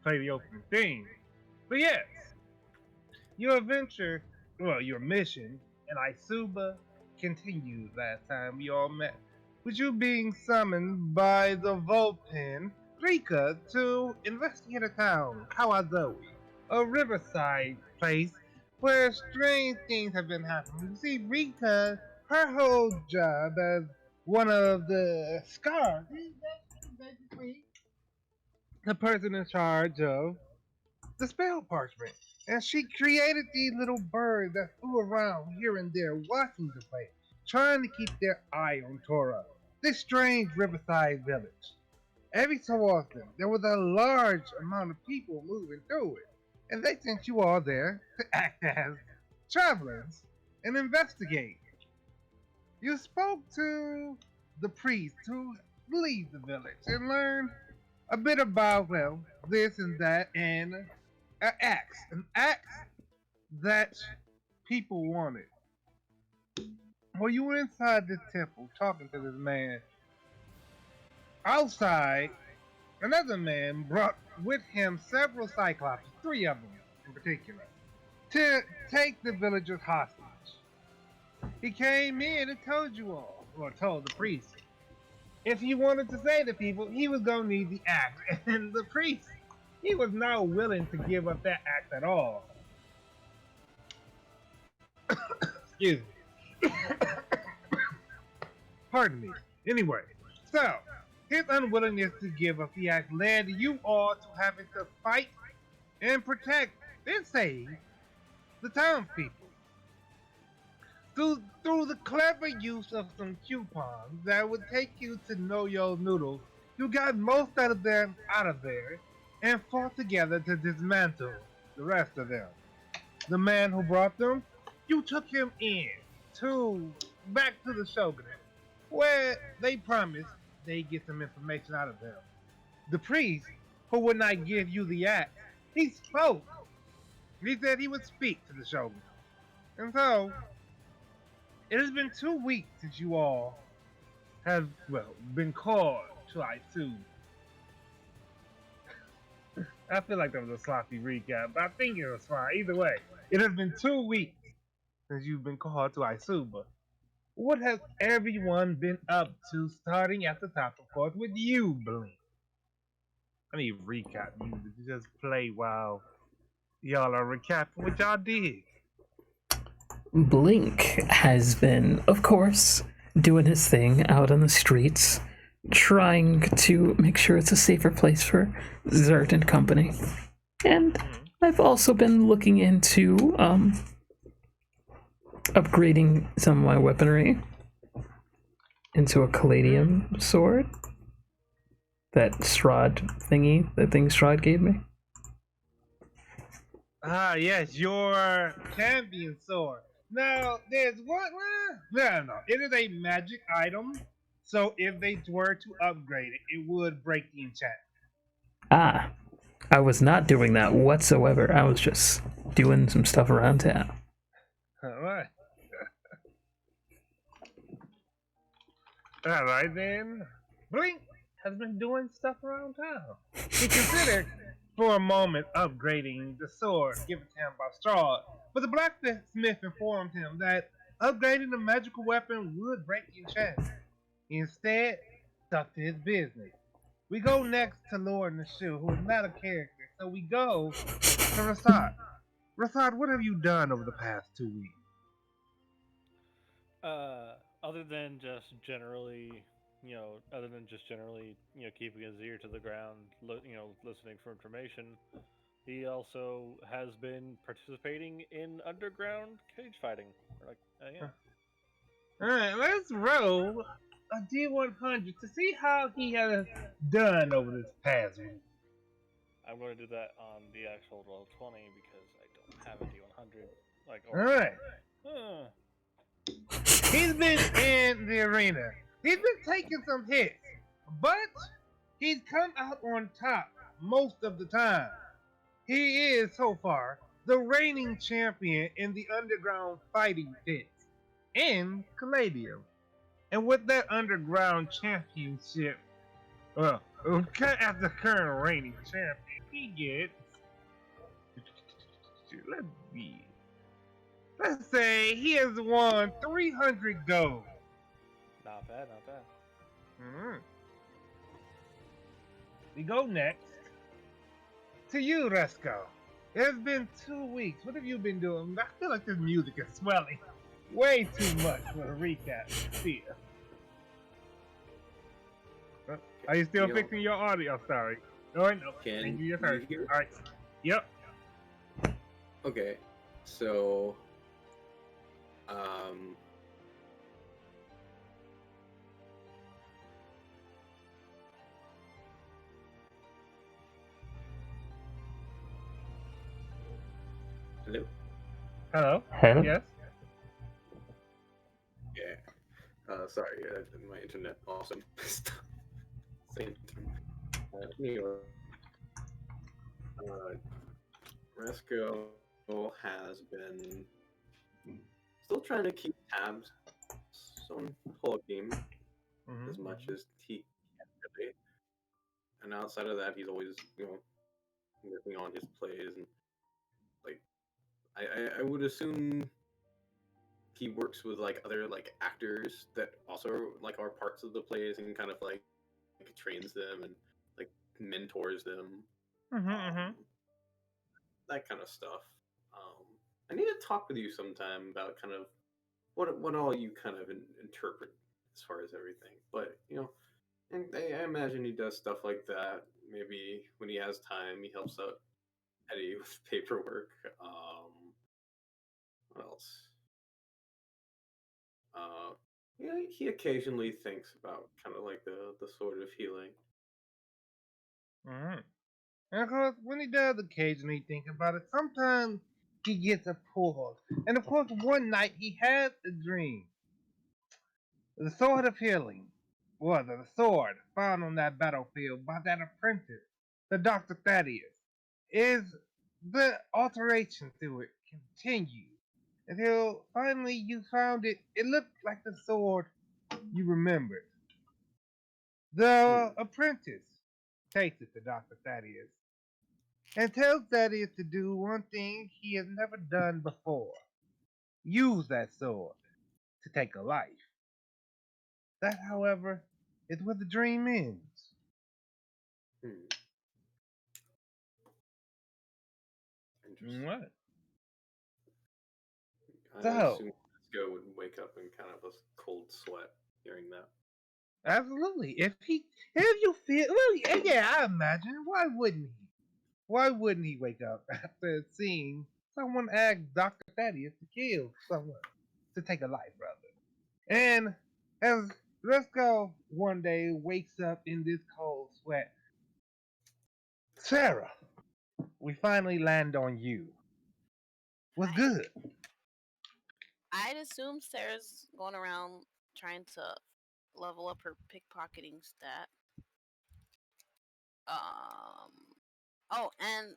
play the opening theme. But yes, your adventure, your mission in Isuba continued last time we all met, with you being summoned by the Vulpin Rika to investigate a town, Caladuim, a riverside place where strange things have been happening. You see, Rika, her whole job as one of the scars, basically the person in charge of the spell parchment. And she created these little birds that flew around here and there watching the place, trying to keep their eye on Torah, this strange riverside village. Every so often, there was a large amount of people moving through it, and they sent you all there to act as travelers and investigate. You spoke to the priest who leads the village and learned a bit about, this and that, and an axe that people wanted. Well, you were inside this temple talking to this man. Outside, another man brought with him several cyclops, three of them in particular, to take the villagers hostage. He came in and told you all, or told the priest, if he wanted to say to people, he was going to need the axe. And the priest, he was not willing to give up that axe at all. Excuse me. Pardon me. Anyway, so his unwillingness to give up the axe led you all to having to fight and protect and save the townspeople. Through the clever use of some coupons that would take you to know your noodles, you got most of them out of there and fought together to dismantle the rest of them. The man who brought them, you took him in to back to the shogunate, where they promised they'd get some information out of him. The priest, who would not give you the axe, he spoke. He said he would speak to the shogun. And so, it has been 2 weeks since you all have, been called to Isu. I feel like that was a sloppy recap, but I think it was fine. Either way, it has been 2 weeks since you've been called to Isuba. What has everyone been up to, starting at the top, of course, with you, Blink? I need recap music to just play while y'all are recapping what y'all did. Blink has been, of course, doing his thing out on the streets, trying to make sure it's a safer place for Zert and company. And I've also been looking into upgrading some of my weaponry into a Caladuim sword. That Strahd thingy, that thing Strahd gave me. Ah, yes, your champion sword. Now, there's one. No. It is a magic item, so if they were to upgrade it, it would break the enchantment. Ah, I was not doing that whatsoever. I was just doing some stuff around town. Alright. Alright then. Blink has been doing stuff around town. He considered for a moment upgrading the sword given to him by Straw, but the blacksmith informed him that upgrading the magical weapon would break the enchantment. He instead stuck to his business. We go next to Lord Nashu, who is not a character, so we go to Rasad. Rasad, what have you done over the past 2 weeks? Other than just generally, keeping his ear to the ground, listening for information, he also has been participating in underground cage fighting. Yeah. Alright, let's roll a D100 to see how he has done over this past week. I'm going to do that on the actual roll 20 because I don't have a D100. Alright. Huh. He's been in the arena. He's been taking some hits, but he's come out on top most of the time. He is, so far, the reigning champion in the underground fighting pits in Caladuim. And with that underground championship, Okay, as the current reigning champion, he gets. Let's be. Let's say he has won 300 gold. Not bad, not bad. Mm-hmm. We go next to you, Resco. It's been 2 weeks. What have you been doing? I feel like this music is swelling way too much for a recap. See ya. Are you still fixing your audio? Sorry. No, no. Can Thank you. Yes, you sir. hear? All right. Yep. Okay, so um, hello. Hello. Hello? Yes. Yeah. Sorry, my internet awesome. Same thing. Anyway, Resco has been still trying to keep tabs on whole game as much as he can really. And outside of that, he's always, working on his plays and like I would assume he works with like other like actors that also like are parts of the plays and kind of like trains them and like mentors them, um, that kind of stuff. Um, I need to talk with you sometime about kind of what all you kind of interpret as far as everything. But and I imagine he does stuff like that. Maybe when he has time, he helps out Eddie with paperwork. What else? Yeah, he occasionally thinks about kind of like the sort of healing. And of course, when he does occasionally think about it, sometimes he gets a pull. And of course, one night he had a dream. The sword of healing was a sword found on that battlefield by that apprentice, the Dr. Thaddeus. Is the alteration to it continued until finally you found it? It looked like the sword you remembered. The Hmm. apprentice takes it to Dr. Thaddeus and tells Thaddeus to do one thing he has never done before: use that sword to take a life. That, however, is where the dream ends. Hmm. Interesting. What? I So, assume Cisco would wake up in kind of a cold sweat hearing that. absolutely. If you feel, well, yeah, I imagine. Why wouldn't he? Why wouldn't he wake up after seeing someone ask Dr. Thaddeus to kill someone, to take a life, rather? And as Resco one day wakes up in this cold sweat, Sarah, we finally land on you. What's Hi. good? I'd assume Sarah's going around trying to level up her pickpocketing stat. Um. Oh, and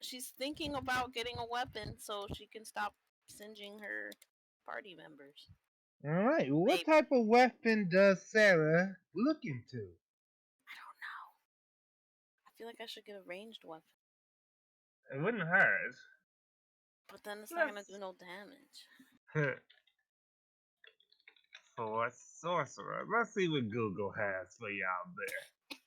she's thinking about getting a weapon so she can stop singeing her party members. All right. What Maybe. type of weapon does Sarah look into? I don't know. I feel like I should get a ranged weapon, It wouldn't hurt. but then it's not gonna do no damage. For sorcerer. Let's see what Google has for you out there.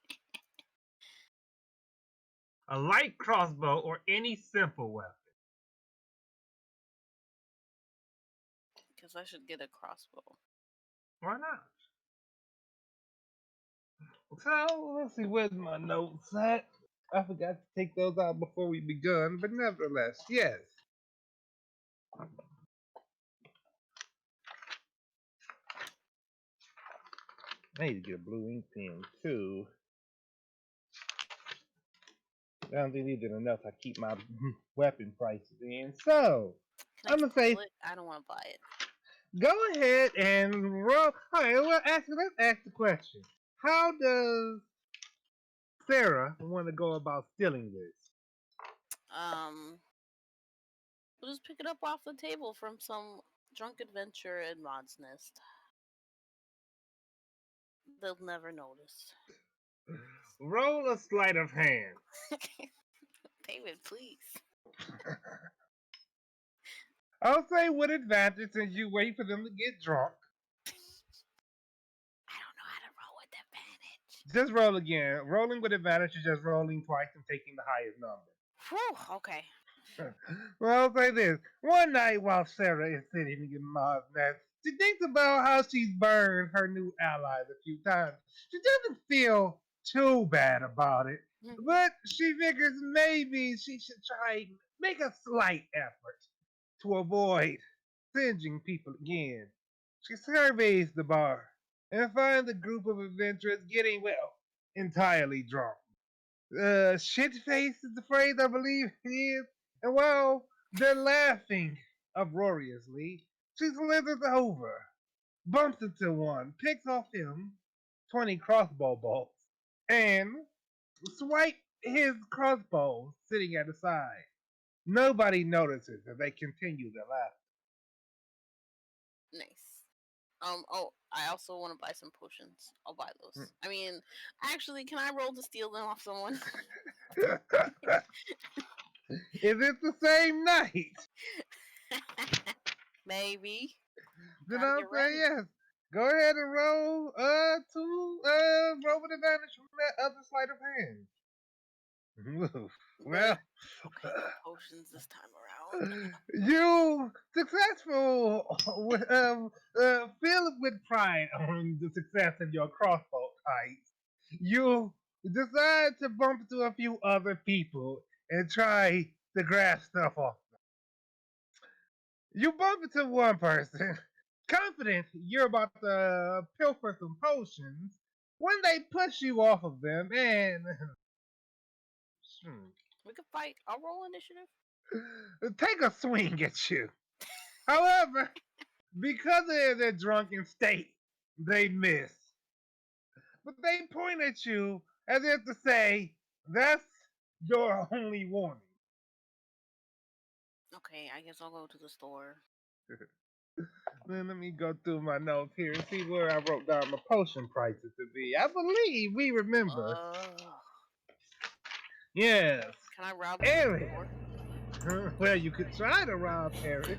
A light crossbow or any simple weapon. Because I should get a crossbow. Why not? So let's see where's my notes at. I forgot to take those out before we begun, but nevertheless, yes. I need to get a blue ink pen too. I don't think these are enough. I keep my weapon prices in. So Can I I'm gonna say, steal it? I don't want to buy it. go ahead and roll. All right, well, let's ask the question. How does Sarah want to go about stealing this? Um. We'll just pick it up off the table from some drunk adventurer in Mod's Nest. They'll never notice. Roll a sleight of hand. David, please. I'll say with advantage since you wait for them to get drunk. I don't know how to roll with advantage. Just roll again. Rolling with advantage is just rolling twice and taking the highest number. Whew, okay. Well, I'll say this. One night while Sarah is sitting in Ma's nest, she thinks about how she's burned her new allies a few times. She doesn't feel too bad about it, but she figures maybe she should try make a slight effort to avoid singeing people again. She surveys the bar and finds a group of adventurers getting, well, entirely drunk. Shit face is the phrase I believe it is. And while they're laughing uproariously, she slithers over, bumps into one, picks off him 20 crossbow bolts, and swipes his crossbow sitting at the side. Nobody notices as they continue their laughter. Nice. Oh, I also want to buy some potions. I'll buy those. I mean, actually, can I roll to steal them off someone? Is it the same night? Maybe. Then Gotta I'll get say ready. yes. Go ahead and roll roll with advantage from that other sleight of hand. Well, Okay, no potions this time around. you successful, filled with pride on the success of your crossbow fight. You decide to bump into a few other people and try to grab stuff off. You bump into one person, confident you're about to pilfer some potions, when they push you off of them and We could fight. I'll roll initiative. take a swing at you. However, because of their drunken state, they miss. But they point at you as if to say, that's your only warning. Okay, I guess I'll go to the store. Then let me go through my notes here and see where I wrote down my potion prices to be. I believe we remember. Yes. Can I rob Eric. the store? Well, you could try to rob Eric.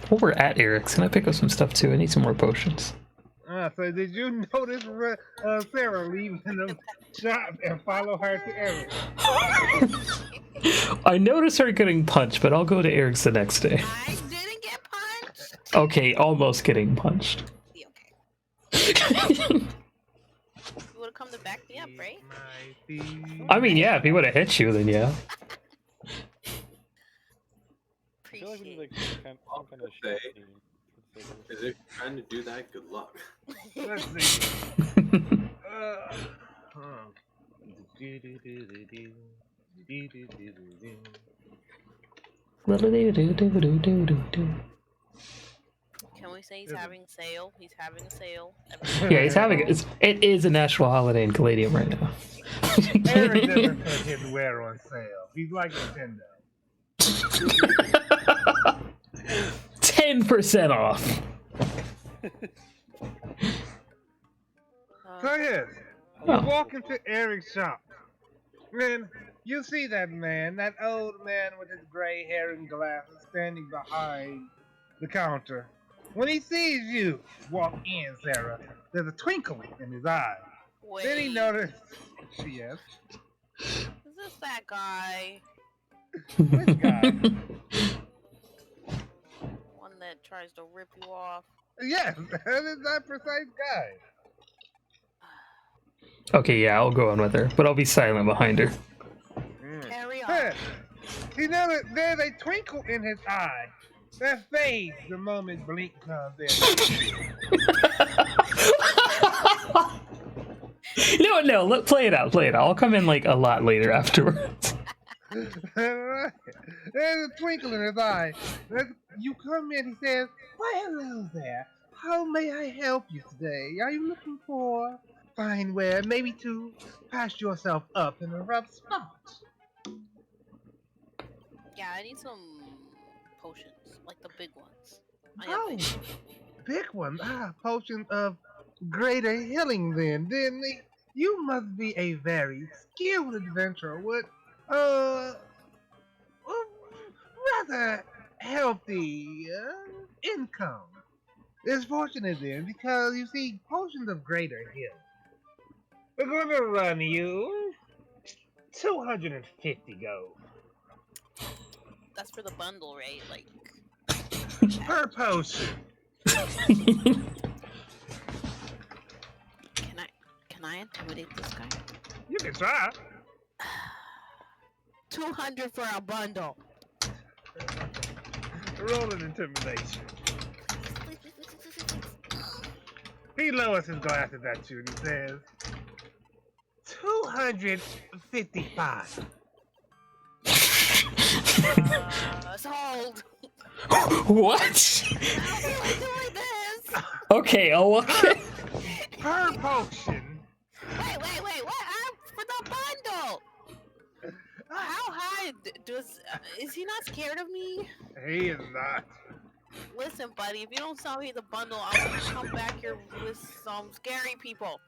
While we're at Eric's, can I pick up some stuff too? I need some more potions. So did you notice Sarah leaving the shop and follow her to Eric? I noticed her getting punched, but I'll go to Eric's the next day. I didn't get punched. Okay, almost getting punched. Okay. You would have come to back me up, right? I mean, yeah, if he would have hit you, then yeah. I feel like we need like some kind of say, shit team. Is if you're trying to do that, good luck. Let's see. Can we say he's having a sale? He's having a sale. Yeah, he's having it is a national holiday in Caladuim right now. Eric doesn't put his wear on sale. He's like Nintendo. 10% off. So yes, you walk into Eric's shop, and you see that man, that old man with his gray hair and glasses, standing behind the counter. When he sees you walk in, Sarah, there's a twinkle in his eye. Wait, Then he noticed. Yes. is this that guy? Which guy? One that tries to rip you off? Yes, that is that precise guy. Okay, yeah, I'll go on with her, but I'll be silent behind her. Carry on. Hey, you know that there's a twinkle in his eye that fades the moment Blink comes in. No, play it out. I'll come in like a lot later afterwards. There's a twinkle in his eye. You come in, he says, "Why, hello there. How may I help you today? Are you looking for fine wear, maybe to patch yourself up in a rough spot?" Yeah, I need some potions, like the big ones. Oh, big one. Potion of greater healing then you must be a very skilled adventurer with, uh, rather healthy income. It's fortunate then because you see, potions of greater healing. We're gonna run you 250 gold That's for the bundle, right? Like, per potion. can I intimidate this guy? You can try. 200 for a bundle. Roll an intimidation. He lowers his glasses at you and he says, 255. Sold. What? How do I doing this? Okay, oh, okay. Per potion. Wait, what? For the bundle. How high is he not scared of me? He is not. Listen, buddy, if you don't sell me the bundle, I'm gonna come back here with some scary people.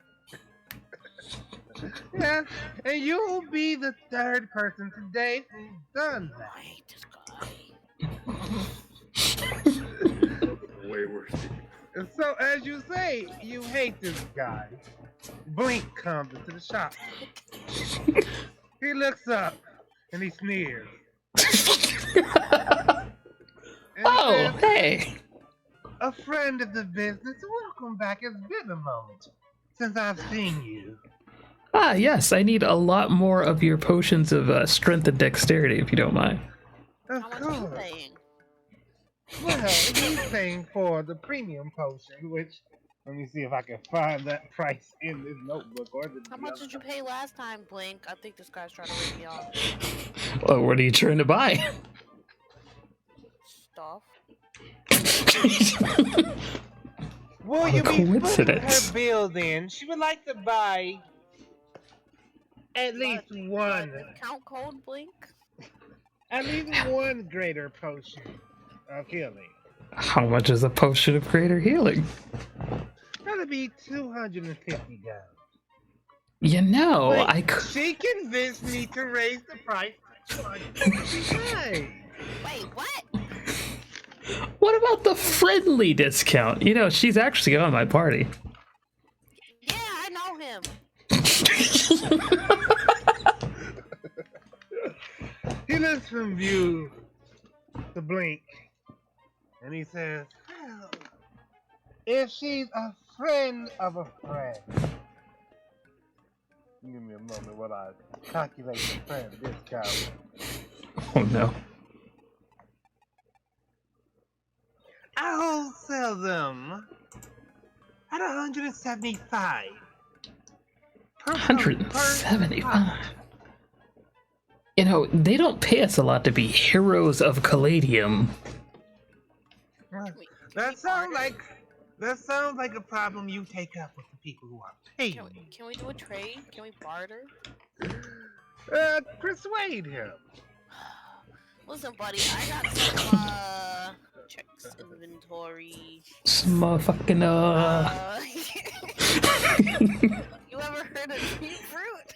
Yes, and you will be the third person today who's done that. I hate this guy. Way worse. And so, as you say, you hate this guy. Blink comes into the shop. He looks up and he sneers. And he Oh, says, hey. a friend of the business, welcome back. It's been a moment since I've seen you. Ah, yes, I need a lot more of your potions of strength and dexterity, if you don't mind. Of How much are you course. paying? Well, he's paying for the premium potion, which, let me see if I can find that price in this notebook. Or the How much did you pay last time, Blink? I think this guy's trying to rip me off. Well, what are you trying to buy? Stuff. Will you be putting her Coincidence. bill then? She would like to buy at least one. Count code, Blink? At least one greater potion of healing. How much is a potion of greater healing? That'll be 250 gold. You know, But I could. she convinced me to raise the price to 255. Wait, what? What about the friendly discount? You know, she's actually on my party. Yeah, I know him. He looks from you to Blink, and he says, well, if she's a friend of a friend, give me a moment while I calculate the friend discount. Oh no. I'll sell them at 175. Per 175. You know, they don't pay us a lot to be heroes of Caladium. That sounds like a problem you take up with the people who are paying you. Can we do a trade? Can we barter? Persuade him. Listen, buddy, I got some checks inventory. Some motherfucking You ever heard of tree fruit?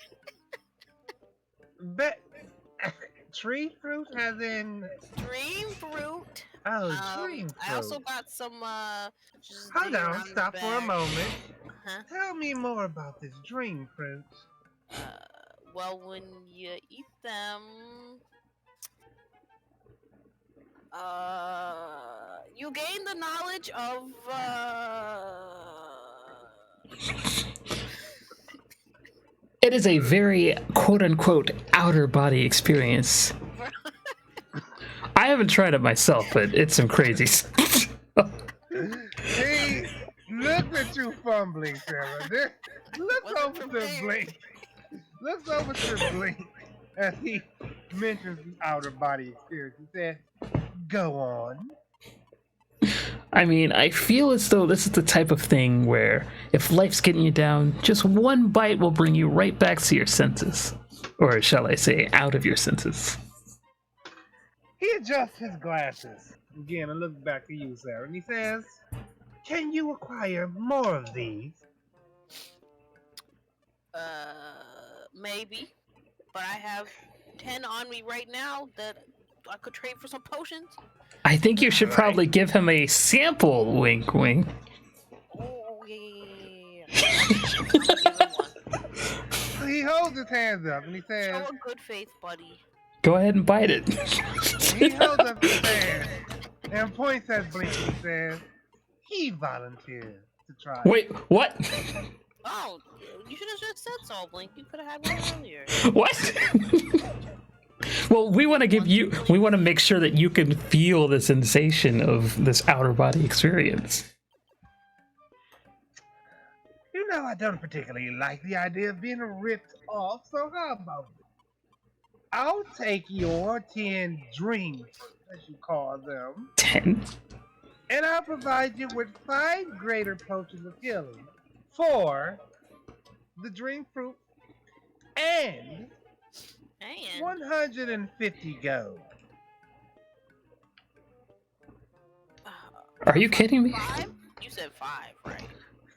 Tree fruit as in Dream fruit. dream fruit. I also got some just Hold digging on, around the stop for a back. moment. Huh? Tell me more about this dream fruit. Well, when you eat them, you gain the knowledge of It is a very quote-unquote outer body experience. I haven't tried it myself, but it's some crazy stuff. See, look at you fumbling, Sarah. Look Wasn't over to prepared. Blink. Look over to Blink as he mentions the outer body experience. He said, go on. I mean, I feel as though this is the type of thing where if life's getting you down, just one bite will bring you right back to your senses. Or shall I say, out of your senses. He adjusts his glasses. Again, I look back to you, Sarah, and he says, can you acquire more of these Maybe, but I have 10 on me right now that I could trade for some potions. I think you should Right. probably give him a sample, wink wink. Oh, yeah. I'm gonna give him one. So he holds his hands up and he says, Show a good faith, buddy. Go ahead and bite it. he holds up his hand and points at Blink and says, he volunteered to try. Wait, what? Oh, you should have just said so, Blink. You could have had one earlier. What? Well, we want to make sure that you can feel the sensation of this outer body experience. You know, I don't particularly like the idea of being ripped off, so how about it? I'll take your 10 dreams, as you call them, 10? and I'll provide you with 5 greater potions of healing for the dream fruit and Man. 150 gold. Are you kidding me? 5? You said 5, right?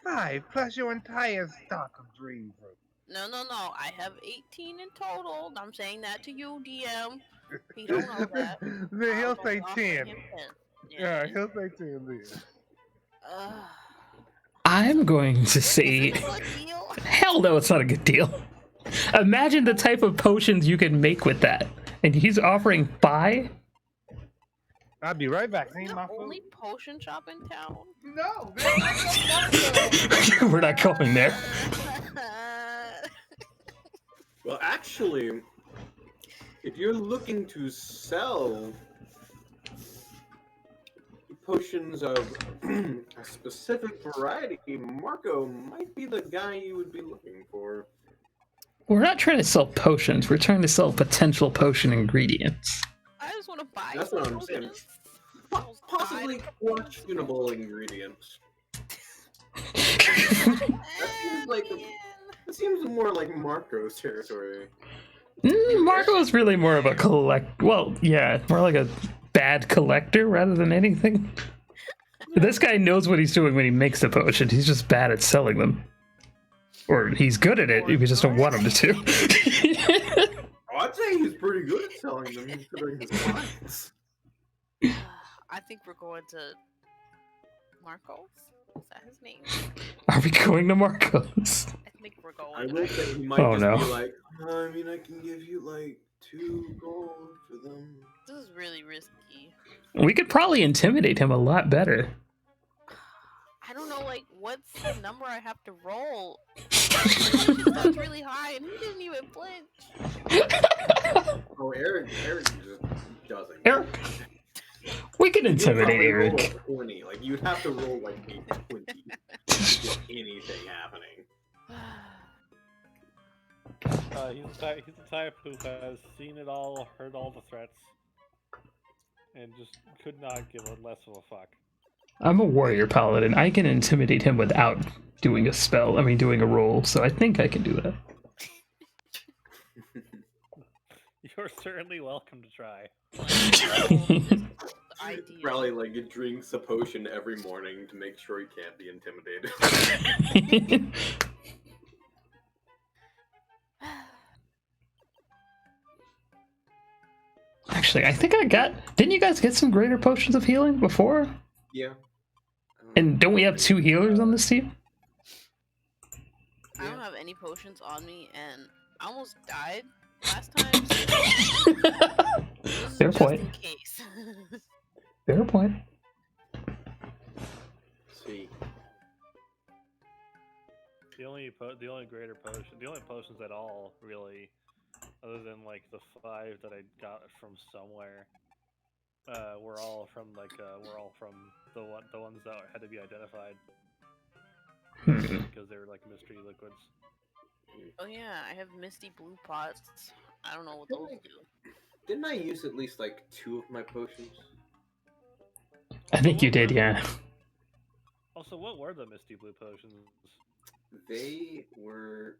5 plus your entire stock of dream fruit. No. I have 18 in total. I'm saying that to you, DM. He don't know that. Then he'll say 10. Yeah. Yeah, he'll say 10 then. I'm going to say, Is this a good deal? hell no, it's not a good deal. Imagine the type of potions you can make with that. And he's offering 5? I'll be right back. Is Need the my only food. potion shop in town? No, there's no We're not going there. Well, actually, if you're looking to sell potions of a specific variety, Marco might be the guy you would be looking for. We're not trying to sell potions. We're trying to sell potential potion ingredients. I just want to buy That's some what I'm saying. potions. Possibly questionable ingredients. It seems more like Marco's territory. Marco is really more of a more like a bad collector rather than anything. This guy knows what he's doing when he makes the potion. He's just bad at selling them. Or he's good at it, we just don't want him to. I'd say he's pretty good at selling them considering his clients. I think we're going to Marcos. Is that his name? Are we going to Marco's? I think we're going. I to will say he might Oh, just no. be like, I mean, I can give you like 2 gold for them. This is really risky. We could probably intimidate him a lot better. I don't know, like, what's the number I have to roll? That's really high, and he didn't even flinch. Oh, Eric just doesn't. Eric, we can You'd intimidate probably roll Eric. a 20. Like, you'd have to roll like a 20 to get anything happening. He's the type who has seen it all, heard all the threats, and just could not give a less of a fuck. I'm a warrior paladin. I can intimidate him without doing doing a roll, so I think I can do that. You're certainly welcome to try. Ideal. Probably like he drinks a potion every morning to make sure he can't be intimidated. Actually, I think didn't you guys get some greater potions of healing before? Yeah. And don't we have 2 healers on this team? I don't have any potions on me, and I almost died last time. So Fair just point. in case. Fair point. See. The only greater potion, the only potions at all, really, other than like the 5 that I got from somewhere, were all from the ones that had to be identified because they were like mystery liquids. Oh yeah, I have misty blue pots. I don't know what those do. Didn't I use at least like 2 of my potions? I think you did, yeah. Also, what were the misty blue potions? They were.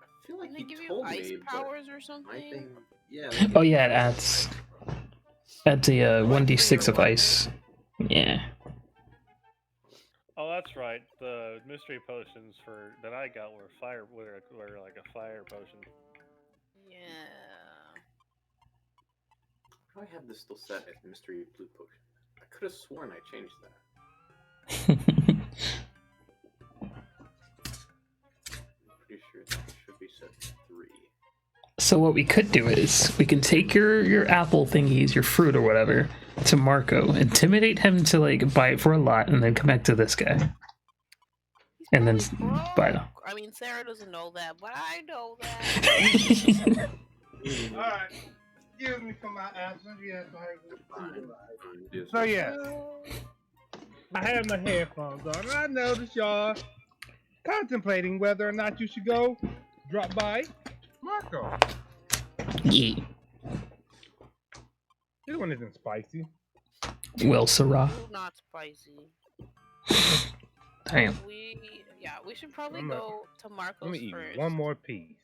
I feel like Did they he give you told ice me, but powers or my something? thing. Yeah. Oh yeah, it adds a 1d6 of ice. Yeah. Oh, that's right. The mystery potions that I got were like a fire potion. Yeah. How do I have this still set as mystery blue potion? I could have sworn I changed that. Pretty sure that should be set to 3. So what we could do is we can take your apple thingies, your fruit or whatever, to Marco, intimidate him to like buy it for a lot, and then come back to this guy. And then buy it. I mean, Sarah doesn't know that, but I know that. Alright. Excuse me for my absence. Yes, So yeah, I have my headphones on, and I noticed y'all contemplating whether or not you should go drop by Marco. Yeah. This one isn't spicy. Well, Sarah. Not spicy. Damn. We should probably go to Marco's Let me eat first. one more piece.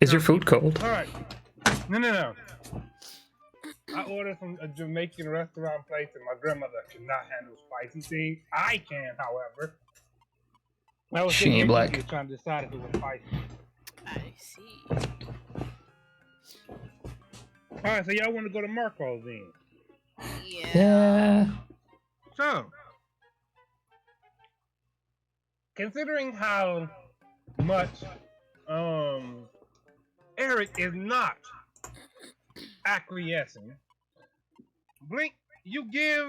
Is your food cold? All right. No. I ordered from a Jamaican restaurant place, and my grandmother cannot handle spicy things. I can, however. I was She ain't black. Trying to decide if it was spicy. I see. All right, so y'all want to go to Marco's then? Yeah. So, considering how much Eric is not acquiescing, Blink, you give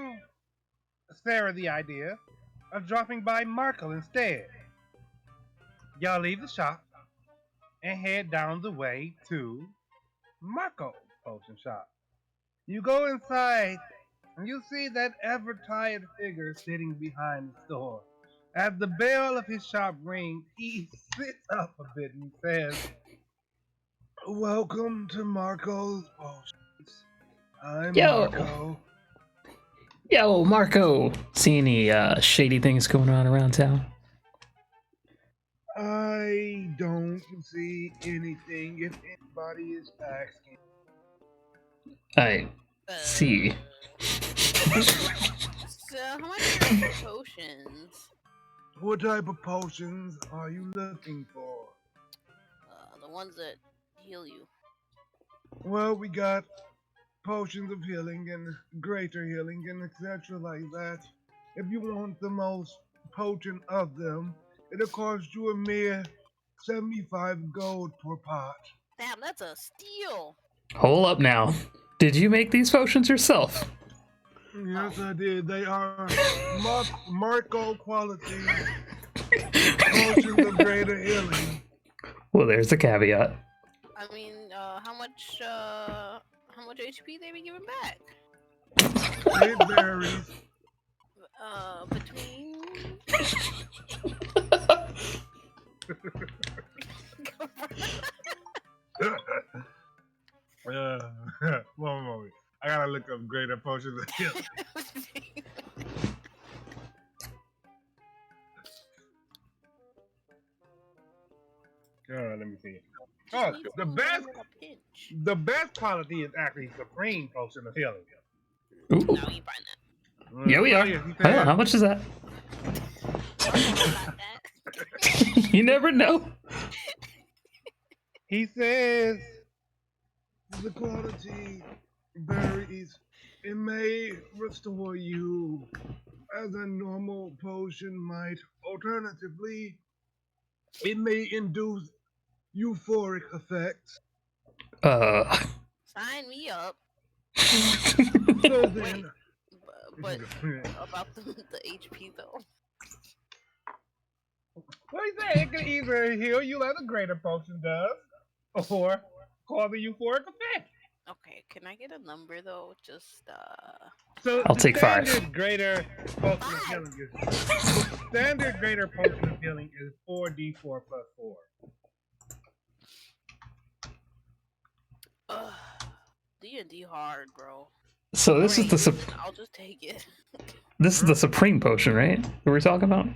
Sarah the idea of dropping by Marco instead. Y'all leave the shop and head down the way to Marco's potion shop. You go inside and you see that ever-tired figure sitting behind the store. As the bell of his shop rings, he sits up a bit and says, "Welcome to Marco's Potions. I'm Marco." Yo, Marco. See any shady things going on around town? I don't see anything if anybody is asking. I see. So, how much are your potions? What type of potions are you looking for? The ones that heal you. Well, we got potions of healing and greater healing and etc. like that. If you want the most potent of them, it'll cost you a mere 75 gold per pot. Damn, that's a steal. Hold up now. Did you make these potions yourself? Yes, I did. They are Marco quality potions of greater healing. Well, there's the caveat. I mean, how much HP they be giving back? It varies. Between. One moment. I gotta look up greater potions of healing. Let me see. Oh, the best quality is actually Supreme Potion of Healing. Ooh. No, you find that. Yeah, we are. How much is that? You never know. He says the quality varies. It may restore you as a normal potion might. Alternatively, it may induce euphoric effects. Sign me up. So then, but about the HP though. Well, he said it can either heal you like the greater potion does, or cause a euphoric effect. Okay, can I get a number though? Just So I'll take 5. Standard greater potion of healing standard greater potion of healing is 4d4 plus 4. D&D hard, bro. So this is the I'll just take it. this is the Supreme Potion, right? That we're talking about?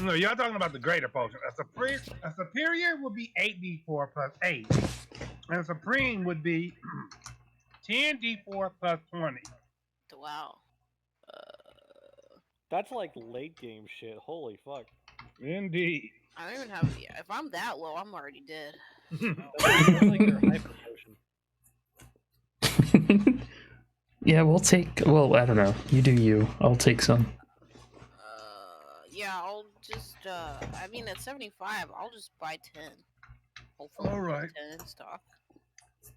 No, y'all talking about the greater potion. A superior would be 8d4 plus 8. And a supreme would be 10d4 plus 20. Wow. That's like late game shit. Holy fuck. Indeed. I don't even have. Yeah, if I'm that low, I'm already dead. That's like your hyper potion. Yeah, we'll take. Well, I don't know. You do you. I'll take some. Yeah, I'll just. I mean, at 75, I'll just buy 10. Hopefully, All we have right. 10 in stock.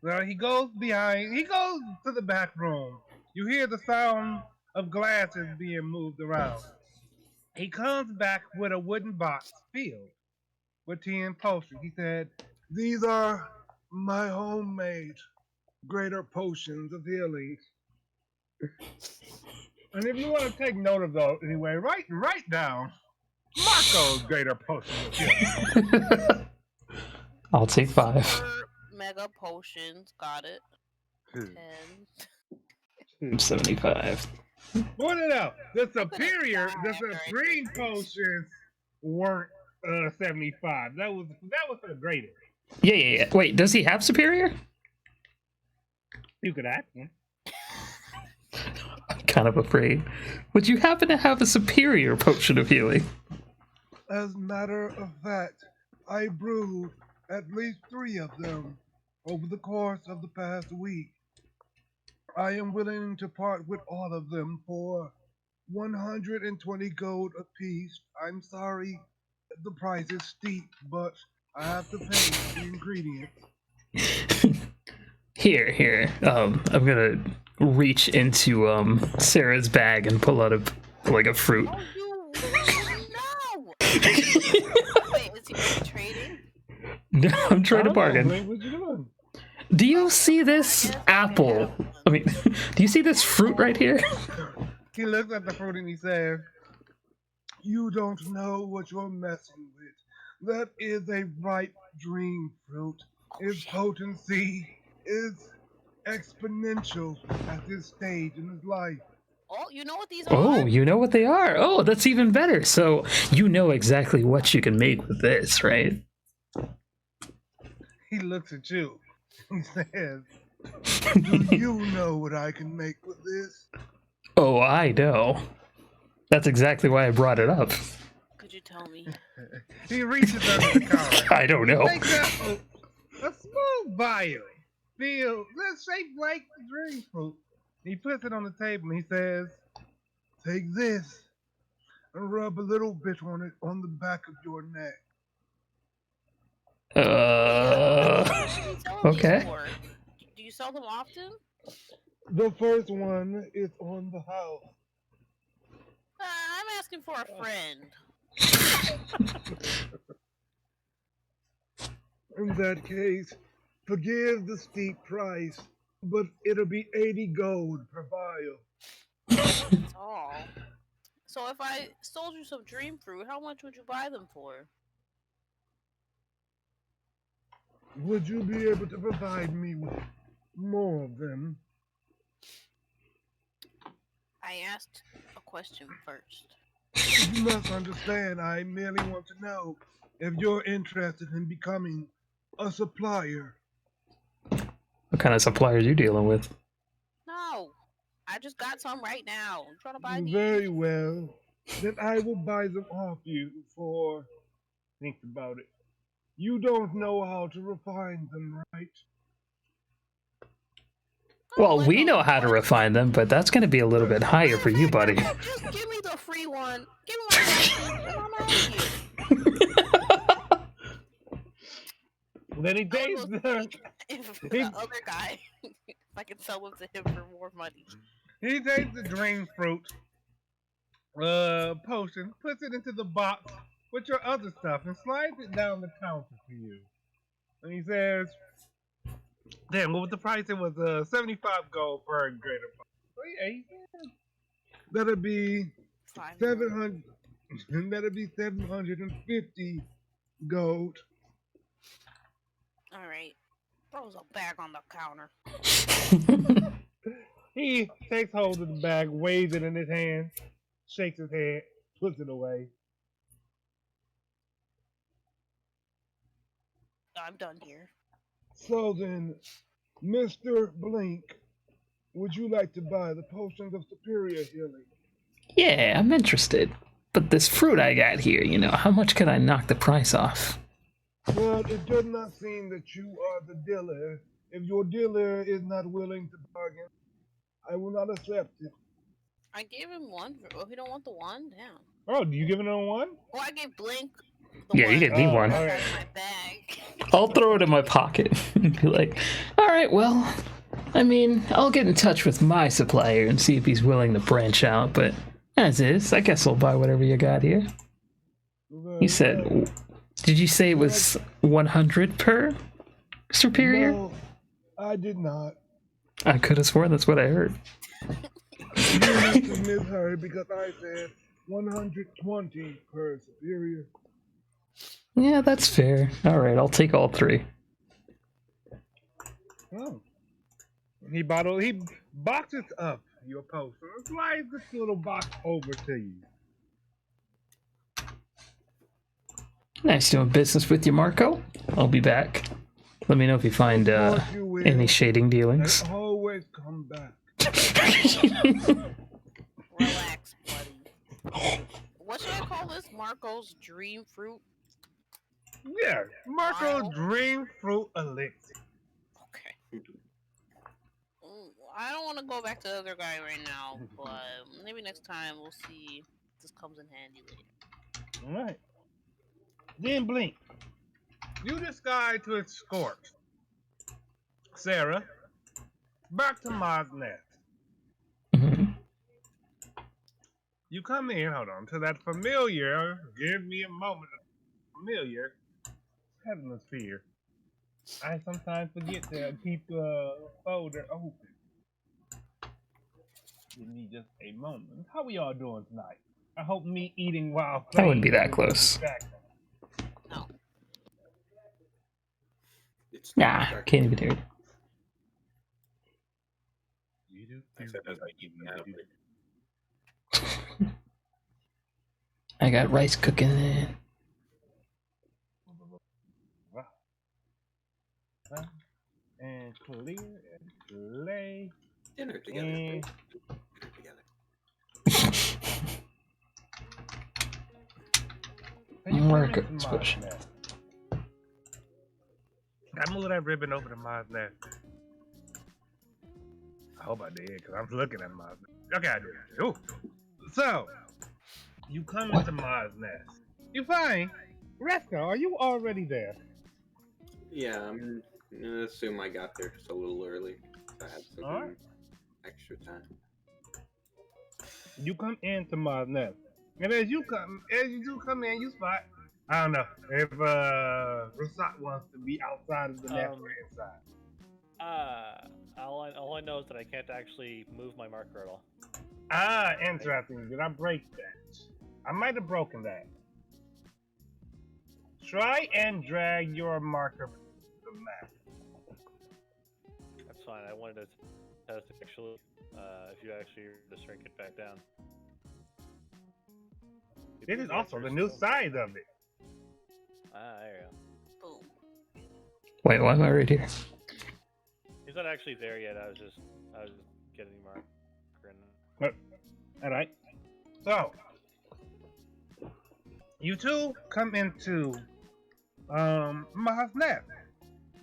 Well, he goes to the back room. You hear the sound of glasses being moved around. He comes back with a wooden box filled with 10 potions. He said, "These are my homemade greater potions of healing. And if you want to take note of those anyway, write down Marco's greater potions of healing." I'll take 5. Super mega potions, got it. 10. 75. Point it out. The I'm gonna superior, die the after I supreme drink this. potions weren't 75. That was for the greatest. Yeah. Wait, does he have superior? You could ask him. I'm kind of afraid. Would you happen to have a superior potion of healing? As a matter of fact, I brewed at least 3 of them over the course of the past week. I am willing to part with all of them for 120 gold apiece. I'm sorry, the price is steep, but I have to pay for the ingredients. Here. I'm gonna reach into Sarah's bag and pull out a fruit. Oh, no! Wait, is he trading? No, I'm trying to I don't know, bargain. Blink, what you doing? Do you see this apple? I mean, do you see this fruit right here? He looks at the fruit and he says, "You don't know what you're messing with. That is a ripe dream fruit. Its potency is exponential at this stage in his life." Oh, you know what these Oh, are? you know what they are. Oh, that's even better. So you know exactly what you can make with this, right? He looks at you. He says, "Do you know what I can make with this?" Oh, I know. That's exactly why I brought it up. Could you tell me? He reaches under the counter. I don't know. He takes out a small vial that's shaped like the dream fruit. He puts it on the table and he says, "Take this and rub a little bit on it on the back of your neck." Okay. Do you sell them often? The first one is on the house. I'm asking for a friend. In that case, forgive the steep price, but it'll be 80 gold per vial. That's all. So if I sold you some dream fruit, how much would you buy them for? Would you be able to provide me with more of them? I asked a question first. You must understand, I merely want to know if you're interested in becoming a supplier. What kind of supplier are you dealing with? No, I just got some right now. I'm trying to buy these. Very well. Then I will buy them off you for... Think about it. You don't know how to refine them, right? Well, we know how to refine them, but that's going to be a little bit higher for you, buddy. Just give me the free one. Give me my license, and I'm out of here. Then he takes If the other guy, if I can sell them to him for more money. He takes the dream fruit potion, puts it into the box with your other stuff, and slides it down the counter for you. And he says, "Damn, what was the price? It was 75 gold per greater potion." So yeah, he said, that'll be 700. That'll be 750 gold. All right, throws a bag on the counter. He takes hold of the bag, weighs it in his hand, shakes his head, puts it away. I'm done here. So then, Mr. Blink, would you like to buy the potions of superior healing? Yeah, I'm interested. But this fruit I got here, how much could I knock the price off? Well, it does not seem that you are the dealer. If your dealer is not willing to bargain, I will not accept it. I gave him one. Oh, he don't want the one? Damn. Oh, do you give it on one? Well, I gave Blink the Yeah, one. you gave me one. That's Okay. out of my bag. I'll throw it in my pocket and be like, alright, well, I'll get in touch with my supplier and see if he's willing to branch out, but as is, I guess I'll buy whatever you got here. You said, did you say it was 100 per superior? No, I did not. I could have sworn that's what I heard. You must have misheard because I said 120 per superior. Yeah, that's fair. Alright, I'll take all three. Oh. He boxes up your poster. Slides this little box over to you. Nice doing business with you, Marco. I'll be back. Let me know if you find Of course you will. any shading dealings. I always come back. Relax, buddy. What should I call this? Marco's dream fruit? Yeah, Marco's Wow. Dream Fruit Elixir. Okay. I don't want to go back to the other guy right now, but maybe next time we'll see if this comes in handy later. Alright. Then Blink. You decide to escort Sarah back to Ma's nest. Mhm. You come in, hold on, to that familiar, give me a moment of familiar hemisphere. I sometimes forget to keep the folder open. Give me just a moment. How we all doing tonight? I hope me eating while That wouldn't be playing that close. No. It's Nah, can't even hear it. You do? I said as I eat that. I got rice cooking in. And clear and lay Dinner together. and Dinner together. Work Hey, it, switch. I moved that ribbon over to Ma's nest. I hope I did, because I'm looking at Ma's nest. Okay, I did. Ooh. So, you come into Ma's nest. You find, Resco, are you already there? Yeah, I'm gonna assume I got there just a little early. I had some Alright. extra time. You come into Ma's nest. And as you do come in, you spot, I don't know, if Rasat wants to be outside of the nest or inside. All I know is that I can't actually move my marker at all. Ah, interesting. Did I break that? I might have broken that. Try and drag your marker to the map. That's fine. I wanted to test actually if you actually just shrink it back down. This is also the new side of it. Ah, there you go. Boom. Wait, why am I right here? He's not actually there yet. I was just getting marker. Alright. So, you two come into Ma's nest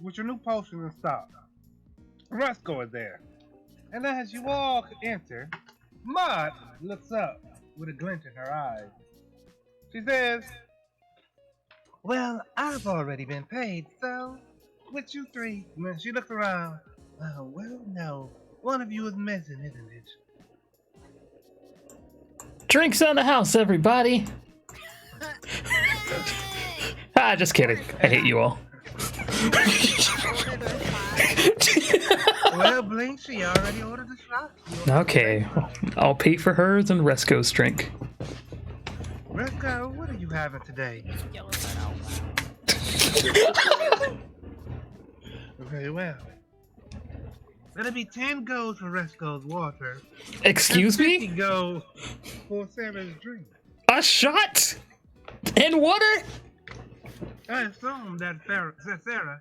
with your new potion in stock. Rusco is there. And as you all enter, Maud looks up with a glint in her eyes. She says, well, I've already been paid, so with you three. And then she looks around. Well, no. One of you is missing, isn't it? Drinks on the house, everybody! Ah, just kidding. I hate you all. Well, Blink, she already ordered the shot. Okay, I'll pay for hers and Resco's drink. Resco, what are you having today? Yell that out loud. Very well. That'll be 10 gold for Resco's water. Excuse and 50 me? gold for Sarah's drink. A shot? And water? I assume that Sarah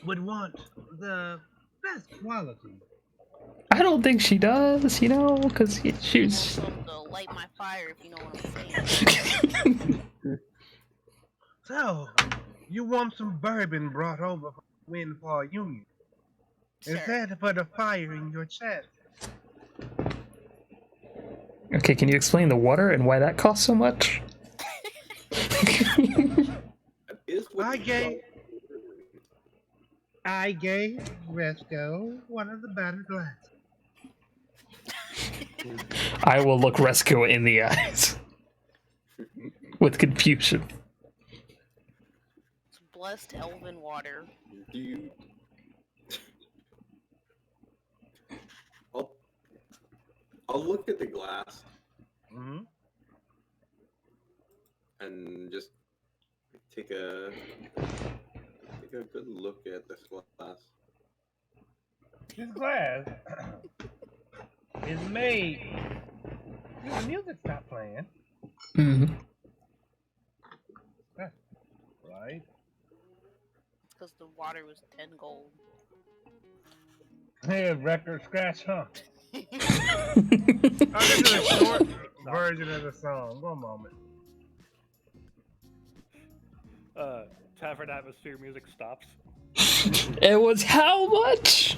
would want the best quality. I don't think she does, you know, because she's. To light my fire, if you know what I'm saying. So, you want some bourbon brought over from Windfall Union? Sure. Is that for the fire in your chest? Okay, can you explain the water and why that costs so much? I gave Resco one of the battered glasses. I will look Resco in the eyes with confusion. It's blessed elven water. I'll look at the glass Mm-hmm. and just take a good look at this glass. This glass is made. The music stopped playing. Mm-hmm. Right. It's because the water was 10 gold. Hey, record scratch, huh? This is a short version of the song. One moment. Tavern atmosphere music stops. It was how much?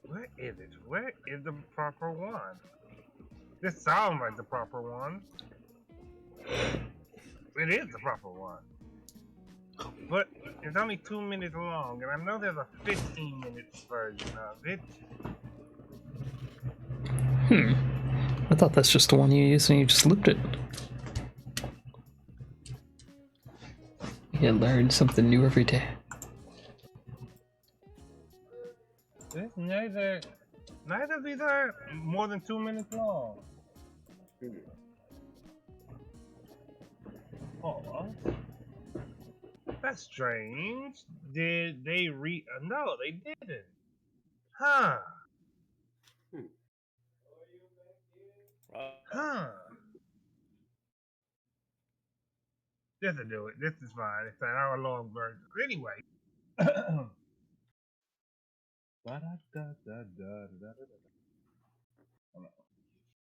Where is it? Where is the proper one? This sounds like the proper one. It is the proper one. But it's only 2 minutes long, and I know there's a 15-minute version of it. I thought that's just the one you used and you just looped it. You learn something new every day. Neither of these are more than 2 minutes long. Oh, that's strange. Did they no, they didn't. Huh. Huh. This will do it. This is fine. It's an hour-long version. Anyway.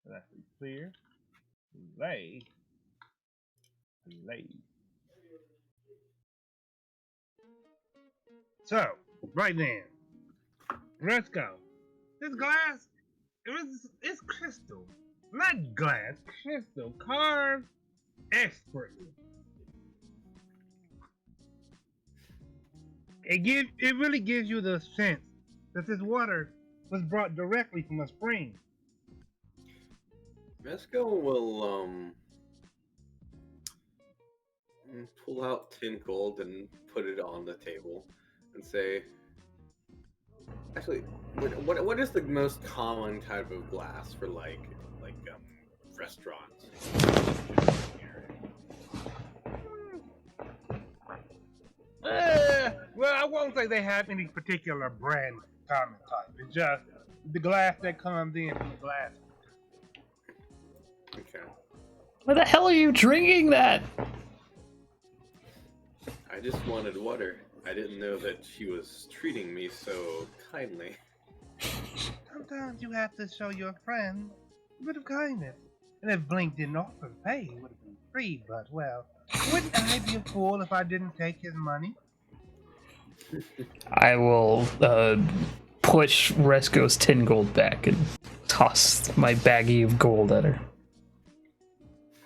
That's clear. Lay. So, right then. Let's go. This glass, it's crystal. Not glass, crystal. Carved expertly. It really gives you the sense that this water was brought directly from a spring. Mesco will pull out 10 gold and put it on the table and say, actually, what is the most common type of glass for like restaurants? Well, I won't say they have any particular brand common type. It's just the glass that comes in from the glass. Okay. Why the hell are you drinking that? I just wanted water. I didn't know that she was treating me so kindly. Sometimes you have to show your friend a bit of kindness. And if Blink didn't offer to pay, it would have been free, but well, wouldn't I be a fool if I didn't take his money? I will push Resco's 10 gold back and toss my baggie of gold at her.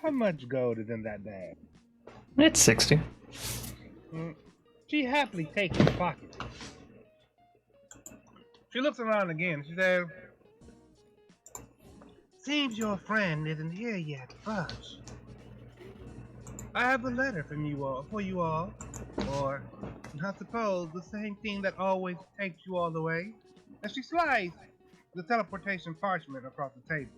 How much gold is in that bag? It's 60. She happily takes his pocket. She looks around again. She says, "Seems your friend isn't here yet, Fudge. I have a letter from you all for you all, or I suppose the same thing that always takes you all the way." And she slides the teleportation parchment across the table.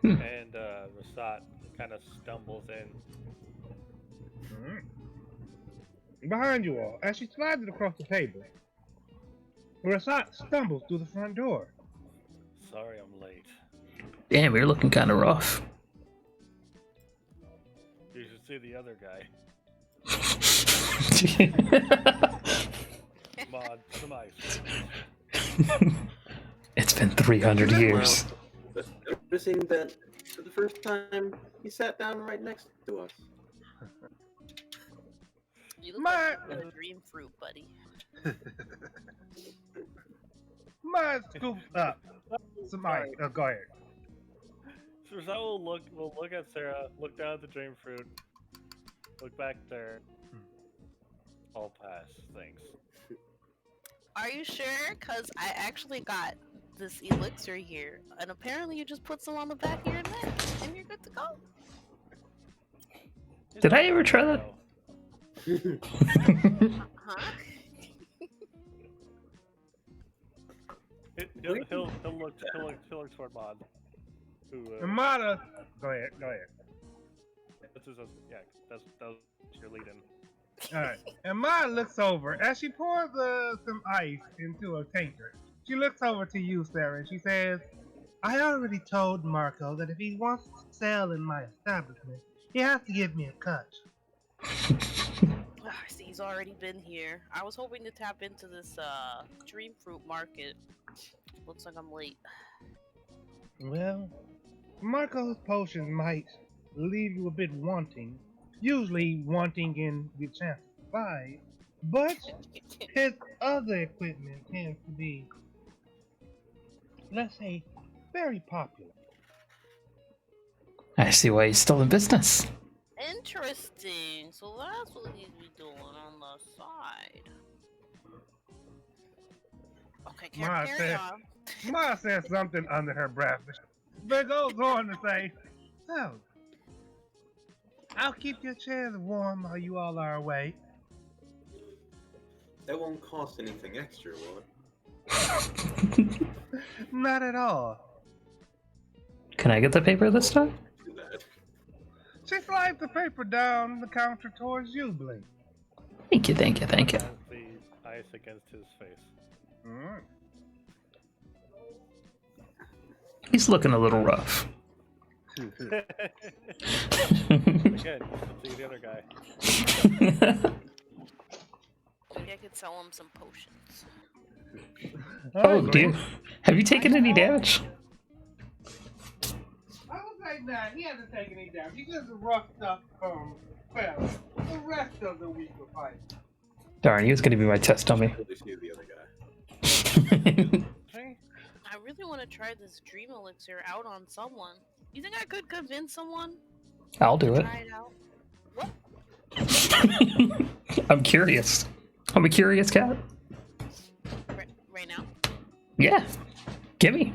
And Rasat kind of stumbles in. Behind you all, as she slides it across the table, Rasat stumbles through the front door. Sorry I'm late. Damn, you're looking kind of rough. You should see the other guy. Mod, some ice. It's been 300 years. Well, noticing that for the first time, he sat down right next to us. You look like you're a dream fruit, buddy. Mine scoops up some ice. Sorry. Go ahead. So we'll look at Sarah, look down at the dream fruit, look back there. All pass. Thanks. Are you sure? Because I actually got this elixir here, and apparently you just put some on the back of your neck, and you're good to go. Did I ever try that? Huh? He'll look toward Mod. Who? Amada, go ahead. That's your lead-in. All right. And Ma looks over as she pours some ice into a tanker. She looks over to you, Sarah, and she says, "I already told Marco that if he wants to sell in my establishment, he has to give me a cut." I see he's already been here. I was hoping to tap into this dream fruit market. Looks like I'm late. Well, Marco's potions might leave you a bit wanting. Usually wanting in the chance of 5, but his other equipment tends to be, let's say, very popular. I see why he's still in business. Interesting. So that's what he's be doing on the side. Okay, carry on. Ma says something under her breath, but goes on to say, "So, I'll keep your chairs warm while you all are away." That won't cost anything extra, will it? Not at all. Can I get the paper this time? Do that. She slides the paper down the counter towards you, Blink. Thank you. Has the ice against his face. Alright. He's looking a little rough. Again, see the other guy. Maybe I could sell him some potions. Oh, dude. Have you taken any damage? I would say that he hasn't taken any damage. He just roughed up well, the rest of the week of fighting. Darn, he was going to be my test dummy. Totally see the other guy. I really want to try this dream elixir out on someone. You think I could convince someone? I'll do it. Try it out. What? I'm curious. I'm a curious cat. Right now? Yeah. Gimme.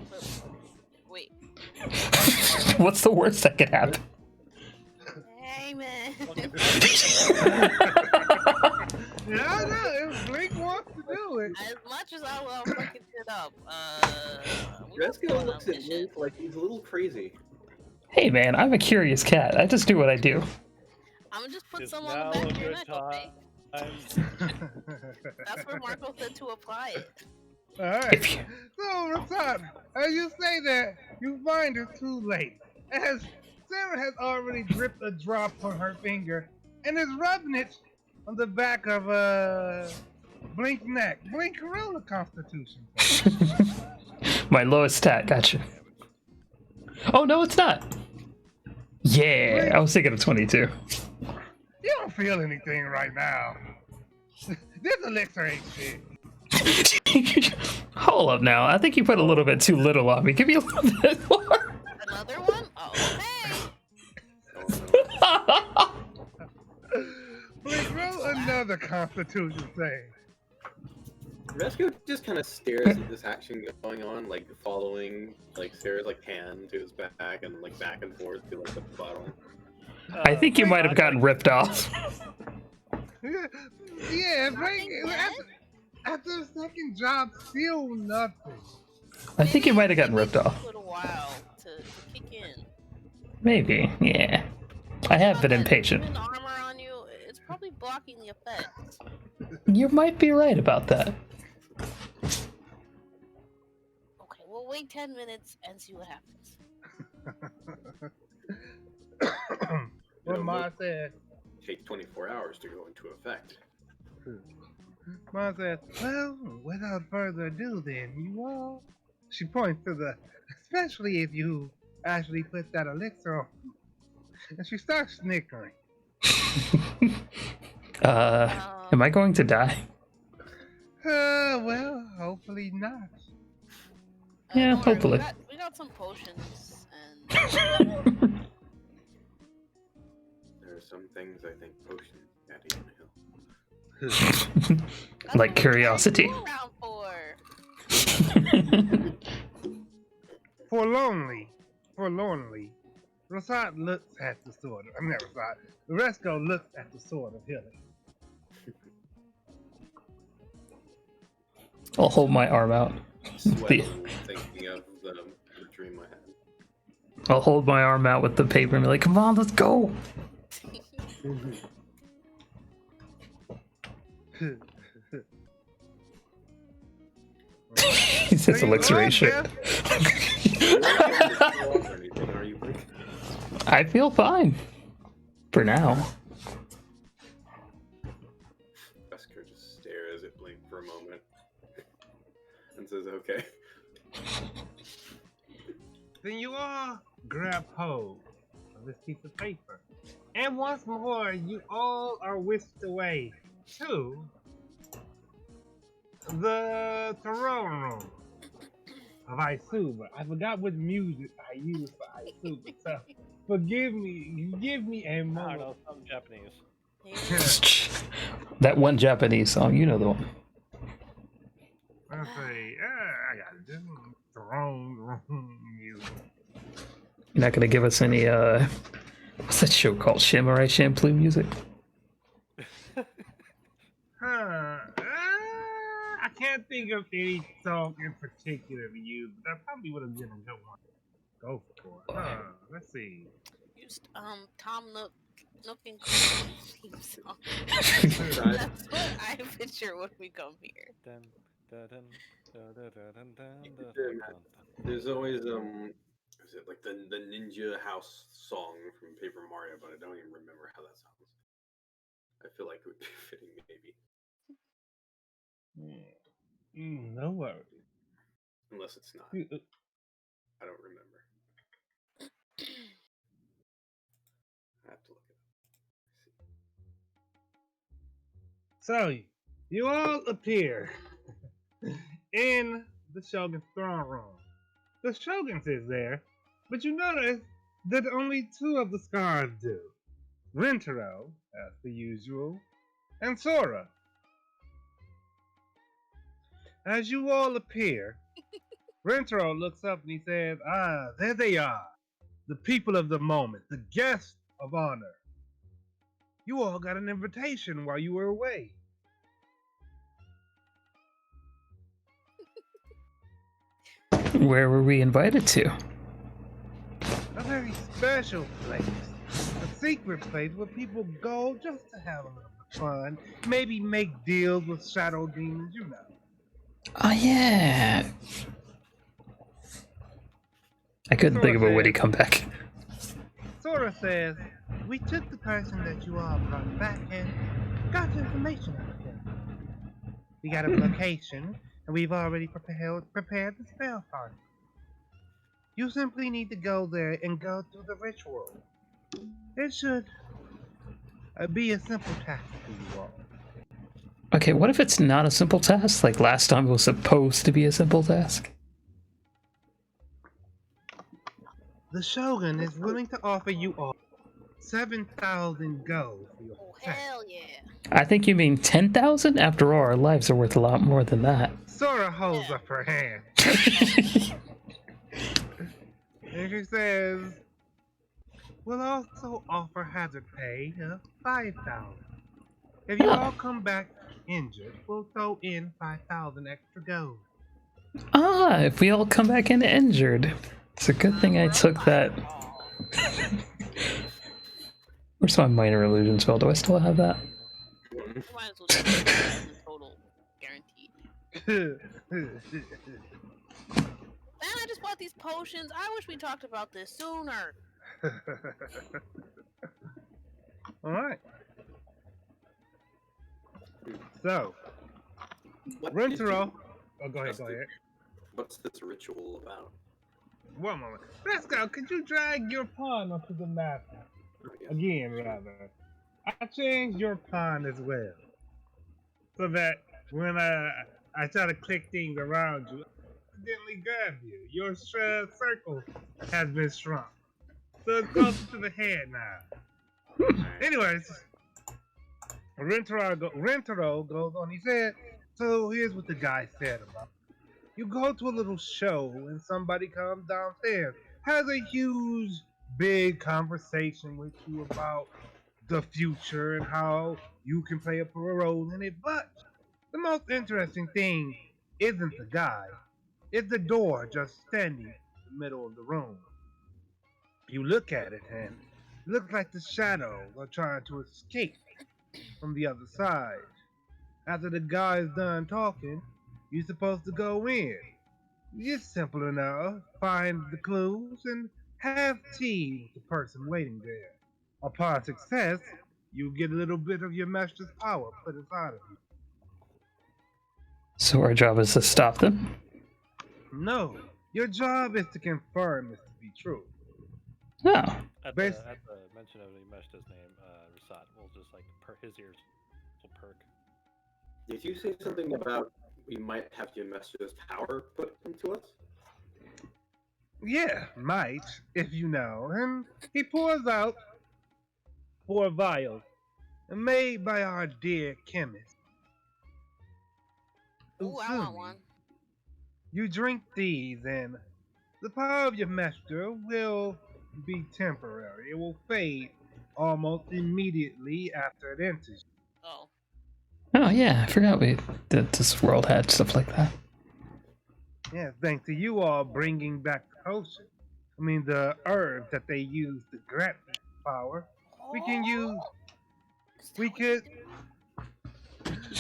Wait. What's the worst that could happen? Hey, man. Yeah, I know. If Blink wants to do it. As much as I love fucking shit up, Resco looks at Link like he's a little crazy. Hey man, I'm a curious cat. I just do what I do. I'm gonna just put It's some on now the back a of your good neck, okay? That's where Marco said to apply it. Alright. So, Ratan, as you say that, you find it too late. As Sarah has already dripped a drop on her finger and is rubbing it on the back of Blink's neck. Blink, roll a constitution. My lowest stat, gotcha. Oh no, it's not. Yeah, I was thinking of 22. You don't feel anything right now. This elixir ain't shit. Hold up now. I think you put a little bit too little on me. Give me a little bit more. Another one? Oh, okay. Blink, roll another constitution save. Resco just kind of stares at this action going on, like following like Sarah's like hand to his back and like back and forth to like the bottom. I think you might have gotten ripped off. Yeah, Blink, after the second job, still nothing. I think you might have gotten ripped off. A little while to kick in. Maybe, yeah. I have been impatient. Human armor on you, it's probably blocking the effect. You might be right about that. Okay, we'll wait 10 minutes and see what happens. What Ma said, take 24 hours to go into effect. Mom says, well, without further ado then, you all. She points to the, especially if you actually put that elixir on. And she starts snickering. Am I going to die? Well, hopefully not. Yeah, don't worry, hopefully. we got some potions and There are some things I think potions Daddy on the hill. that's Like what we curiosity. carry you around for. Forlornly, Rasad looks at the sword. I mean, not Rasad. Resco looks at the sword of healing. I'll hold my arm out. Sweating, thinking of the dream I had. I'll hold my arm out with the paper and be like, come on, let's go. He says elixir shit. I feel fine. For now. Wesker just stares at Blink for a moment and says, okay. Then you all grab hold of this piece of paper. And once more, you all are whisked away to the throne room of Isuba. I forgot what music I used for Isuba, so forgive me. Give me a I don't moment. know, some Japanese. That one Japanese song, you know the one. I'll say, I got it. Just throne room music. You're not gonna give us any, what's that show called? Samurai Champloo music? I can't think of any song in particular to use, but that probably would have been a good one to go for. Let's see. Used Tom Nook and theme song. That's what I picture when we come here. There's always is it like the Ninja House song from Paper Mario, but I don't even remember how that sounds. I feel like it would be fitting, maybe. No worries. Unless it's not. I don't remember. I have to look it up. So, you all appear in the Shogun's throne room. The Shogun's is there, but you notice that only two of the scars do. Rentaro, as the usual, and Sora. As you all appear, Rentaro looks up and he says, there they are. The people of the moment, the guests of honor. You all got an invitation while you were away. Where were we invited to? A very special place. A secret place where people go just to have a little bit of fun. Maybe make deals with shadow demons, you know. Oh, yeah. I couldn't think of a witty comeback. Sora says, we took the person that you all brought back and got information out of him. We got a location, and we've already prepared the spell party. You simply need to go there and go through the ritual. It should be a simple task for you all. Okay, what if it's not a simple task? Like last time it was supposed to be a simple task? The Shogun is willing to offer you all 7,000 gold for your task. Hell yeah. I think you mean 10,000? After all, our lives are worth a lot more than that. Sora holds up her hand. And she says, we'll also offer hazard pay of 5,000. If you all come back injured, we'll throw in 5,000 extra gold. Ah, if we all come back in injured. It's a good thing I took that. Where's my minor illusion spell? Do I still have that? Might as well just do that in total guaranteed. Man, I just bought these potions. I wish we talked about this sooner. Alright. So, What Rentaro. is Oh, go ahead. What's this ritual about? One moment. Fresco, could you drag your pawn onto the map? Oh, yes. Again, rather. I changed your pawn as well. So that when I try to click things around you, I accidentally grab you. Your circle has been shrunk. So it's closer to the head now. Anyways, Rentaro goes on. He said, so here's what the guy said about it. You go to a little show and somebody comes downstairs, has a huge, big conversation with you about the future and how you can play a role in it. But the most interesting thing isn't the guy, it's the door just standing in the middle of the room. You look at it and it looks like the shadows are trying to escape from the other side. After the guy is done talking, you're supposed to go in. It's simple enough. Find the clues and have tea with the person waiting there. Upon success, you get a little bit of your master's power put inside of you. So our job is to stop them? No, your job is to confirm this to be true. No. At Bas- the mention of Imeshta's name, Rasat will just like his ears will perk. Did you say something about we might have your message's power put into us? Yeah, might, if you know. And he pours out 4 vials, made by our dear chemist. Ooh, I want Utsumi. one. You drink these, and the power of your master will be temporary. It will fade almost immediately after it enters. Oh. Oh yeah, I forgot that this world had stuff like that. Yeah, thanks to you all bringing back the potion. I mean, the herbs that they use to grant this power. We can use. Is that We what you're could.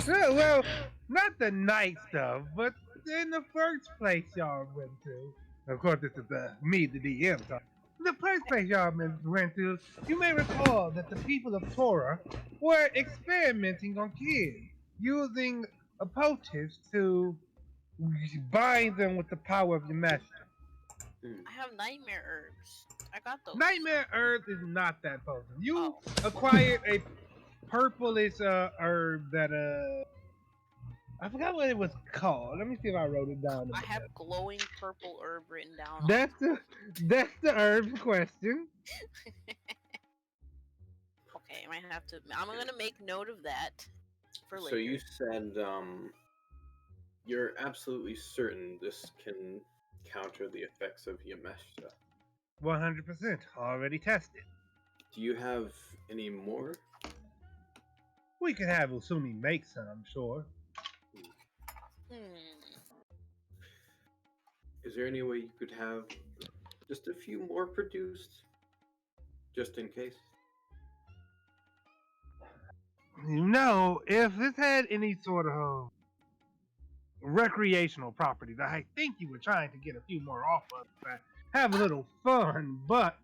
doing? Well, not the night stuff, but in the first place y'all went to. Of course, this is me, the DM, talking. The first place y'all went to, you may recall that the people of Torah were experimenting on kids, using a poultice to bind them with the power of your master. I have nightmare herbs. I got those. Nightmare herbs is not that potent. You Oh. acquired a purplish herb that I forgot what it was called. Let me see if I wrote it down. I have glowing purple herb written down. That's the herb question. Okay, I might have to. I'm gonna make note of that for later. So you said you're absolutely certain this can counter the effects of Yameshta. 100%. Already tested. Do you have any more? We could have Usumi make some, I'm sure. Is there any way you could have just a few more produced? Just in case? You know, if this had any sort of recreational properties, I think you were trying to get a few more off of that. Have a little fun, but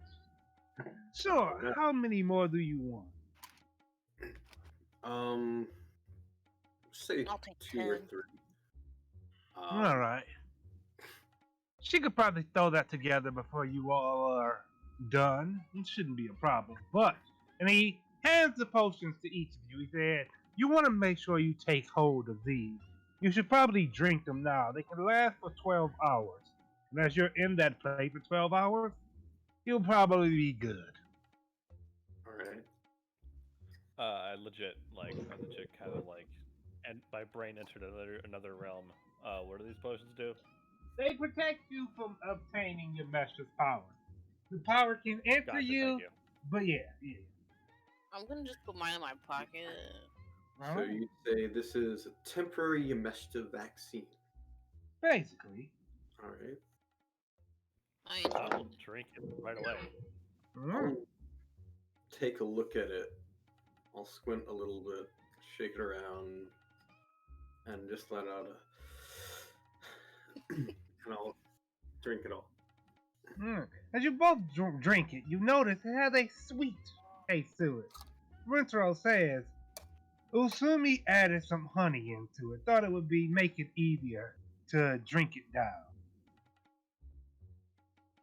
sure, how many more do you want? Say I'll take 2 or 10. 3. Alright. She could probably throw that together before you all are done. It shouldn't be a problem. And he hands the potions to each of you. He said, you want to make sure you take hold of these. You should probably drink them now. They can last for 12 hours. And as you're in that place for 12 hours, you'll probably be good. Alright. I legit kind of like, and my brain entered another realm. What do these potions do? They protect you from obtaining your master's power. The power can enter Gotcha, you, thank you. but yeah. I'm gonna just put mine in my pocket. So you'd say this is a temporary Yameshta vaccine. Basically. Alright. I will drink it right away. I'll take a look at it. I'll squint a little bit, shake it around, and just let out a... and I'll drink it all. As you both drink it, you notice it has a sweet taste to it. Rentaro says, Usumi added some honey into it. Thought it would make it easier to drink it down.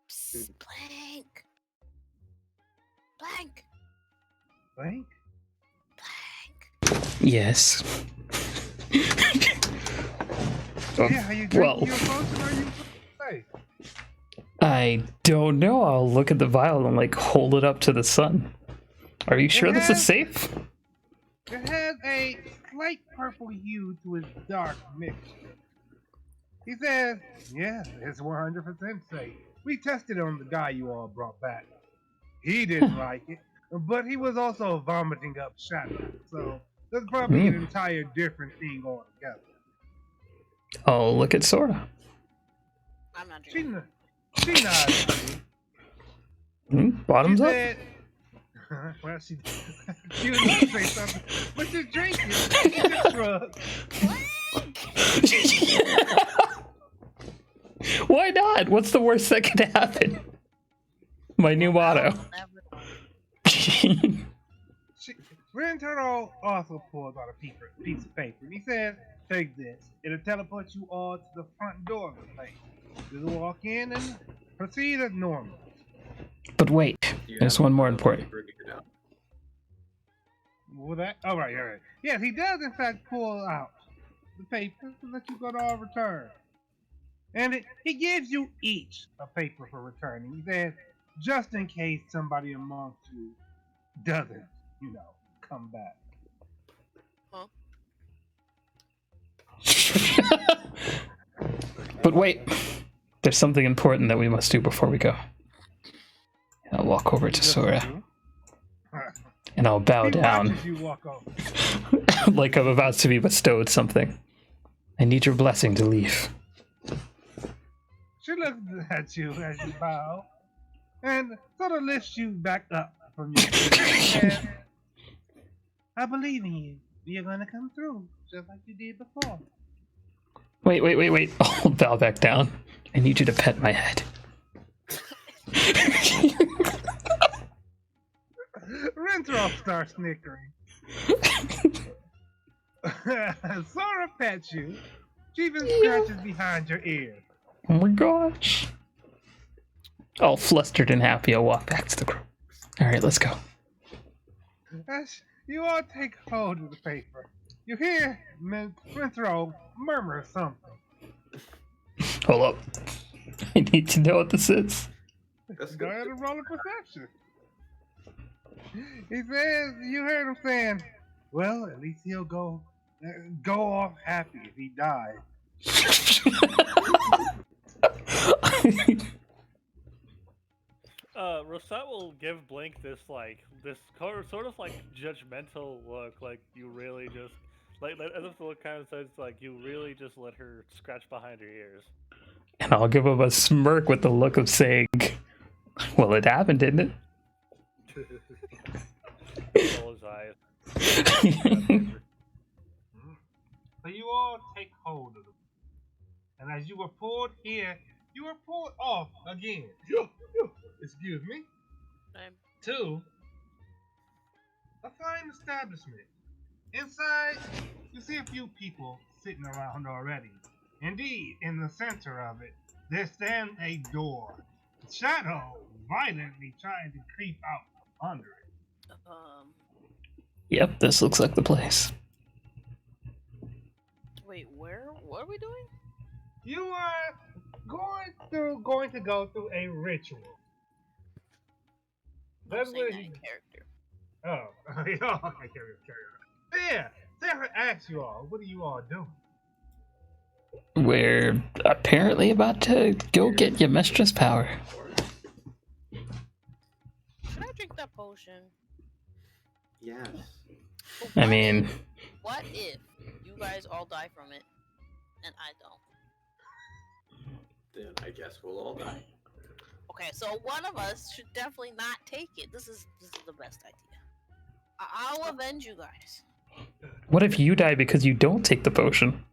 Psst, Blank. Blank. Blank? Blank. Yes. Yeah, are you drinking Well, your potion or are you safe? I don't know. I'll look at the vial and like hold it up to the sun. Are you sure this is safe? It has a slight purple hue to its dark mixture. He says, yeah, it's 100% safe. We tested on the guy you all brought back. He didn't like it, but he was also vomiting up shadows, so that's probably an entire different thing altogether. Oh, look at Sora. I'm not drinking. She nodded. Bottoms She up. said, well, she was going to say something, but she's drinking. She just shrugged. Why not? What's the worst that could happen? My new motto. Rentaro also pulls out a piece of paper, and he says, take this. It'll teleport you all to the front door of the place. Just walk in and proceed as normal. But wait, there's one more important. Well, that? Oh, right. Yes, he does, in fact, pull out the paper to let you go to our return. And he gives you each a paper for returning. He says, just in case somebody amongst you doesn't, come back. Huh? But wait, there's something important that we must do before we go. I'll walk over to Sora. And I'll bow down. You walk over. Like I'm about to be bestowed something. I need your blessing to leave. She looks at you as you bow and sort of lifts you back up from your seat. And I believe in you. You're going to come through just like you did before. Wait. I'll bow back down. I need you to pet my head. Rentaro starts snickering. Sora pets you. She even scratches behind your ear. Oh my gosh. All flustered and happy, I'll walk back to the group. Alright, let's go. As you all take hold of the paper, you hear Rentaro murmur something. Hold up. I need to know what this is. Go ahead and roll a perception. He says, you heard him saying, well, at least he'll go off happy if he dies. Rosette will give Blink this sort of like judgmental look, like you really just like as if the look kind of says like you really just let her scratch behind her ears. And I'll give him a smirk with the look of saying, well, it happened, didn't it? Roll his eyes. So you all take hold of them. And as you were pulled here, you were pulled off again. Excuse me. To a fine establishment. Inside, you see a few people sitting around already. Indeed, in the center of it, there stands a door. A shadow violently trying to creep out from under it. Yep, this looks like the place. Wait, where? What are we doing? You are going to go through a ritual. That's what he... character. Oh, okay, carry on. Yeah, Sarah asked you all, what are you all doing? We're apparently about to go get your mistress power. Should I drink that potion? Yes. I mean... What if you guys all die from it, and I don't? Then I guess we'll all die. Okay, so one of us should definitely not take it. This is the best idea. I'll avenge you guys. What if you die because you don't take the potion?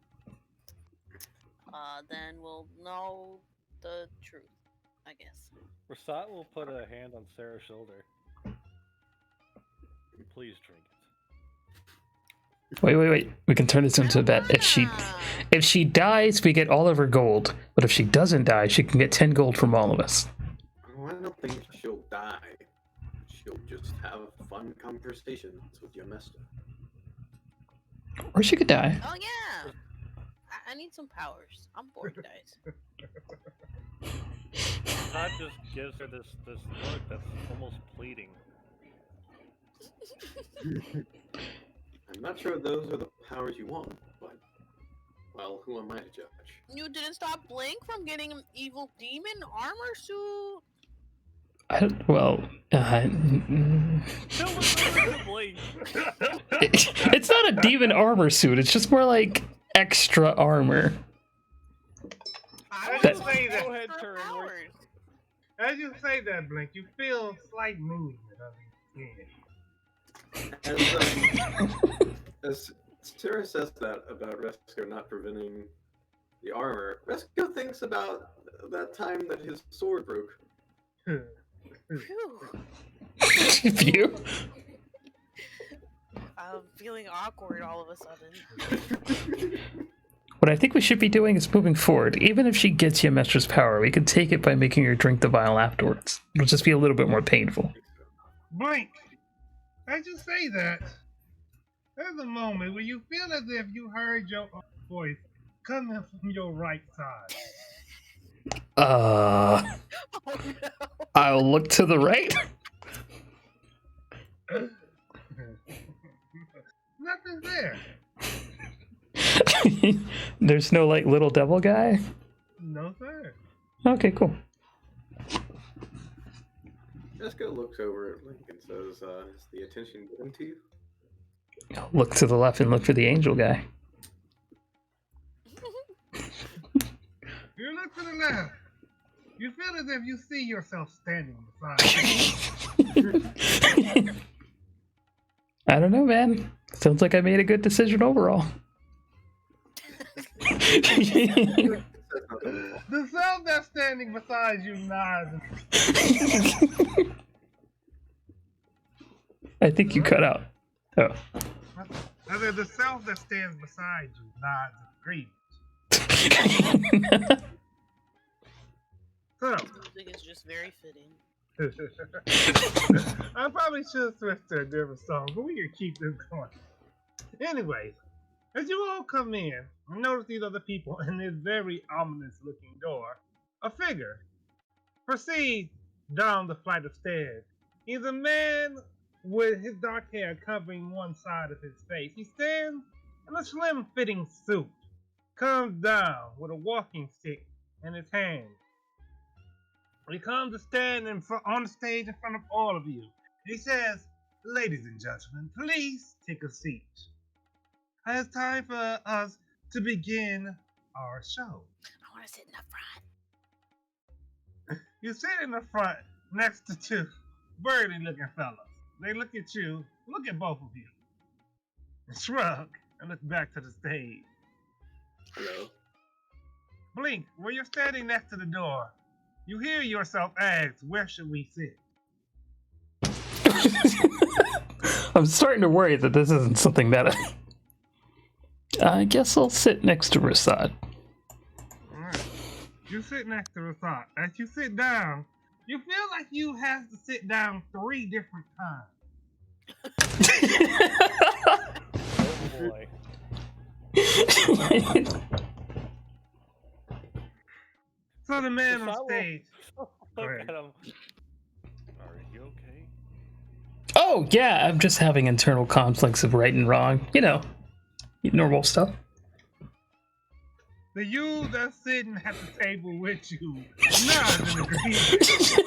Then we'll know the truth, I guess. Rasat will put a hand on Sarah's shoulder. Please drink Wait. We can turn this into a bet. If she dies, we get all of her gold. But if she doesn't die, she can get 10 gold from all of us. Oh, I don't think she'll die. She'll just have fun conversations with your master. Or she could die. Oh yeah. I need some powers. I'm bored, guys. Todd just gives her this look that's almost pleading. I'm not sure those are the powers you want, but, well, who am I to judge? You didn't stop Blink from getting an evil demon armor suit? It's not a demon armor suit. It's just more like extra armor. As you say that, Blink, you feel slight movement of his skin. As Sarah says that about Resco not preventing the armor, Resco thinks about that time that his sword broke. Phew. I'm feeling awkward all of a sudden. What I think we should be doing is moving forward. Even if she gets Ymestra's power, we could take it by making her drink the vial afterwards. It'll just be a little bit more painful. Blink, as you say that, there's a moment where you feel as if you heard your own voice coming from your right side. Oh, no. I'll look to the right. Nothing's there. There's no, like, little devil guy? No, sir. Okay, cool. Resco looks over at Link and says, is the attention given to you? Look to the left and look for the angel guy. You look to the left. You feel as if you see yourself standing beside. I don't know, man. Sounds like I made a good decision overall. The self that's standing beside you nods. I think you cut out. Oh. I said the self that stands beside you nods and agrees. So, Music is just very fitting. I probably should switch to a different song, but we can keep this going. Anyways, as you all come in and notice these other people in this very ominous looking door, a figure proceeds down the flight of stairs. He's a man with his dark hair covering one side of his face. He stands in a slim fitting suit, comes down with a walking stick in his hand. He comes to stand on the stage in front of all of you. He says, "Ladies and gentlemen, please take a seat. It's time for us to begin our show." I want to sit in the front. You sit in the front next to two burly looking fellas. They look at you, look at both of you, and shrug and look back to the stage. Hello? Blink, where you're standing next to the door, you hear yourself ask, "Where should we sit?" I'm starting to worry that this isn't something meta. I guess I'll sit next to Rasad. Alright. You sit next to Rasad. As you sit down, you feel like you have to sit down 3 different times. Oh boy. So the man on stage. Look at him. Are you okay? Oh, yeah, I'm just having internal conflicts of right and wrong. You know, normal stuff. The you that's sitting at the table with you nods and agrees.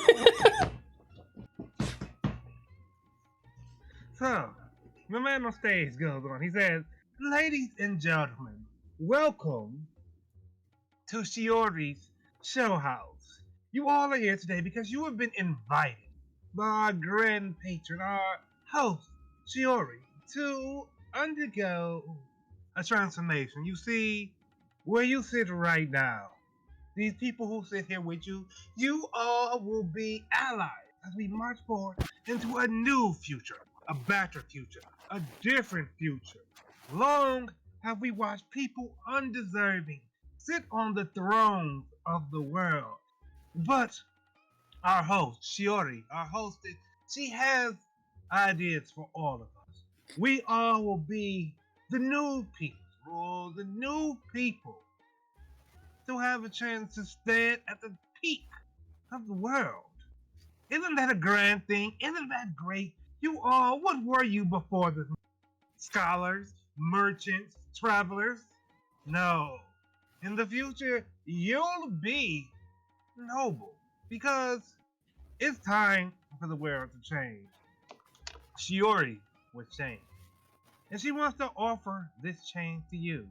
So, the man on stage goes on. He says, "Ladies and gentlemen, welcome to Shiori's show house. You all are here today because you have been invited by our grand patron, our host, Shiori, to undergo a transformation. You see, where you sit right now, these people who sit here with you, you all will be allies as we march forward into a new future, a better future, a different future. Long have we watched people undeserving sit on the thrones of the world. But our host, Shiori, our hostess, she has ideas for all of us. We all will be the new people, the new people to have a chance to stand at the peak of the world. Isn't that a grand thing? Isn't that great? You all, what were you before this? Scholars, merchants, travelers? No. In the future, you'll be noble because it's time for the world to change. Shiori was changed, and she wants to offer this change to you.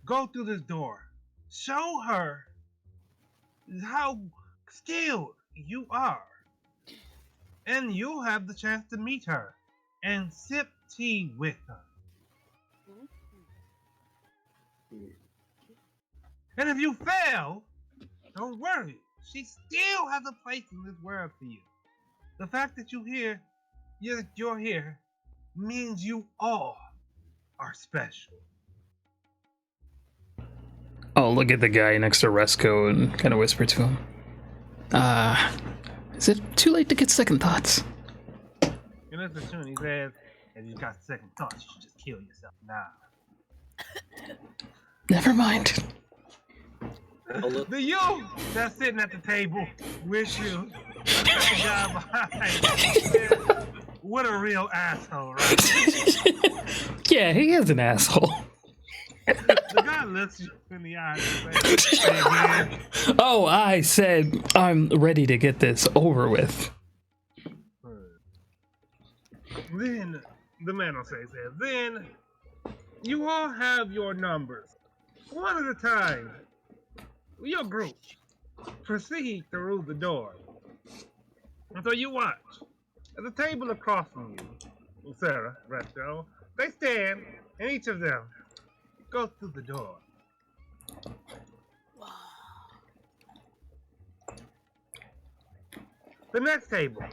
Go through this door. Show her how skilled you are, and you'll have the chance to meet her and sip tea with her. And if you fail, don't worry. She still has a place in this world for you. The fact that you're here, means you all are special. I'll look at the guy next to Resco and kind of whisper to him. Is it too late to get second thoughts? You listen to him, he says, if you got second thoughts, you should just kill yourself now. Never mind. The you that's sitting at the table with you, the guy behind, what a real asshole, right? Yeah, he is an asshole. The guy looks you in the eye and says, "Hey, man." Oh, I said I'm ready to get this over with. Then, the man on stage says, then you all have your numbers. One at a time. Your group. Proceed through the door. And so you watch. At the table across from you, Sarah, Resto, they stand, and each of them goes through the door. The next table,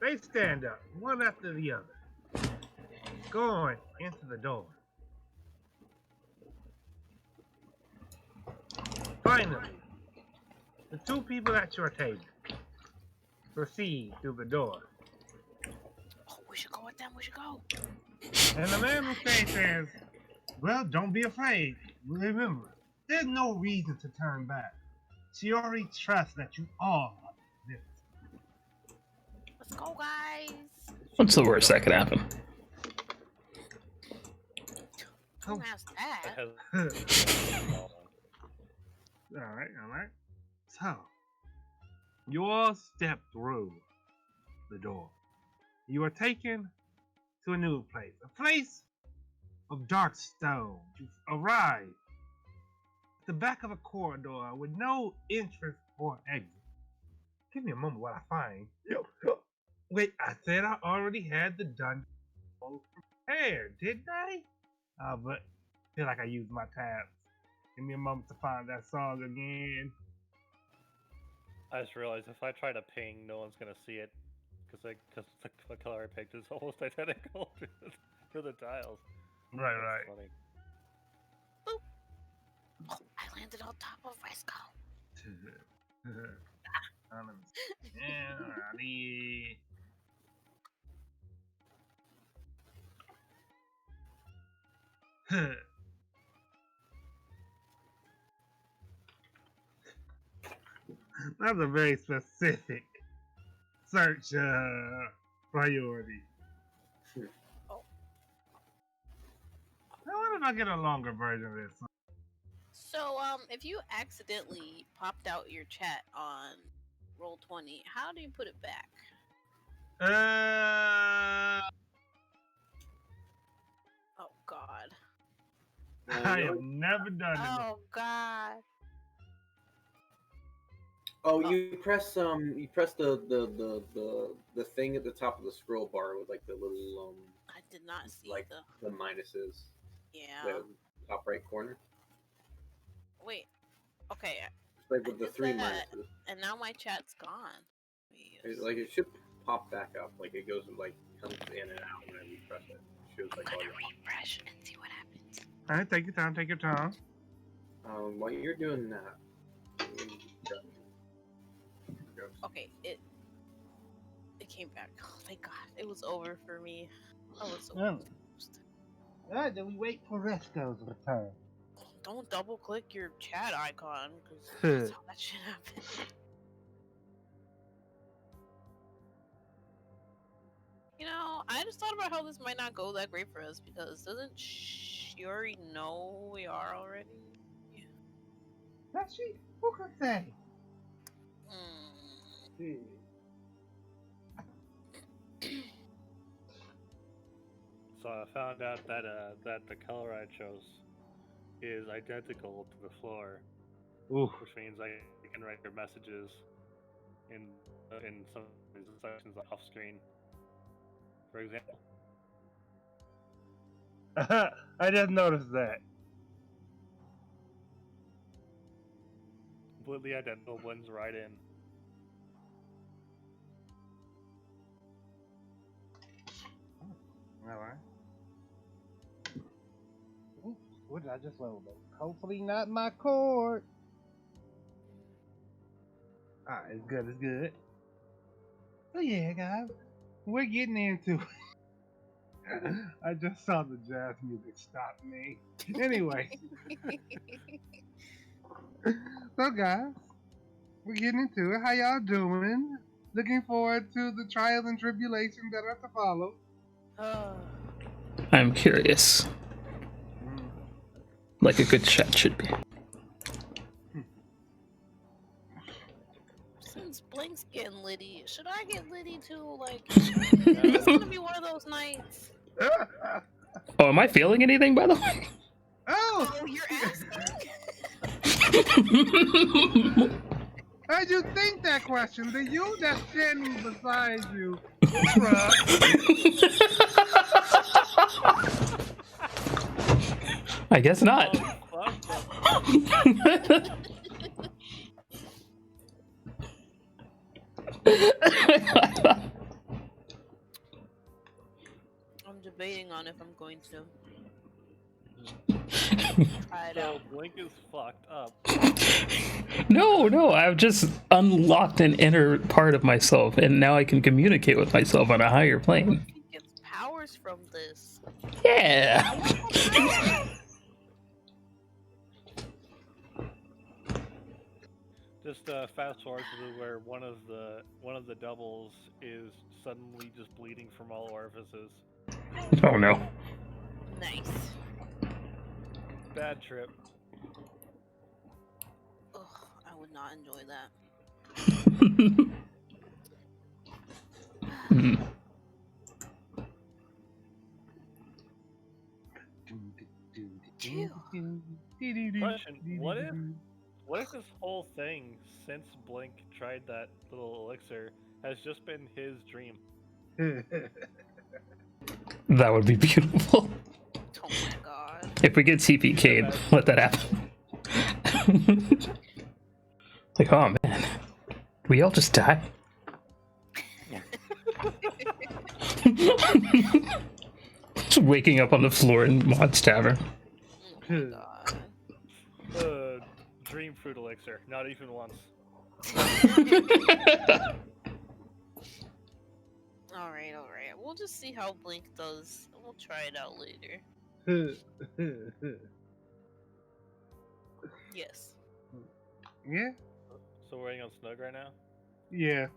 they stand up, one after the other, going into the door. Finally, the two people at your table proceed through the door. Oh, we should go with them. We should go. And the man on stage says, well, don't be afraid. Remember, there's no reason to turn back. Shiori trusts that you all are this. Let's go, guys. What's the worst that could happen? Don't ask that. Alright. So, you all step through the door. You are taken to a new place. A place of dark stone. You arrive at the back of a corridor with no entrance or exit. Give me a moment while I find. Wait, I said I already had the dungeon prepared, didn't I? But I feel like I used my tabs. Give me a moment to find that song again. I just realized if I try to ping, no one's gonna see it because the color I picked is almost identical for the tiles. Right. Funny. Boop. Oh, I landed on top of Resco. Alrighty. That's a very specific search priority. Oh. I wonder if I get a longer version of this. So, if you accidentally popped out your chat on Roll20, how do you put it back? Oh God. I have never done it. Oh God. Oh, you press the thing at the top of the scroll bar with like the little I did not see like the minuses. Yeah. The top right corner. Wait. Okay. It's like with the did three that, minuses. And now my chat's gone. It's like it should pop back up. Like it goes and like comes in and out whenever you press it. It feels like all your refresh and see what happens. All right, take your time. Take your time. While you're doing that, Okay, it came back. Oh, thank God, it was over for me. I was so Oh. confused. All right, then we wait for Resco's return. Don't double click your chat icon because that's how that shit happened. You know, I just thought about how this might not go that great for us because doesn't she already know who we are already? Does she? Who could say? So I found out that that the color I chose is identical to the floor, Ooh. which means I can write your messages in some of these sections off screen. For example, I just noticed that. completely identical, blends right in. All right. Ooh, what did I just load? Hopefully not my cord. All right, it's good. It's good. So yeah, guys, we're getting into. I just saw the jazz music stop me. Anyway, so guys, we're getting into it. How y'all doing? Looking forward to the trials and tribulations that are to follow. I'm curious. Like a good chat should be. Since Blink's getting litty, should I get litty too? Like, it's gonna be one of those nights. Oh, am I feeling anything, by the way? Oh! Oh, you're asking? How'd you think that question? The you that's standing beside you. Bruh. I guess not. Oh, fuck. I'm debating on if I'm going to. Try it So out. Blink is fucked up. No, I've just unlocked an inner part of myself, and now I can communicate with myself on a higher plane. He gets powers from this. Yeah. Just fast forward to where one of the doubles is suddenly just bleeding from all orifices. Oh no. Nice. Bad trip. Ugh, I would not enjoy that. Question: What if this whole thing, since Blink tried that little elixir, has just been his dream? That would be beautiful. Oh my God. If we get TPK'd, let that happen. Like, oh man, we all just die. Just waking up on the floor in Maud's Tavern. Oh my God. Dream fruit elixir, not even once. Alright. We'll just see how Blink does. We'll try it out later. Yes. Yeah? So we're waiting on Snug right now? Yeah.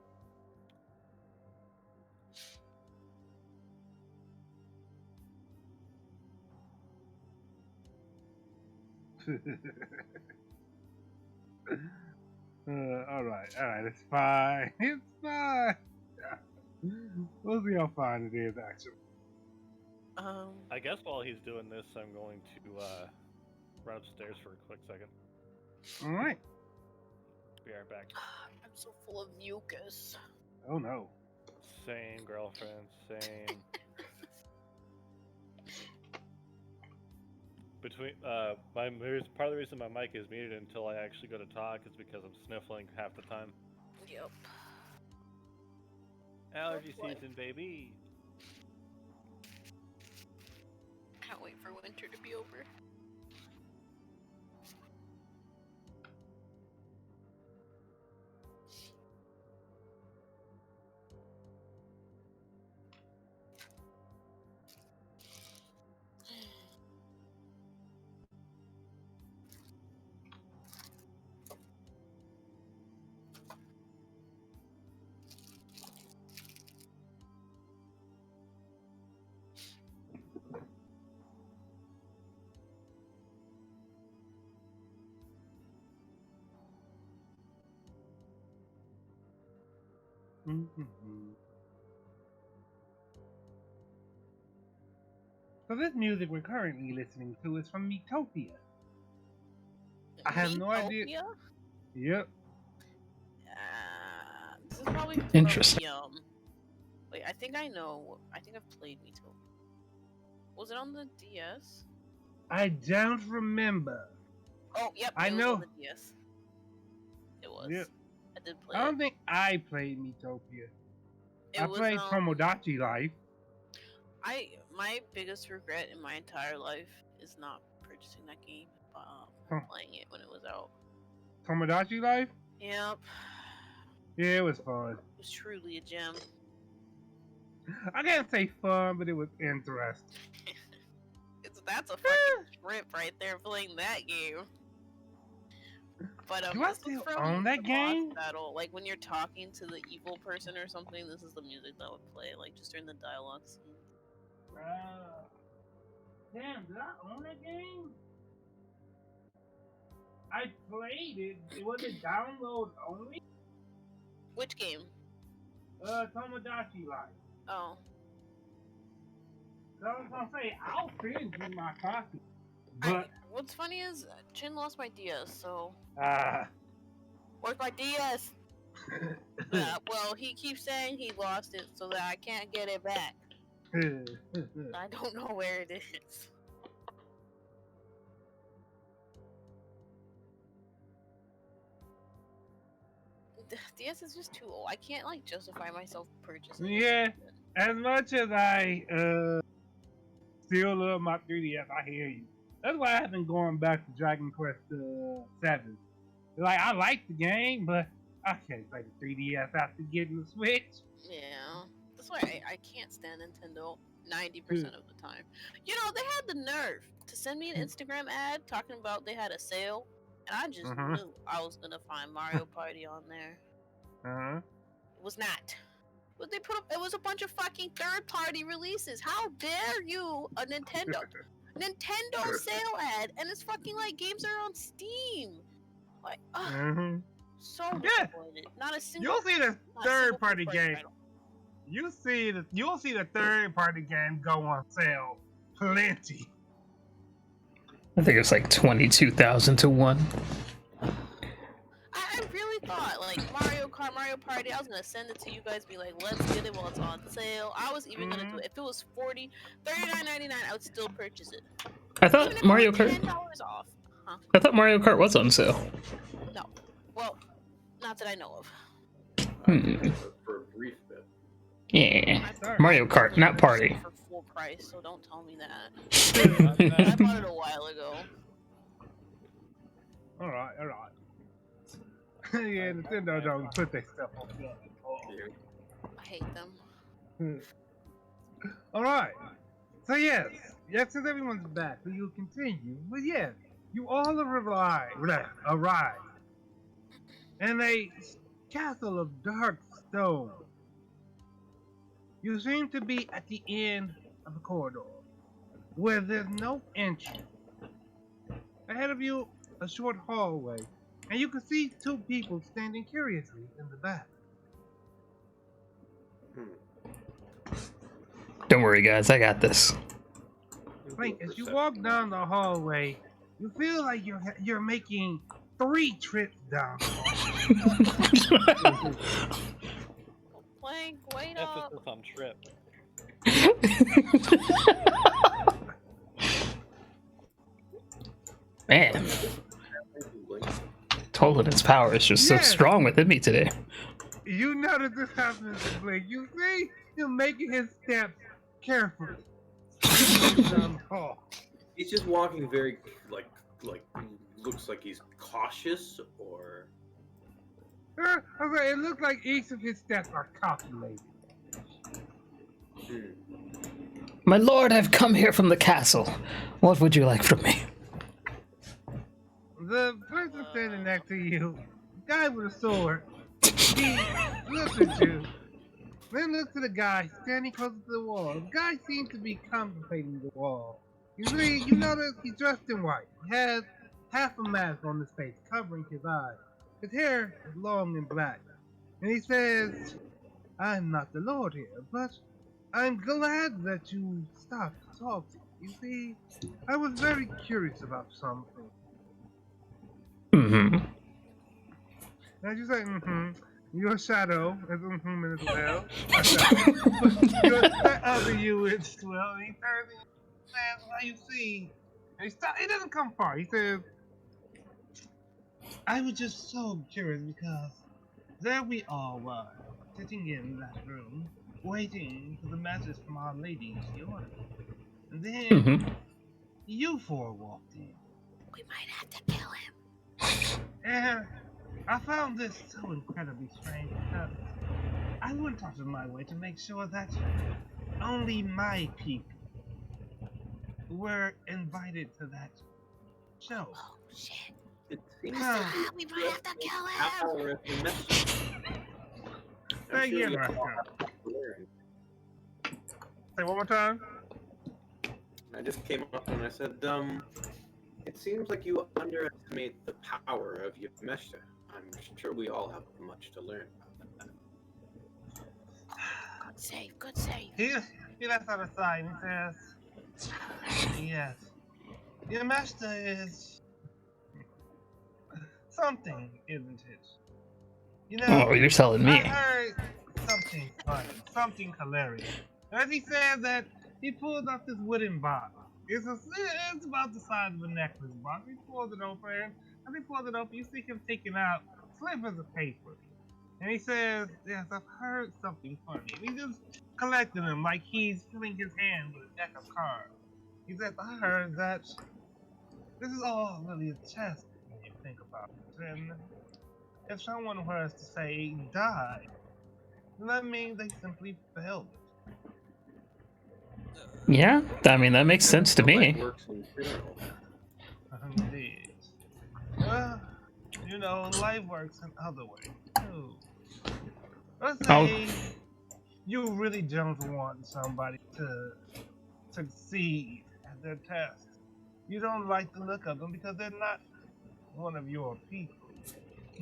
Alright, it's fine. It's fine. We'll see how fine it is, actually. I guess while he's doing this, I'm going to run upstairs for a quick second. Alright. Be right back. I'm so full of mucus. Oh no. Same, girlfriend, same. Between part of the reason my mic is muted until I actually go to talk is because I'm sniffling half the time. Yep. Allergy season, baby. wait for winter to be over. So this music we're currently listening to is from Metopia. I have no idea. Metopia? Yep. This is probably from Interesting. the, wait, I think I know. I think I've played Metopia. Was it on the DS? I don't remember. Oh, yep. I it was know. on the DS. It was. Yep. I did play I don't it. think I played Metopia. I Was, played Tomodachi Life. My biggest regret in my entire life is not purchasing that game, playing it when it was out. Tomodachi Life? Yep. Yeah, it was fun. It was truly a gem. I can't say fun, but it was interesting. That's a fucking trip right there playing that game. But Do I this was still from own that the boss game? battle. Like when you're talking to the evil person or something, this is the music that would play, like just during the dialogue scene. Damn, did I own that game? I played it. It wasn't download only. Which game? Tomodachi Life. Oh. So I was gonna say I'll send you my copy. But What's funny is Chin lost my DS, so ah. where's my DS? Well, he keeps saying he lost it so that I can't get it back. I don't know where it is. The DS is just too old. I can't like justify myself purchasing it. Yeah. As much as I still love my 3DS, I hear you. That's why I've been going back to Dragon Quest 7. Like I like the game, but I can't play the 3DS after getting the Switch. Yeah, that's why I can't stand Nintendo 90% of the time. You know, they had the nerve to send me an Instagram ad talking about they had a sale, and I just knew I was gonna find Mario Party on there. It was not. But they put up, it was a bunch of fucking third-party releases. How dare you, a Nintendo sale ad, and it's fucking like games are on Steam. Like, so disappointed. Not a single. You'll see the third-party game. You'll see the third-party game go on sale plenty. I think it's like 22,000 to 1. I really thought like Mario Kart, Mario Party. I was gonna send it to you guys, be like, let's get it while it's on sale. I was even gonna do it if it was $39.99. I would still purchase it. I thought Mario Kart. $10 off. Huh? I thought Mario Kart was on sale. No, well, not that I know of. For a brief bit. Yeah, Mario Kart, not Party. For full price, so don't tell me that. I bought it a while ago. All right. Yeah, Nintendo don't put their stuff on sale. I hate them. All right. So yes, since everyone's back, so you'll continue. But yes, you all arrived in a castle of dark stone. You seem to be at the end of the corridor, where there's no entry. Ahead of you, a short hallway, and you can see two people standing curiously in the back. Don't worry, guys, I got this. Like, as you walk down the hallway, you feel like you're making 3 trips down the hallway. Plank, wait up. Emphasis on trip. Man, Toland's power is just so strong within me today. You notice this happens in Blink. You see him making his steps carefully. He's just walking very like looks like he's cautious or. Okay, it looks like each of his steps are calculated. My lord, I've come here from the castle. What would you like from me? The person standing next to you, guy with a sword, he looks at you, then looks at the guy standing close to the wall. The guy seems to be contemplating the wall. You notice he's dressed in white. He has half a mask on his face, covering his eyes. His hair is long and black. And he says, I'm not the Lord here, but I'm glad that you stopped to talk to me. You see, I was very curious about something. Mm-hmm. As you say, your shadow is as well. Your that other you is well. And he turns and says, "How you see?" And he doesn't come far. He says, "I was just so curious because there we all were, sitting in that room, waiting for the message from Our Lady to order. And then you four walked in. We might have to kill him. And I found this so incredibly strange because I went out of my way to make sure that only my people were invited to that show. Oh shit. It seems We might have to kill him. power of the message. Say again, Roscoe. Say one more time. I just came up and I said, it seems like you underestimate the power of Yameshta. I'm sure we all have much to learn about that. Good save. He lets out a sigh and he says, yes, Yameshta is something, isn't it? You know, Oh, you're telling me. I heard something funny, something hilarious. As he said that he pulled up this wooden box. It's about the size of a necklace box. He pulls it open, and as he pulls it open, you see him taking out slivers of paper. And he says, yes, I've heard something funny. And he's just collecting them like he's filling his hand with a deck of cards. He says, I heard that this is all really a test when you think about it. And if someone was to say die, then that means they simply failed it. Yeah, I mean, that makes sense to me. Works in general. Indeed. Well, you know, life works in other ways too. Let's say you really don't want somebody to succeed at their test. You don't like the look of them because they're not one of your people.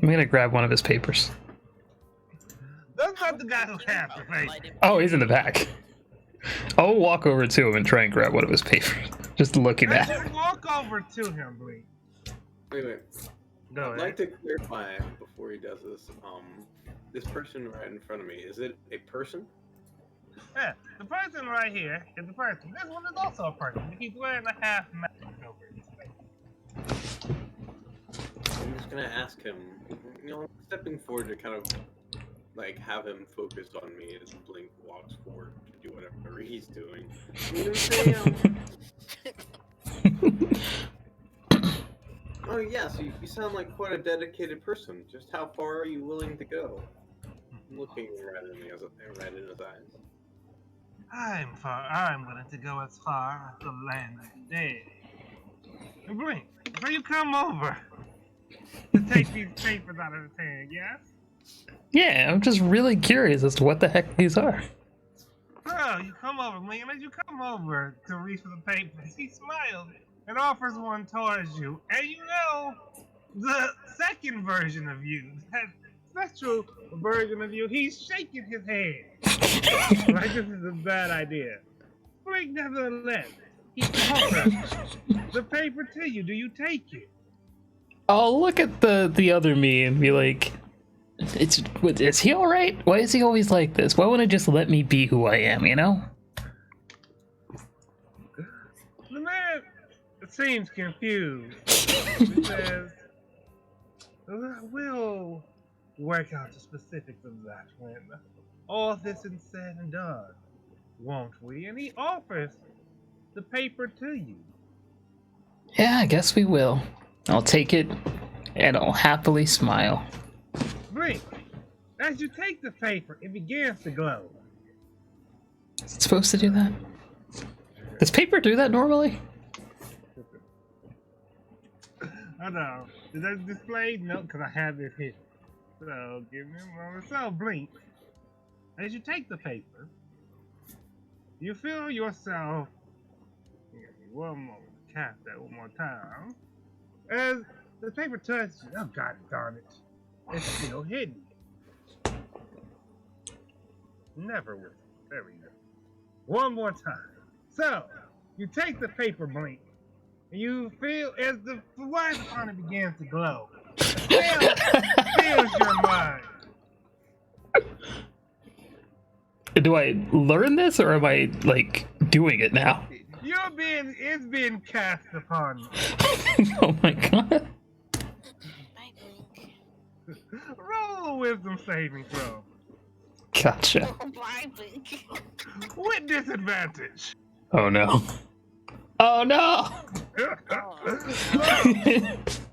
I'm gonna grab one of his papers. That's not the guy who has the face. Oh, he's in the back. I'll walk over to him and try and grab one of his papers. Just looking at him. Just walk over to him, please. Wait. Go I'd ahead. like to clarify before he does this. This person right in front of me, is it a person? Yeah, the person right here is the person. This one is also a person. He's wearing a half mask over his face. I'm just gonna ask him, stepping forward to kind of like have him focus on me as Blink walks forward to do whatever he's doing. I'm gonna say, oh yes, you sound like quite a dedicated person. Just how far are you willing to go? Looking right in his eyes. I'm willing to go as far as the land of the dead. Blink, so you come over to take these papers out of his hand, yes? Yeah, I'm just really curious as to what the heck these are. Oh, you come over, Blink, and as you come over to reach for the papers, he smiles and offers one towards you. And you know, the second version of you, that special version of you, he's shaking his head. Like this is a bad idea. Blink, nevertheless, he offers the paper to you. Do you take it? I'll look at the other me and be like, is he alright? Why is he always like this? Why wouldn't he just let me be who I am, you know? The man seems confused. He says, we'll work out the specifics of that when all this is said and done, won't we? And he offers the paper to you. Yeah, I guess we will. I'll take it, and I'll happily smile. Blink. As you take the paper, it begins to glow. Is it supposed to do that? Does paper do that normally? I know. Is that displayed? No, because I have it hidden. So, give me a moment. So, Blink. As you take the paper, you feel yourself. Give me one moment. Cast that one more time. As the paper touches you. Oh, God darn it. It's still hidden. Never with it. There we go. One more time. So, you take the paper, Blink, and you feel as the light upon it begins to glow. A spell fills your mind. Do I learn this, or am I, like, doing it now? It's being cast upon you. Oh my god. I think. Roll a wisdom saving throw. Gotcha. Oh, I think. With disadvantage. Oh no. Oh no!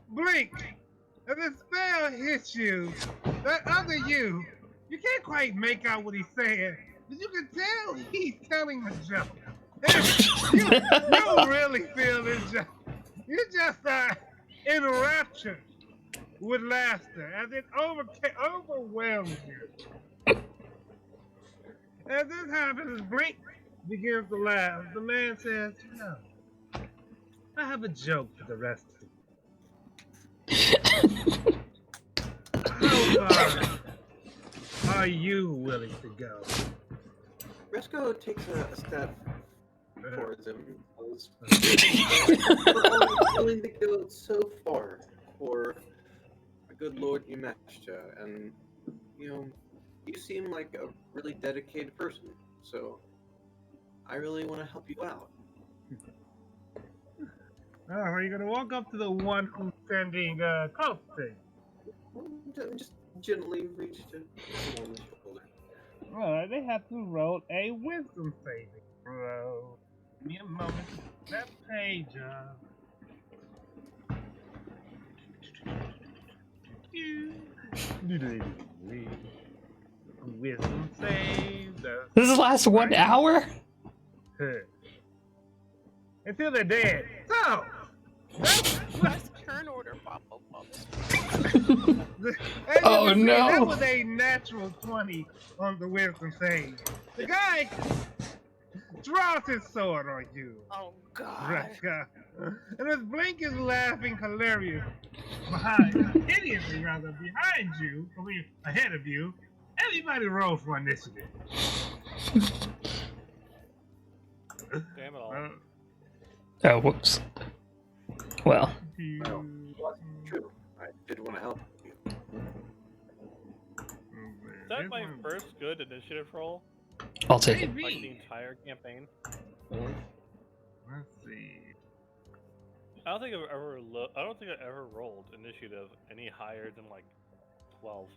Blink! As the spell hits you, that other you can't quite make out what he's saying, but you can tell he's telling a joke. You really feel this joke. You just enraptured with laughter as it overwhelms you. As this happens, Blink begins to laugh. The man says, "No, I have a joke for the rest of you. How far are you willing to go?" Resco takes a step towards him. Willing to go so far for a good Lord Yumeshta, and you seem like a really dedicated person, so I really want to help you out. Oh, are you gonna walk up to the one who's sending close thing? Just gently reach to him on the shoulder. Alright, they have to roll a wisdom saving throw. Give me a moment. That page wisdom save. This lasts 1 hour? Until they're dead. So, Why's turn order pop up on this? Oh no! That was a natural 20 on the wisdom save. The guy draws his sword on you. Oh god. Reska. And as Blink is laughing hideously behind you, ahead of you, everybody roll for initiative. Damn it all. Oh, whoops. Well. Well, true. I did want to help you. Is that my first good initiative roll? I'll take it. Like the entire campaign? Let's see. I don't think I've ever rolled initiative any higher than like 12.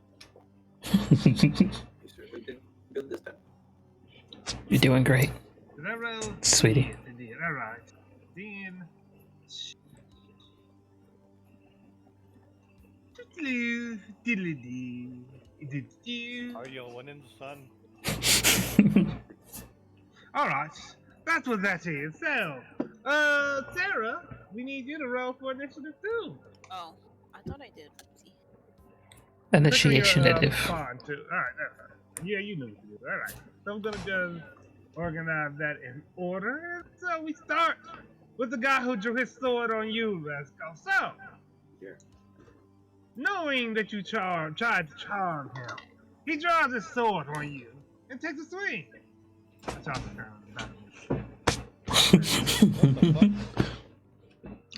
You certainly did good this time. You're doing great, Did I roll? sweetie. I did. Alright. Then. Are you winning, son? Alright. That's what that is. So, Sarah, we need you to roll for initiative too. Oh, I thought I did. See. Initiation. Alright, that's fine. Yeah, you knew what to do. Alright. So I'm gonna just organize that in order. So we start with the guy who drew his sword on you. Let's go. So, Here. knowing that you tried to charm him, he draws his sword on you and takes a swing.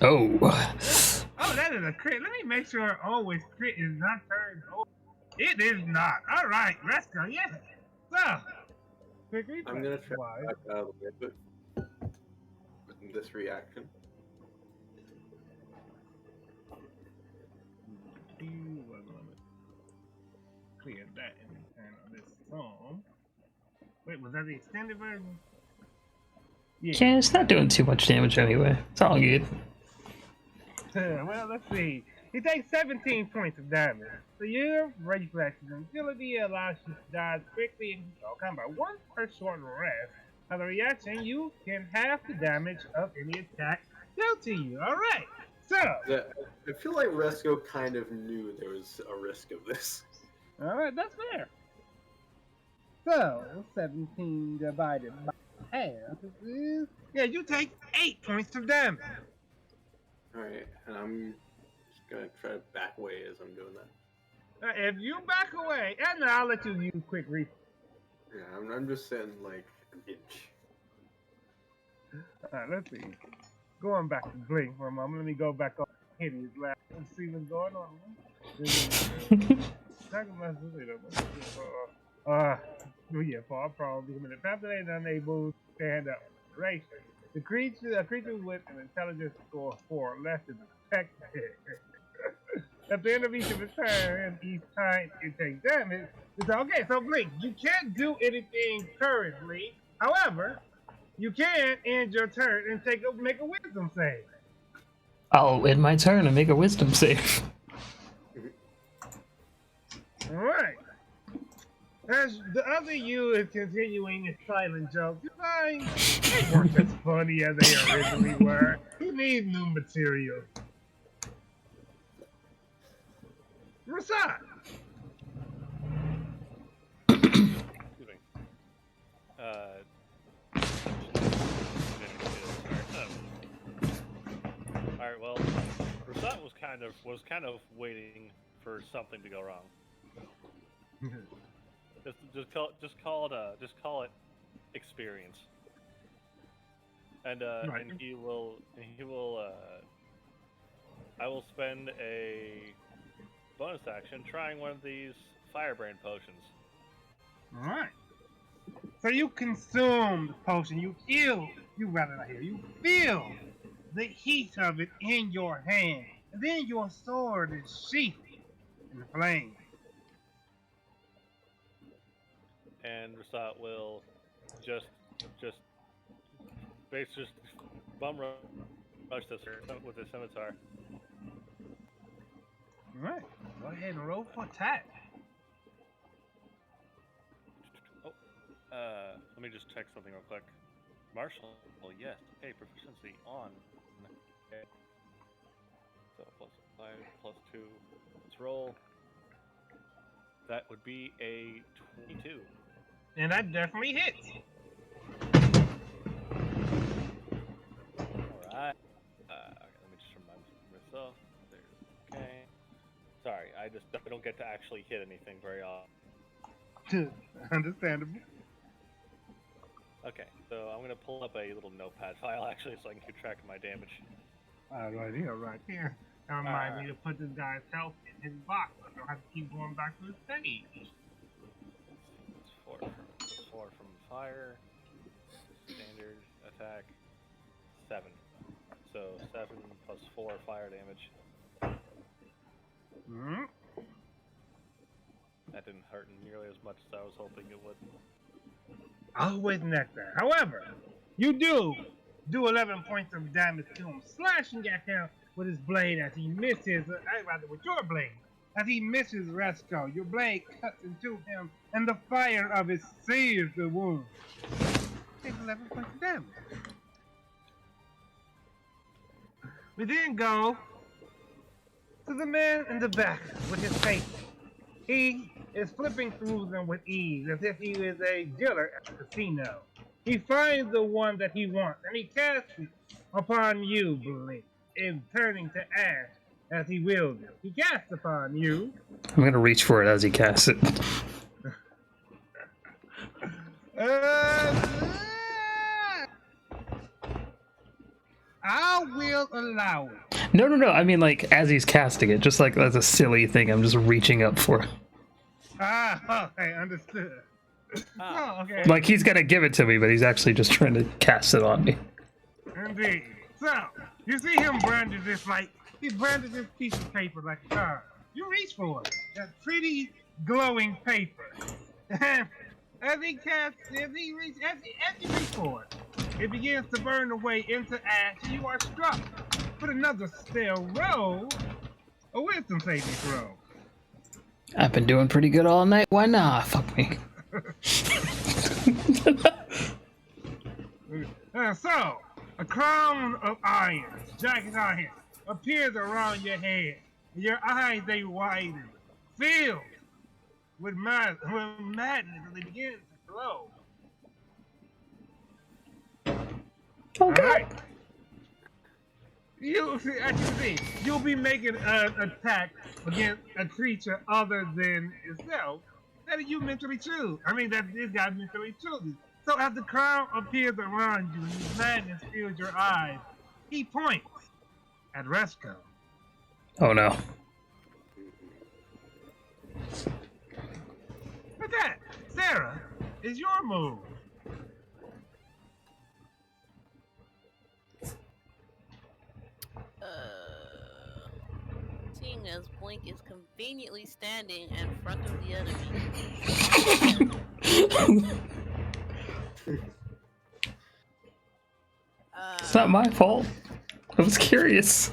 Oh. Oh, that is a crit. Let me make sure always crit is not turned over. It is not. All right, let's go. Yeah. So, quick replay. I'm gonna try back out of the way, but with this reaction. Clear that and this song. Wait, was that the extended version? Yeah, it's not doing too much damage anyway. It's all good. Well, let's see. He takes 17 points of damage. So your reflexes and agility allows you to dodge quickly and control combat. Once per short rest, as a reaction, you can half the damage of any attack dealt to you. Alright, so. Yeah, I feel like Resco kind of knew there was a risk of this. Alright, that's fair. So, 17 divided by half is. Yeah, you take 8 points of damage. Alright, and I'm just gonna try to back away as I'm doing that. If you back away, and I'll let you use quick reflex. Yeah, I'm just sitting like an inch. Alright, let's see. Going back to Blink for a moment. Let me go back on Hitty's lap and see what's going on. Yeah, fall prone, becoming a populated unable to stand up. Race. A creature with an intelligence score of 4 less is affected. At the end of each of its turn, each time it takes damage. It's okay, so Blink, you can't do anything currently. However, you can end your turn and make a wisdom save. I'll end my turn and make a wisdom save. Alright. As the other you is continuing his silent jokes, you find they weren't as funny as they originally were. You need new material. Rasad! Excuse me. Alright, well, Rasad was kind of waiting for something to go wrong. Just call it experience. And Right. and he will I will spend a bonus action trying one of these firebrand potions. Alright. So you consume the potion, you feel the heat of it in your hand, and then your sword is sheathed in the flame. And Rasat will just bum rush this with his scimitar. Alright, go ahead and roll for attack. Let me just check something real quick. Martial, well, yes. Okay, proficiency on. Okay. So +5, +2. Let's roll. That would be a 22. And that definitely hits. Alright. Okay, let me just remind myself. There's okay. Sorry, I don't get to actually hit anything very often. Understandable. Okay, so I'm gonna pull up a little notepad file actually so I can keep track of my damage. Right here. That reminds me to put this guy's health in his box. I don't have to keep going back to his page. It's 4 from fire. Standard attack. 7. So 7 plus 4 fire damage. Mm-hmm. That didn't hurt nearly as much as I was hoping it would. Always next time. However, you do 11 points of damage to him, slashing at him with his blade as he misses, with your blade, as he misses Resco. Your blade cuts into him, and the fire of it sears the wound. Takes 11 points of damage. We then go to the man in the back with his face. He is flipping through them with ease, as if he is a dealer at the casino. He finds the one that he wants, and he casts it upon you, Blink, and turning to ash as he wields it. He casts upon you. I'm gonna reach for it as he casts it. I will allow it. No. I mean, like, as he's casting it, just like that's a silly thing. I'm just reaching up for it. Okay, understood. Oh, okay. Like, he's gonna give it to me, but he's actually just trying to cast it on me. Indeed. So, you see him brandish this he brandished this piece of paper like a card. You reach for it. That pretty glowing paper. And as you reach for it, it begins to burn away into ash, and you are struck with another spell roll. A wisdom saving throw. I've been doing pretty good all night. Why not? Fuck me. So, a crown of iron, jagged iron, appears around your head. Your eyes, they widen, filled with madness, and they begin to glow. Oh, God. Alright. As you can see, you'll be making an attack against a creature other than yourself that you mentally choose. I mean, that this guy mentally chooses. So as the crown appears around you and his madness fills your eyes, he points at Resco. Oh, no. With that, Sarah, is your move. Seeing as Blink is conveniently standing in front of the enemy. It's not my fault. I was curious.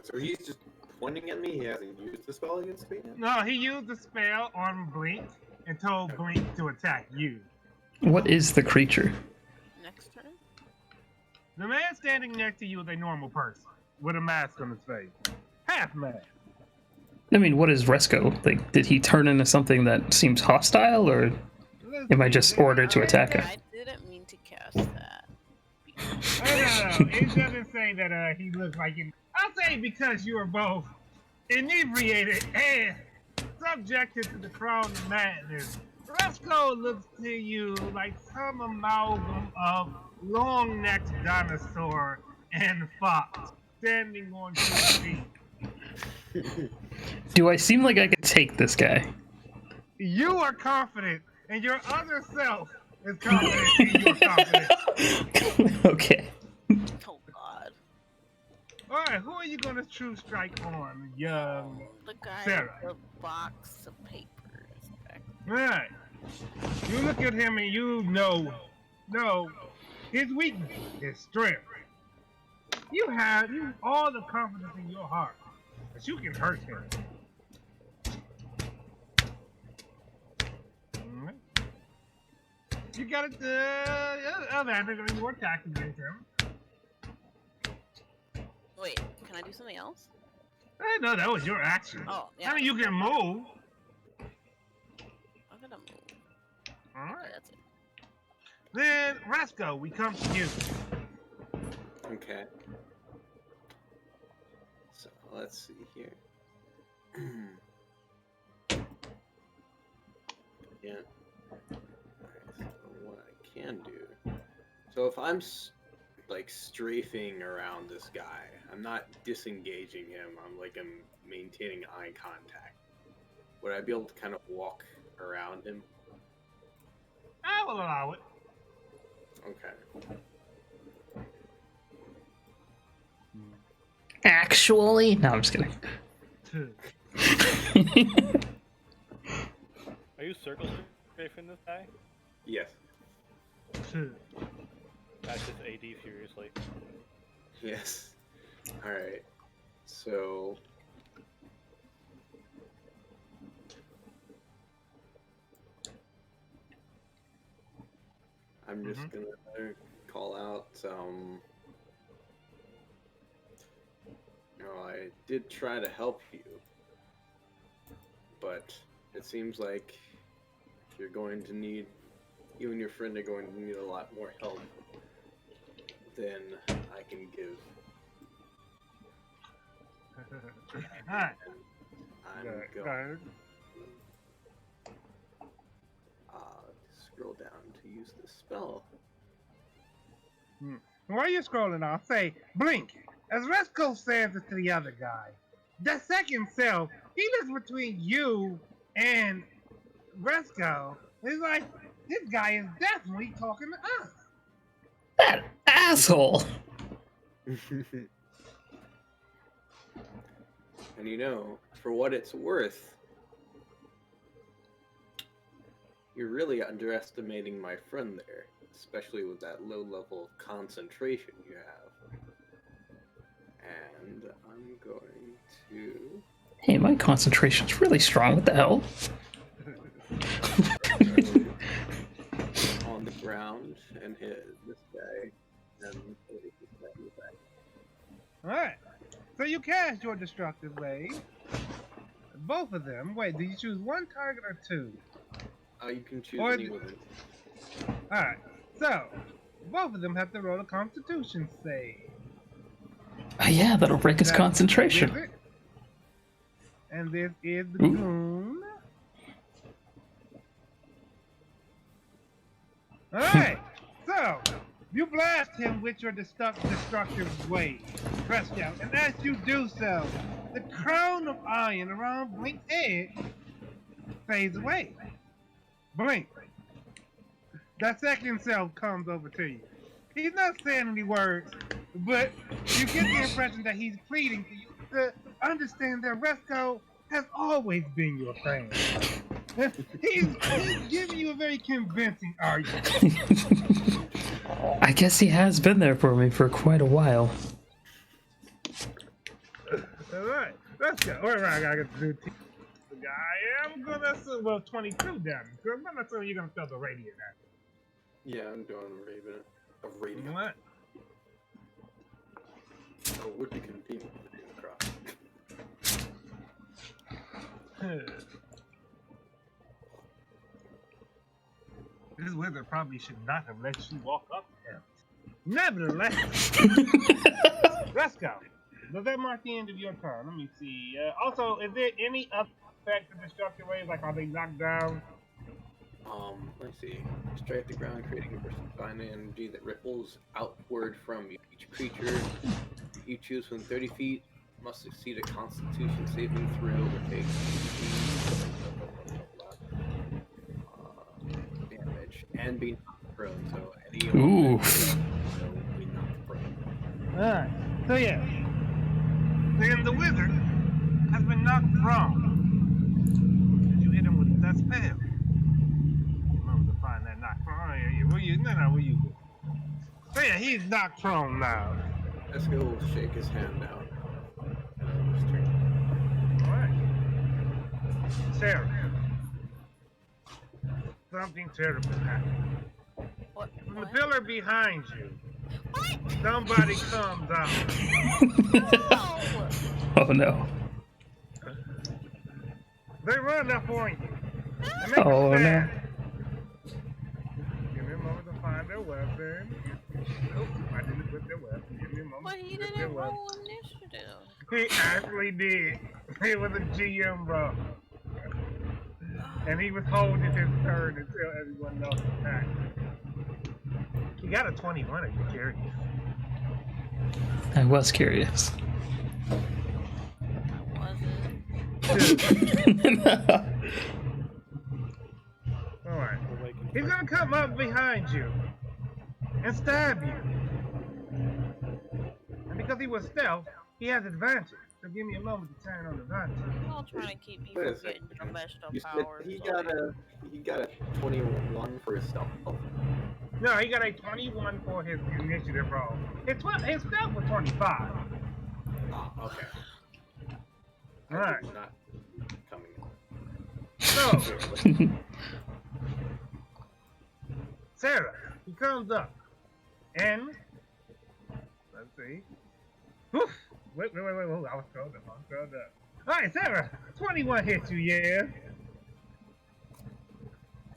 So he's just pointing at me? He hasn't used the spell against me yet? No, he used the spell on Blink and told Blink to attack you. What is the creature? Next turn? The man standing next to you is a normal person with a mask on his face. Half mask. I mean, what is Resco? Like, did he turn into something that seems hostile, or am I just ordered to attack him? I didn't mean to cast that. No. It doesn't say that he looks like it. I'll say because you are both inebriated and subjected to the crown of madness. Resco looks to you like some amalgam of long-necked dinosaur and fox standing on two feet. Do I seem like I could take this guy? You are confident, and your other self is confident, and you're confident. Okay. Oh god. Alright, who are you gonna true strike on, young The guy Sarah? with the box of papers. Alright. You look at him and you know his weakness is strength. You have all the confidence in your heart that you can hurt him. Alright. You got it, advantage on your attack against him. Wait, can I do something else? No, that was your action. Oh, yeah. I mean, you can move. I'm gonna move. Alright. Okay, that's it. Then, Resco, we come to you. Okay. So let's see here. Yeah. Alright, so what I can do. So if I'm like strafing around this guy, I'm not disengaging him. I'm maintaining eye contact. Would I be able to kind of walk around him? I will allow it. Okay. Actually? No, I'm just kidding. Are you circle strafing this guy? Yes. That's just AD furiously. Yes. Alright. So I'm just gonna call out I did try to help you, but it seems like you and your friend are going to need a lot more help than I can give. Alright. I'm going scroll down to use the spell. While you're scrolling, I'll say, Blink, as Resco says it to the other guy, the second self, he lives between you and Resco. He's like, this guy is definitely talking to us. That asshole! And for what it's worth, You're really underestimating my friend there, especially with that low level of concentration you have. And I'm going to... Hey, my concentration's really strong. What the hell? on the ground and hit this guy and hit this guy in the back. Alright. So you cast your destructive wave. Both of them. Wait, do you choose one target or two? You can choose Or any within. Alright. So, both of them have to roll a constitution save. Yeah, that'll break his concentration. Wizard. And this is the goon. Alright, so you blast him with your destructive wave. Press down, and as you do so, the crown of iron around Blink's head fades away. Blink. That second self comes over to you. He's not saying any words, but you get the impression that he's pleading to you to understand that Resco has always been your friend. He's giving you a very convincing argument. I guess he has been there for me for quite a while. Alright, let's go. Alright, I gotta do the guy. I'm gonna assume, well, 22 damage. I'm gonna assume you're gonna throw the radiant at me. Yeah, I'm doing a radiant. What? Oh, would be convenient to do across. This wizard probably should not have let you walk up to him. Nevertheless, let's go. Does that mark the end of your turn? Let me see. Also, is there any effect of destructive waves? Like, are they knocked down? Let's see. Strike the ground, creating a burst of divine energy that ripples outward from you. Each creature you choose within 30 feet must succeed a Constitution saving throw or take damage and be knocked prone. So any Ooh. will be knocked prone. Alright, so yeah. Then the wizard has been knocked prone. Did you hit him with that spell? Remember to find that knock prone. Where you? No, where you go? So yeah, he's knocked prone now. Let's go shake his hand out. Alright. Sarah. Something terrible happened. What? From the What? pillar behind you, What? somebody comes out. No! Oh no. They run up on you. They make Oh a no. stand. Give me a moment to find their weapon. Nope, I didn't put their weapon. Give me a moment But to he put their didn't weapon. roll initiative. He actually did. He was a GM, bro. And he was holding his turn until everyone else attacked. He got a 21, are you curious? I was curious. Alright. He's gonna come up behind you and stab you. And because he was stealth, he has advantage. So give me a moment to turn on the advantage. Y'all trying to keep me Wait a from getting second. the best of You said powers. he got a 21 for his stealth. No, he got a 21 for his initiative roll. His stealth was 25. Ah, okay. Alright. Not coming in. So, Sarah, he comes up. And, let's see. Oof. Wait, I was scrolled up. Alright, Sarah, 21 hits you, yeah?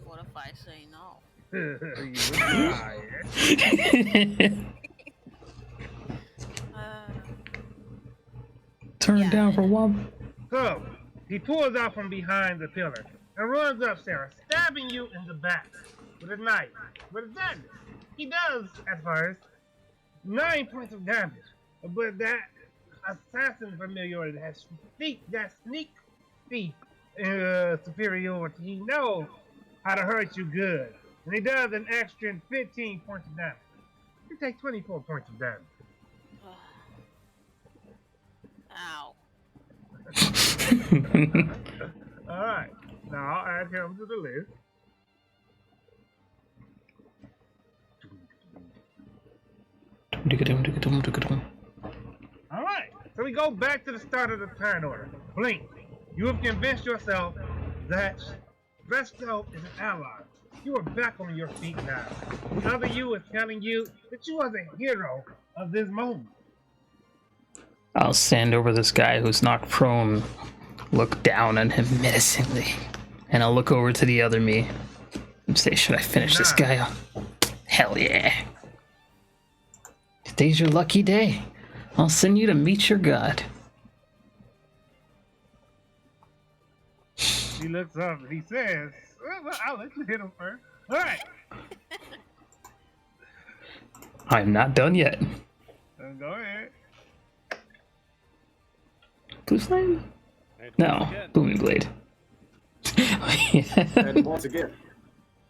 What if I say no? You would lie, Turn Yeah. down for one. So, he pulls out from behind the pillar and runs up Sarah, stabbing you in the back with a knife. With a dagger. He does, at first, 9 points of damage. But that assassin familiarity, that sneak thief superiority, he knows how to hurt you good. And he does an extra 15 points of damage. You take 24 points of damage. Ow. Alright, now I'll add him to the list. Alright, so we go back to the start of the turn order. Blink, you have convinced yourself that Resto is an ally. You are back on your feet now. The other you is telling you that you are the hero of this moment. I'll stand over this guy who's knocked prone, look down on him menacingly, and I'll look over to the other me and say, should I finish this guy up? Hell yeah. Today's your lucky day. I'll send you to meet your god. He looks up and he says, well, I'll let you hit him first. Alright. I'm not done yet. Go ahead. Blueislink? No, Booming Blade. And once again.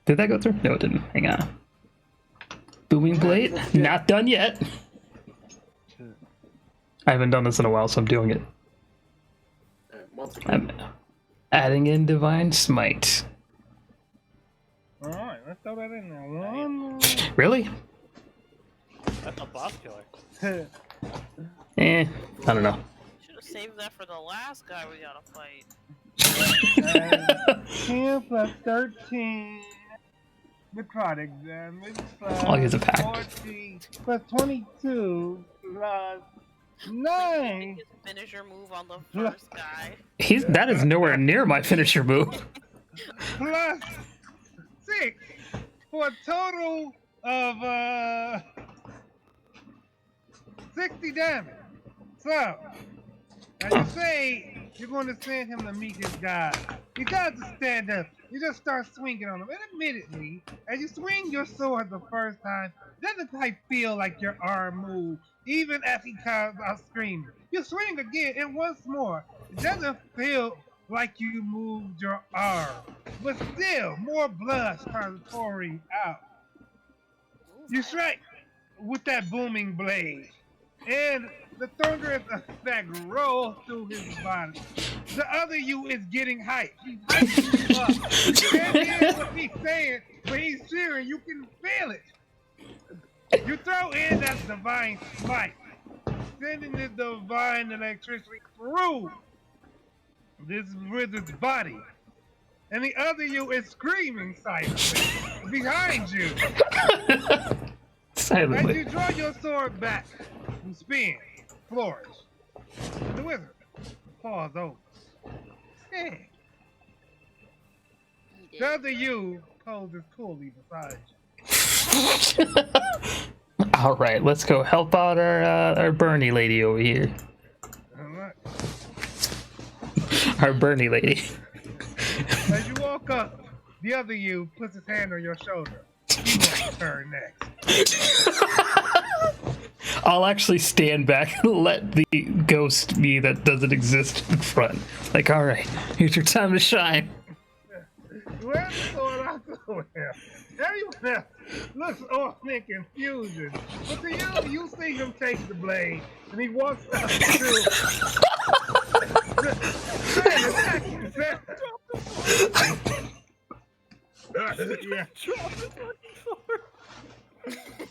Did that go through? No, it didn't. Hang on. Booming Blade? Not done yet. I haven't done this in a while, so I'm doing it. Once again. I'm adding in Divine Smite. Alright, let's throw that in there. One. Really? That's a boss killer. I don't know. Should have saved that for the last guy we gotta fight. 10 plus 13. Necrotic damage. I'll use a pack. 14 plus 22 plus 9. His finisher move on the first guy. That is nowhere near my finisher move. Plus 6 for a total of 60 damage. So, as you say, you're going to send him to meet his god. He doesn't stand up. You just start swinging on him. And admittedly, as you swing your sword the first time, it doesn't quite feel like your arm moves, even as he comes out screaming. You swing again, and once more, it doesn't feel like you moved your arm. But still, more blood starts pouring out. You strike with that booming blade, and the thunderous effect rolls through his body. The other you is getting hyped. He's hyping you up. And here's what he's saying when he's cheering. You can feel it. You throw in that divine smite, sending the divine electricity through this wizard's body. And the other you is screaming silently behind you. Silently. As you draw your sword back, you spin, flourish. And the wizard falls over. Hey. The other you poses coolly beside you. All right, let's go help out our Bernie lady over here. Alright. Our Bernie lady. As you walk up, the other you puts his hand on your shoulder. You want to turn next. I'll actually stand back and let the ghost me that doesn't exist in front. Like, all right, here's your time to shine. Where's the sword I threw him? Everyone else looks all in confusion. But to you see him take the blade, and he walks up to yeah.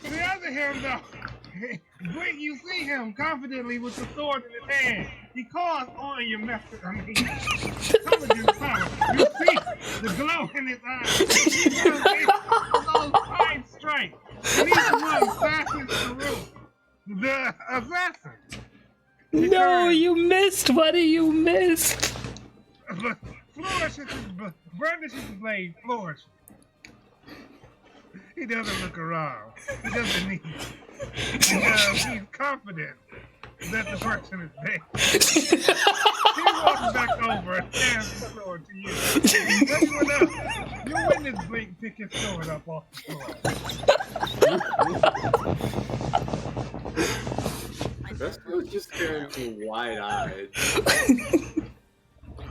The other him though, when you see him confidently with the sword in his hand, he calls on your method. I mean, intelligence power. You see the glow in his eyes. He does those fine strikes. And he's the one fastest the room. The assassin. No, you missed, buddy. You missed. Flourishes burnishes his blade. Flourishes. He doesn't look around. He doesn't need it. Because he's confident that the person is dead. He walks back over and hands the sword to you. Everyone else, you witness Blink pick his sword up off the floor. Vesco's just staring wide-eyed.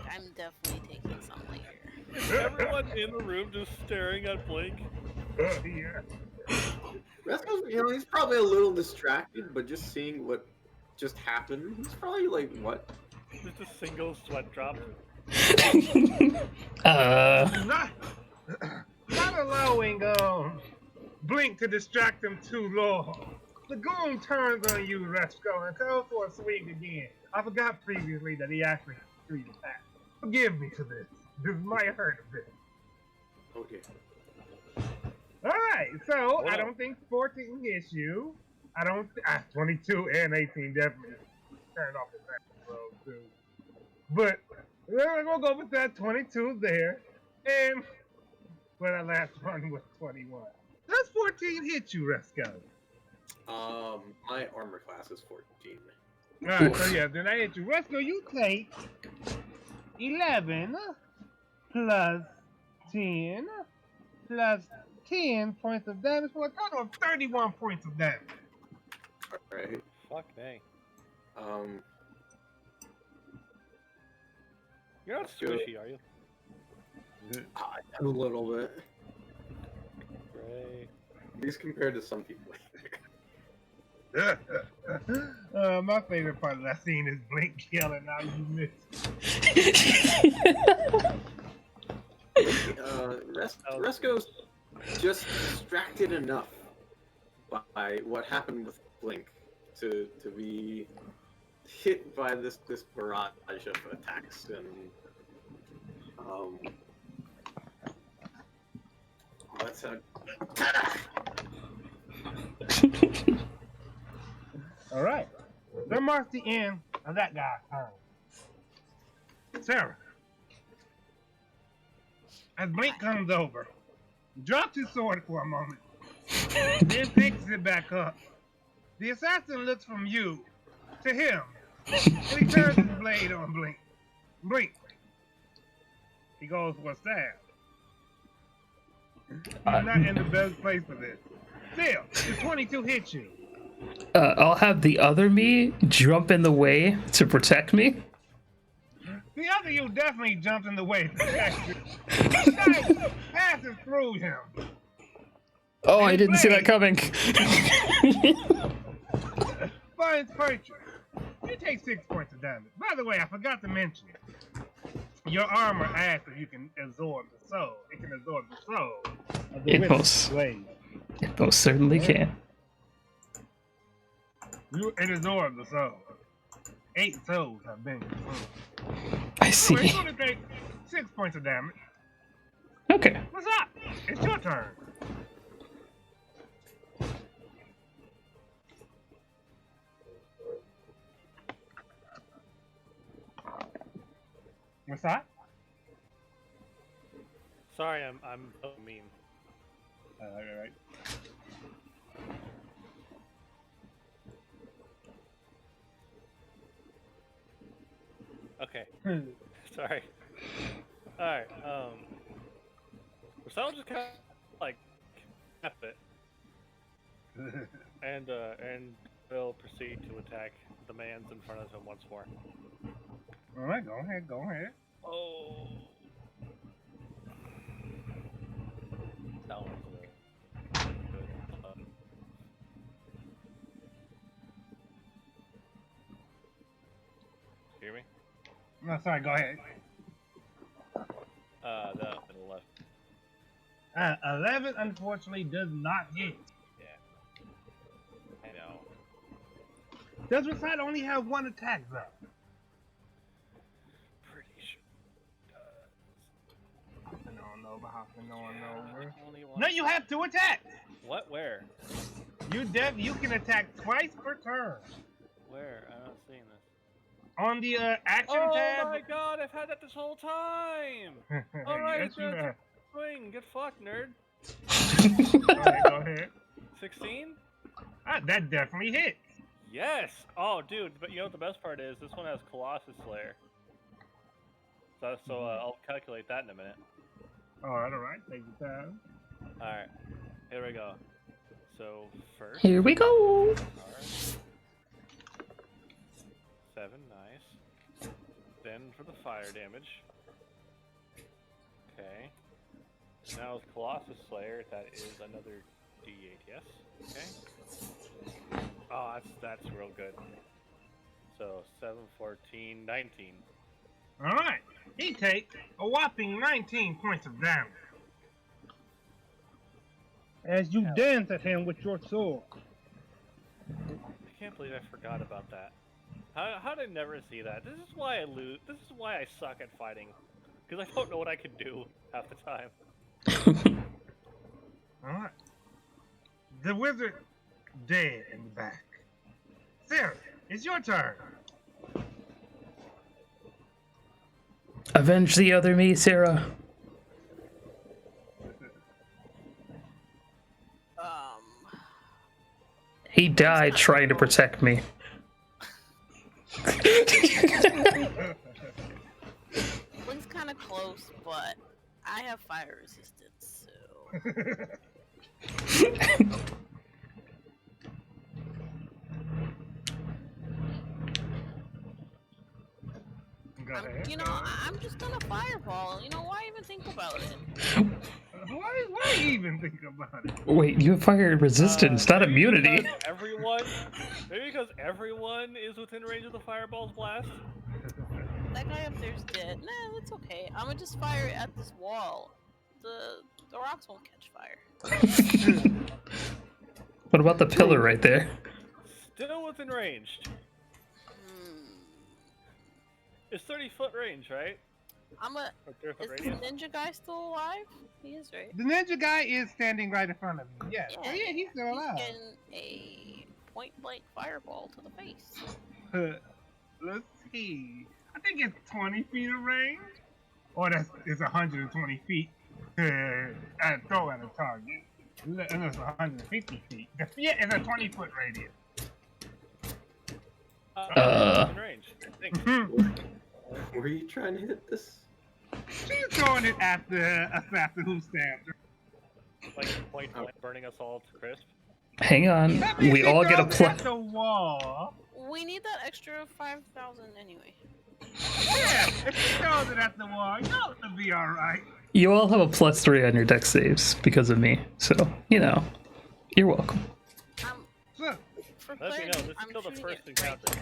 I'm definitely taking some later. Is everyone in the room just staring at Blink? Yeah. Vesco's, he's probably a little distracted, but just seeing what just happened, he's probably like, what? Just a single sweat drop. Not allowing Blink to distract him too long. The goon turns on you, Resco, and goes for a swing again. I forgot previously that he actually has 3 attacks. Forgive me for this. This might hurt a bit. Okay. Alright, so Hold I on. don't think 14 hits you. I don't. 22 and 18 definitely turned off the back road too. But we're gonna go with that 22 there. And well, that last one was 21. Does 14 hit you, Resco? My armor class is 14. Alright, so yeah, then I hit you. Resco, you take 11 plus 10 plus 10 points of damage for a total of 31 points of damage. Alright. Fuck me. You're not Let's do it. squishy, are you? A little bit. Great. At least compared to some people. My favorite part of that scene is Blinkehyo and now you missed. Resco's just distracted enough by what happened with Blink to be hit by this barrage of attacks and let's All right, that marks the end of that guy's turn. Sarah, as Blink comes over, drops his sword for a moment, then picks it back up. The assassin looks from you to him, and he turns his blade on Blink. Blink. He goes for a stab. He's not in the best place for this. Still, the 22 hits you. I'll have the other me jump in the way to protect me. The other you definitely jumped in the way to protect you. This guy passes through him. Oh, I didn't see that coming. Finds Percher. You take 6 points of damage. By the way, I forgot to mention it. Your armor acts if you can absorb the soul. It can absorb the soul of the It wizard's most- blade. It most certainly can. It absorbs the soul. 8 souls have been consumed. I Anyway, see. it's gonna take 6 points of damage. Okay. What's up? It's your turn. What's that? Sorry, I'm so mean. Alright. Okay. Sorry. Alright, so I'll just kind of like snap it, and will proceed to attack the mans in front of him once more. Alright, go ahead, go ahead. Oh. That one's good. Hear me? No, sorry, go ahead. The left. 11 unfortunately does not hit. I know. Does Recite only have 1 attack though? Pretty sure Hopping on over, hopping on over. only one. No, you have 2 attacks! What? Where? You can attack twice per turn. Where? I'm not seeing this. On the action Oh tab. my god, I've had that this whole time! Alright, Yes, you have. swing. Get fucked, nerd. Go ahead. 16? That definitely hits. Yes! Oh, dude, but you know what the best part is? This one has Colossus Slayer. So I'll calculate that in a minute. Alright. Take your time. Alright, here we go. So, first. Here we go. Alright. 7, nice. Then for the fire damage. Okay. Now with Colossus Slayer, that is another D8, yes? Okay. Oh, that's real good. So 7, 14, 19. Alright. He takes a whopping 19 points of damage. As you dance at him with your sword. I can't believe I forgot about that. How did I never see that? This is why I lose. This is why I suck at fighting. Because I don't know what I can do half the time. Alright. The wizard dead in the back. Sarah, it's your turn. Avenge the other me, Sarah. He died trying to protect me. Blink's kind of close, but I have fire resistance, so. I'm just gonna fireball. Why even think about it? Why even think about it? Wait, you have fire resistance, not immunity. Maybe because everyone is within range of the fireball's blast? That guy up there's dead. Nah, that's okay. I'm gonna just fire it at this wall. The rocks won't catch fire. What about the pillar right there? Still within range. It's 30-foot range, right? Is the ninja guy still alive? He is, right? The ninja guy is standing right in front of you. Yes. Yeah, He's still alive. He's getting a point-blank fireball to the face. Let's see. I think it's 20 feet of range. Or it's 120 feet. I'd throw at a target. And it's 150 feet. Yeah, it's a 20-foot radius. In range. Were you trying to hit this? She's throwing it after who stabbed her. Like point blank, burning us all to crisp. Hang on, we all get a plus. The wall. We need that extra 5,000 anyway. Yeah, if she throws it at the wall, you'll be all right. You all have a +3 on your dex saves because of me, so you're welcome. For Let me know. This is I'm still the shooting first it encounter.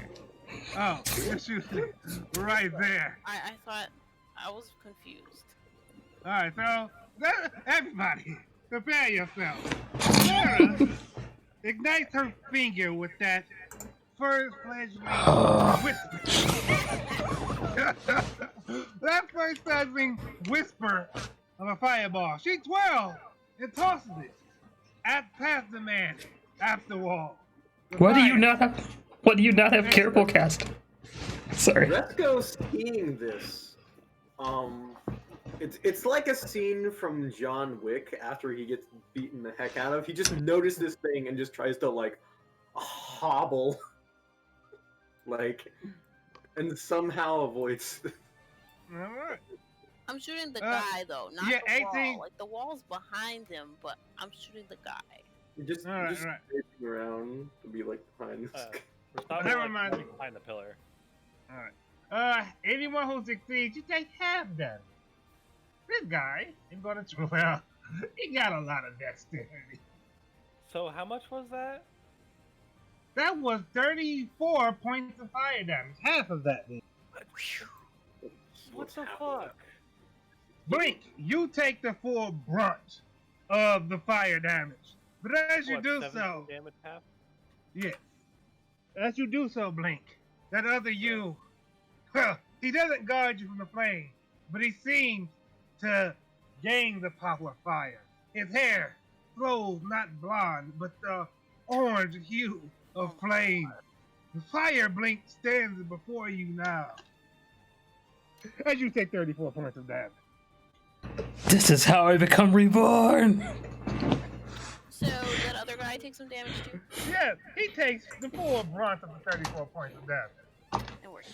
Oh, you're shooting right there. I thought I was confused. All right, so everybody, prepare yourself. Sarah ignites her finger with that first fledgling whisper. That first fledgling whisper of a fireball. She twirls and tosses it past the man after the wall. Why do you not have careful cast? Sorry. Resco's seeing this. It's like a scene from John Wick after he gets beaten the heck out of. He just noticed this thing and just tries to like hobble, and somehow avoids. All right. I'm shooting the guy though, not the 18. wall. Like the wall's behind him, but I'm shooting the guy. Just facing around to be like behind this guy. Never mind. Behind the pillar. Alright. Anyone who succeeds, you take half damage. This guy is gonna well, he got a lot of dexterity. So how much was that? That was 34 points of fire damage. Half of that. What the fuck? Blink, you take the full brunt of the fire damage. But as you do so, damage half? yes. As you do so, Blink, that other you, he doesn't guard you from the flame, but he seems to gain the power of fire. His hair flows not blonde, but the orange hue of flame. The fire Blink stands before you now. As you take 34 points of damage. This is how I become reborn. So that other guy takes some damage too? Yes, he takes the full brunt of the 34 points of damage. It works.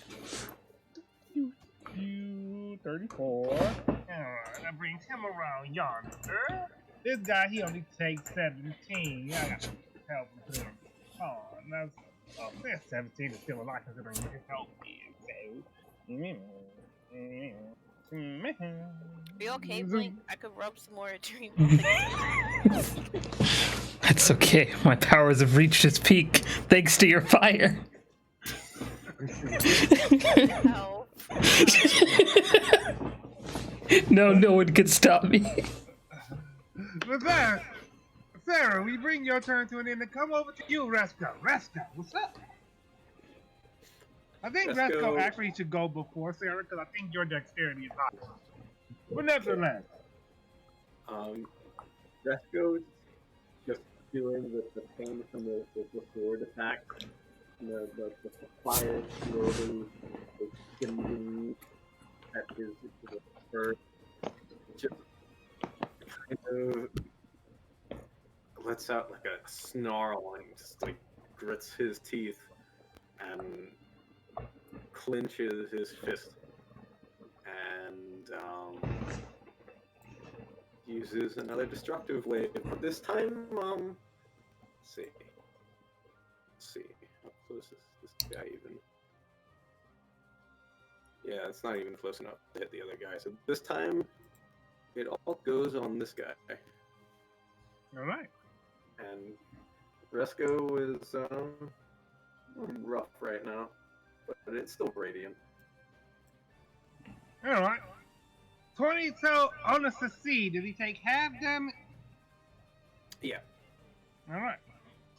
34. Alright, that brings him around yonder. This guy, he only takes 17. I gotta help him. Oh, that's 17 is still a lot considering you can help me. Are you okay, Blink? I could rub some more dream. That's okay. My powers have reached its peak thanks to your fire. No. No one can stop me. But then, Sarah, we bring your turn to an end and come over to you, Resco. Resco, what's up? I think Resco actually should go before Sarah because I think your dexterity is higher. But nevertheless. Resco's just feeling the pain from the sword attack. The fire slowly kindling at his fur. Just kind of lets out like a snarl and just like grits his teeth and clenches his fist and uses another destructive wave. But this time, let's see. How close is this guy even? Yeah, it's not even close enough to hit the other guy. So this time, it all goes on this guy. All right. And Resco is rough right now, but it's still radiant. All right. 20, so on a succeed, did he take half damage? Yeah. All right.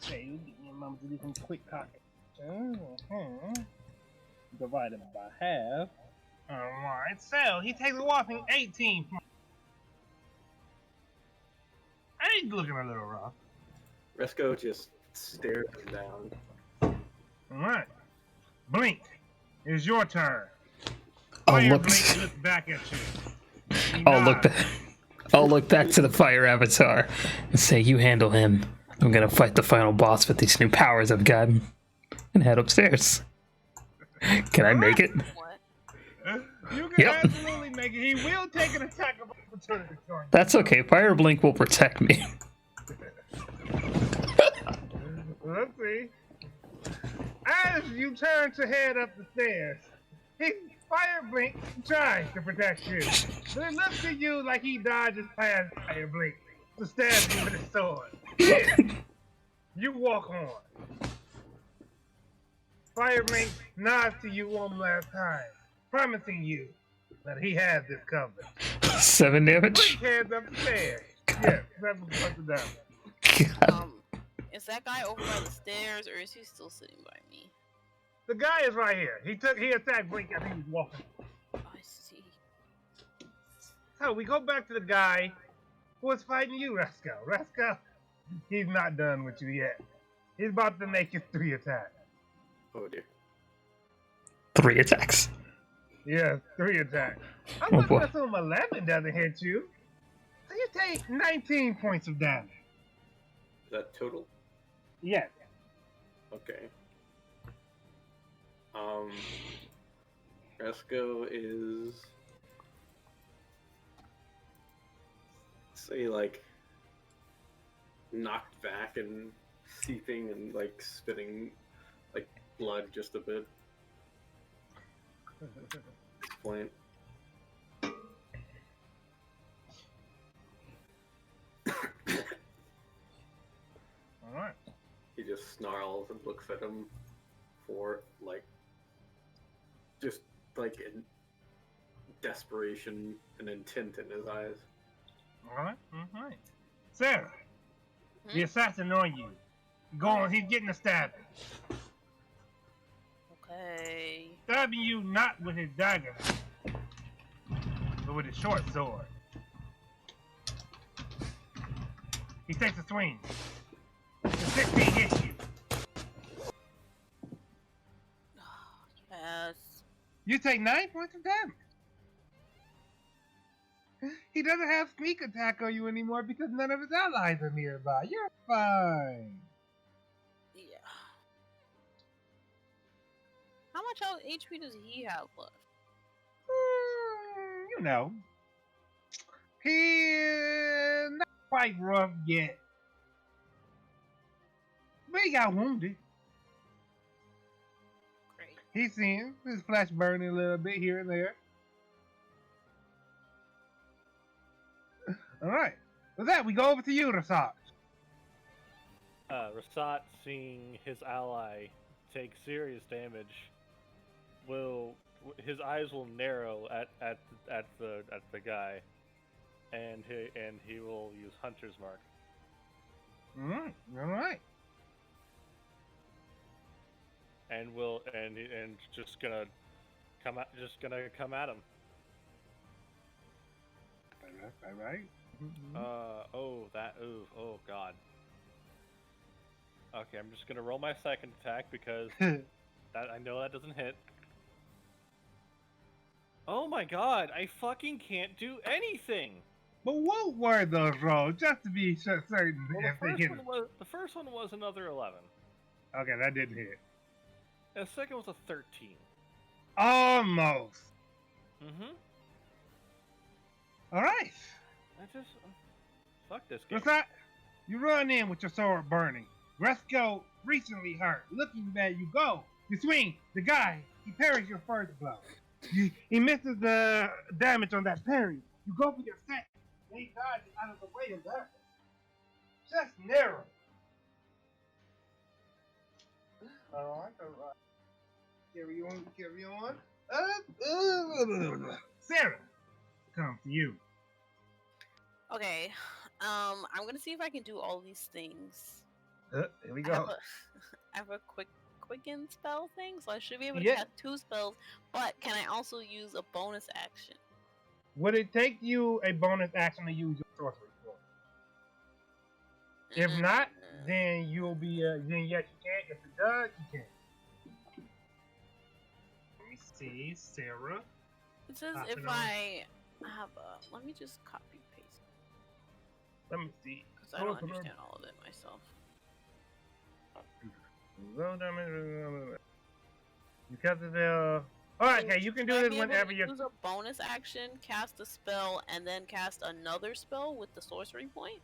Okay, you give me a moment to do some quick calculation. Divided by half. All right, so he takes a whopping 18 points. He's looking a little rough. Resco just stares him down. All right. Blink, it's your turn. I'll Fire look. Blink looks back at you. He I'll look nods. back. I'll look back to the fire avatar and say, "You handle him. I'm gonna fight the final boss with these new powers I've got," and head upstairs. Can I make it? What? You can Yep. absolutely make it. He will take an attack of opportunity on you. That's okay. Fire Blink will protect me. Let's see. As you turn to head up the stairs, his Fire Blink tries to protect you. But it looks to you like he dodges past Fire Blink to stab you with his sword. Then, you walk on. Fire Blink nods to you one last time, promising you that he has this covered. 7 damage. Blink heads up the stairs. Yes, 7 points of damage. God. Is that guy over by the stairs, or is he still sitting by me? The guy is right here. He attacked Blink as he was walking. I see. So we go back to the guy who was fighting you, Resco. Resco, he's not done with you yet. He's about to make his 3 attacks. Oh dear. 3 attacks. Yeah, 3 attacks. I'm Oh, going boy. to assume 11 doesn't hit you. So you take 19 points of damage. Is that total? Yes. Okay. Resco is, say, like, knocked back and seeping and, like, spitting, like, blood just a bit. At this point. Alright. He just snarls and looks at him for, like, just, like, in desperation and intent in his eyes. Alright. Alright. Sarah, the assassin on you. Go on, he's getting a stabbing. Okay. Stabbing you not with his dagger, but with his short sword. He takes a swing. The 16 hits you. Yes. You take 9 points of damage. He doesn't have sneak attack on you anymore because none of his allies are nearby. You're fine. Yeah. How much HP does he have left? You know. He's not quite rough yet. But he got wounded. Great. He's seeing his flesh burning a little bit here and there. Alright. With that, we go over to you, Rasat. Rasat, seeing his ally take serious damage, his eyes will narrow at the guy, and he will use Hunter's Mark. All right. And just gonna come at him. All right. Oh god. Okay, I'm just gonna roll my second attack because that I know that doesn't hit. Oh my god, I fucking can't do anything. But what were those rolls? Just to be certain Well, if they hit. the first one was another 11. Okay, that didn't hit. And the second was a 13. Almost. Mm-hmm. All right. I just fuck this game. What's that? You run in with your sword burning. Resco recently hurt. Looking bad, you go. You swing. The guy, he parries your first blow. He misses the damage on that parry. You go for your second. Then he dodges out of the way of that. Just narrow. All right. Carry on. Sarah, come to you. Okay. I'm gonna see if I can do all these things. Here we I have go. I have a quicken spell thing, so I should be able to Yeah. cast 2 spells. But can I also use a bonus action? Would it take you a bonus action to use your sorcery point? If not, then you'll be. Then yes, you can. If it does, you can. Let me see, Sarah. It says Copy if on. I have a. Let me just copy paste Let me see. because I don't understand all of it myself. Because of the. All right, okay, you can do Should I this be able whenever to you're. use a bonus action, cast a spell, and then cast another spell with the sorcery point.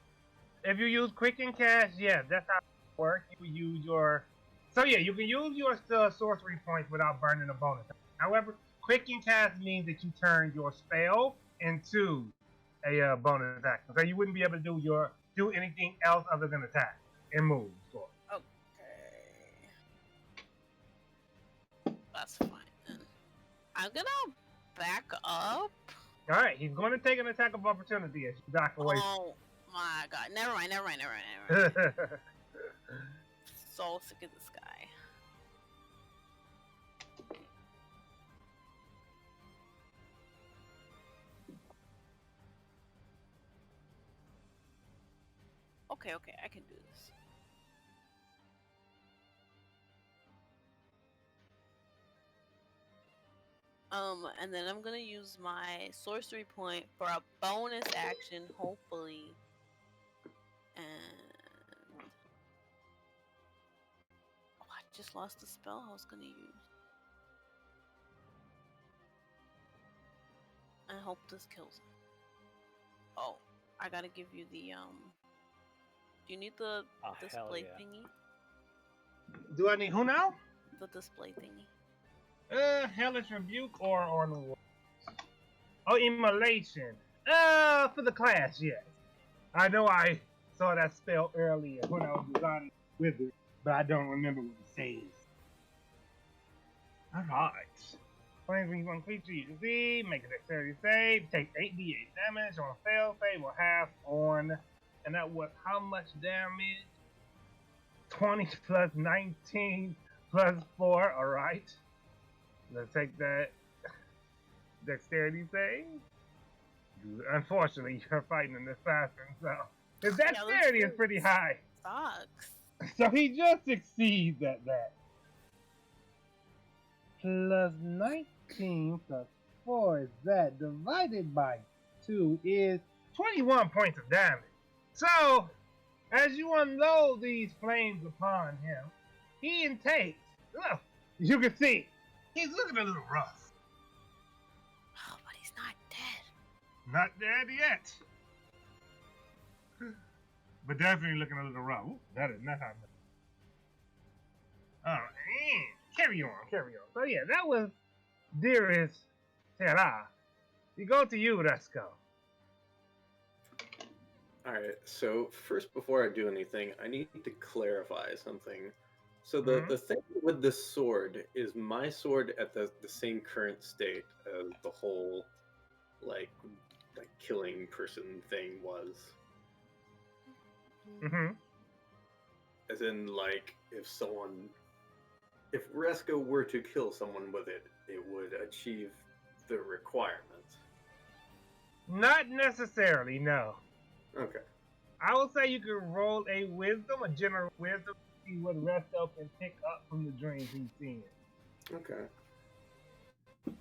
If you use Quicken Cast, yeah, that's how it works. You use your. So yeah, you can use your sorcery points without burning a bonus. However, Quicken Cast means that you turn your spell into a bonus action. So you wouldn't be able to do anything else other than attack and move. So. Okay. That's fine then. I'm gonna back up. Alright, he's going to take an attack of opportunity as you back away. Oh my god. Never mind. So sick of this guy. Okay, I can do this. And then I'm gonna use my sorcery point for a bonus action, hopefully. And oh, I just lost the spell I was gonna use. I hope this kills him. Oh, I gotta give you the Do you need the display thingy? Do I need who now? The display thingy. Hellish Rebuke or the war. Oh, Immolation. For the class, yes. I know I saw that spell earlier when I was designing with it, but I don't remember what it says. Alright. When one creature you see, make a dexterity save, take 8d8 damage on fail save or half on, and that was how much damage? 20 plus 19 plus 4, alright. Let's take that dexterity save. Unfortunately, you're fighting an assassin, so his dexterity is pretty high. Sucks. So he just succeeds at that. Plus 19 plus 4 is that. Divided by 2 is 21 points of damage. So, as you unload these flames upon him, he takes, you can see, he's looking a little rough. Oh, but he's not dead. Not dead yet. But definitely looking a little rough. Ooh, that is not how much. Alright, carry on. So yeah, that was Dearest Terra. We go to you, Resco. Alright, so first, before I do anything, I need to clarify something. So the thing with this sword is my sword at the same current state as the whole, like killing person thing was. Mm-hmm. As in, like, if Resko were to kill someone with it, it would achieve the requirement. Not necessarily, no. Okay. I would say you could roll a general wisdom, to see what Resto can pick up from the dreams he's seeing. Okay.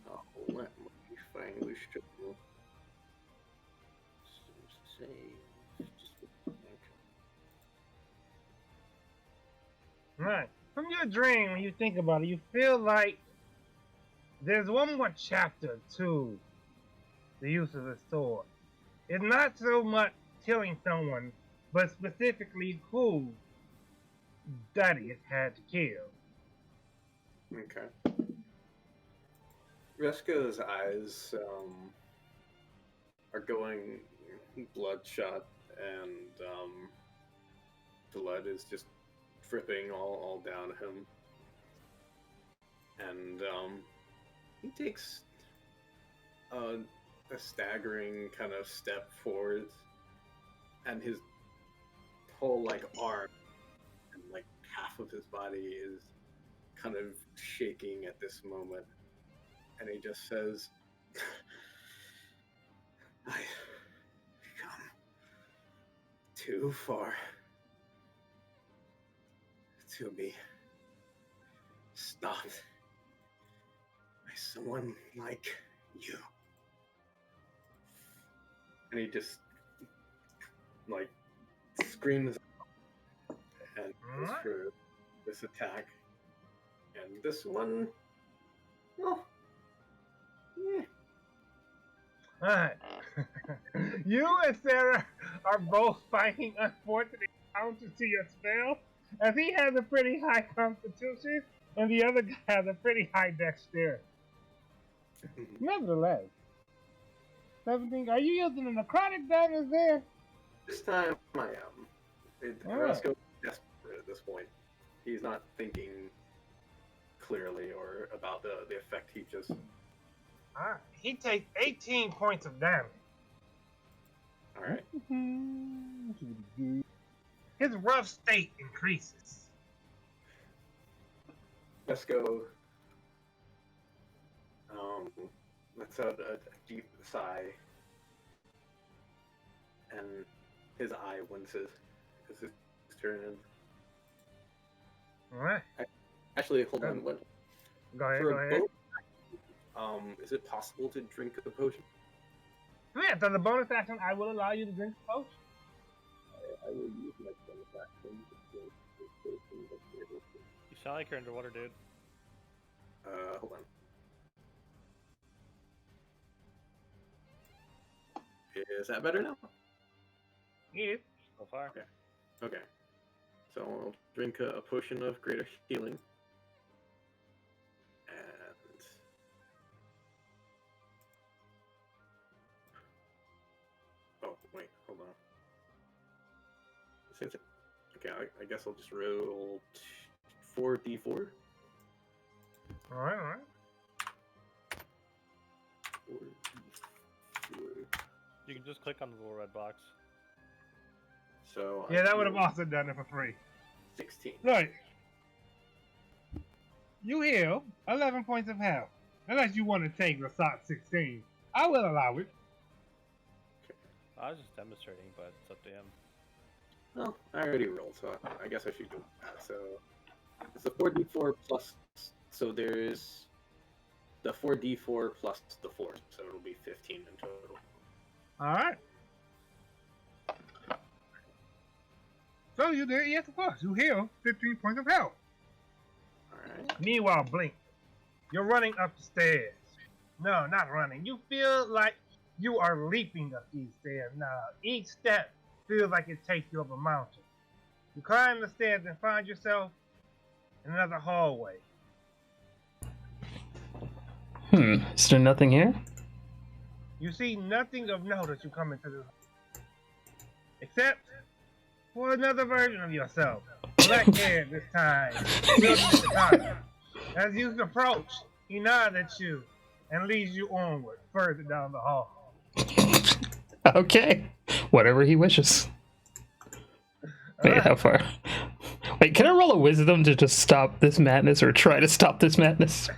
Oh, let me find the show. Save. Right. From your dream, when you think about it, you feel like there's one more chapter to the use of the sword. It's not so much killing someone, but specifically who Daddy had to kill. Okay. Resko's eyes are going bloodshot, and blood is just dripping all down him. And he takes a staggering kind of step forward, and his whole arm and half of his body is kind of shaking at this moment, and he just says, "I've come too far to be stopped by someone like you." And he just screams and goes for this attack. And this one, well, yeah. Alright. You and Sarah are both fighting unfortunate counter to your spell, as he has a pretty high constitution and the other guy has a pretty high dexterity. Nevertheless, 17, are you using a necrotic damage there? This time I am. Resko is desperate at this point. He's not thinking clearly or about the effect he just... Alright, he takes 18 points of damage. Alright. His rough state increases. Resko lets out a deep sigh, and his eye winces as his turn in. Alright. Actually, hold on. Go ahead, For go a ahead. bonus, is it possible to drink a potion? Yeah, so the bonus action, I will allow you to drink the potion. I will use my bonus action to drink the potion. You sound like you're underwater, dude. Hold on. Is that better now? Yeah. So far. Okay. So I'll drink a potion of greater healing. And... oh, wait, hold on. Okay, I guess I'll just roll 4d4. Alright. 4d4. You can just click on the little red box. So Yeah, that would have also done it for free. 16. Right. You heal 11 points of health. Unless you want to take the SOT 16. I will allow it. I was just demonstrating, but it's up to him. Well, I already rolled, so I guess I should do that. So it's a 4d4 plus. So there's the 4d4 plus the 4, so it'll be 15 in total. Alright. So you did, yes, of course. You heal 15 points of health. Alright. Meanwhile, Blink, you're running up the stairs. No, not running. You feel like you are leaping up these stairs now. Each step feels like it takes you up a mountain. You climb the stairs and find yourself in another hallway. Is there nothing here? You see nothing of note as you come into this, except for another version of yourself. Black hair this time. As you approach, he nods at you and leads you onward, further down the hall. Okay. Whatever he wishes. Wait, how far? Wait, can I roll a wisdom to just stop this madness or try to stop this madness?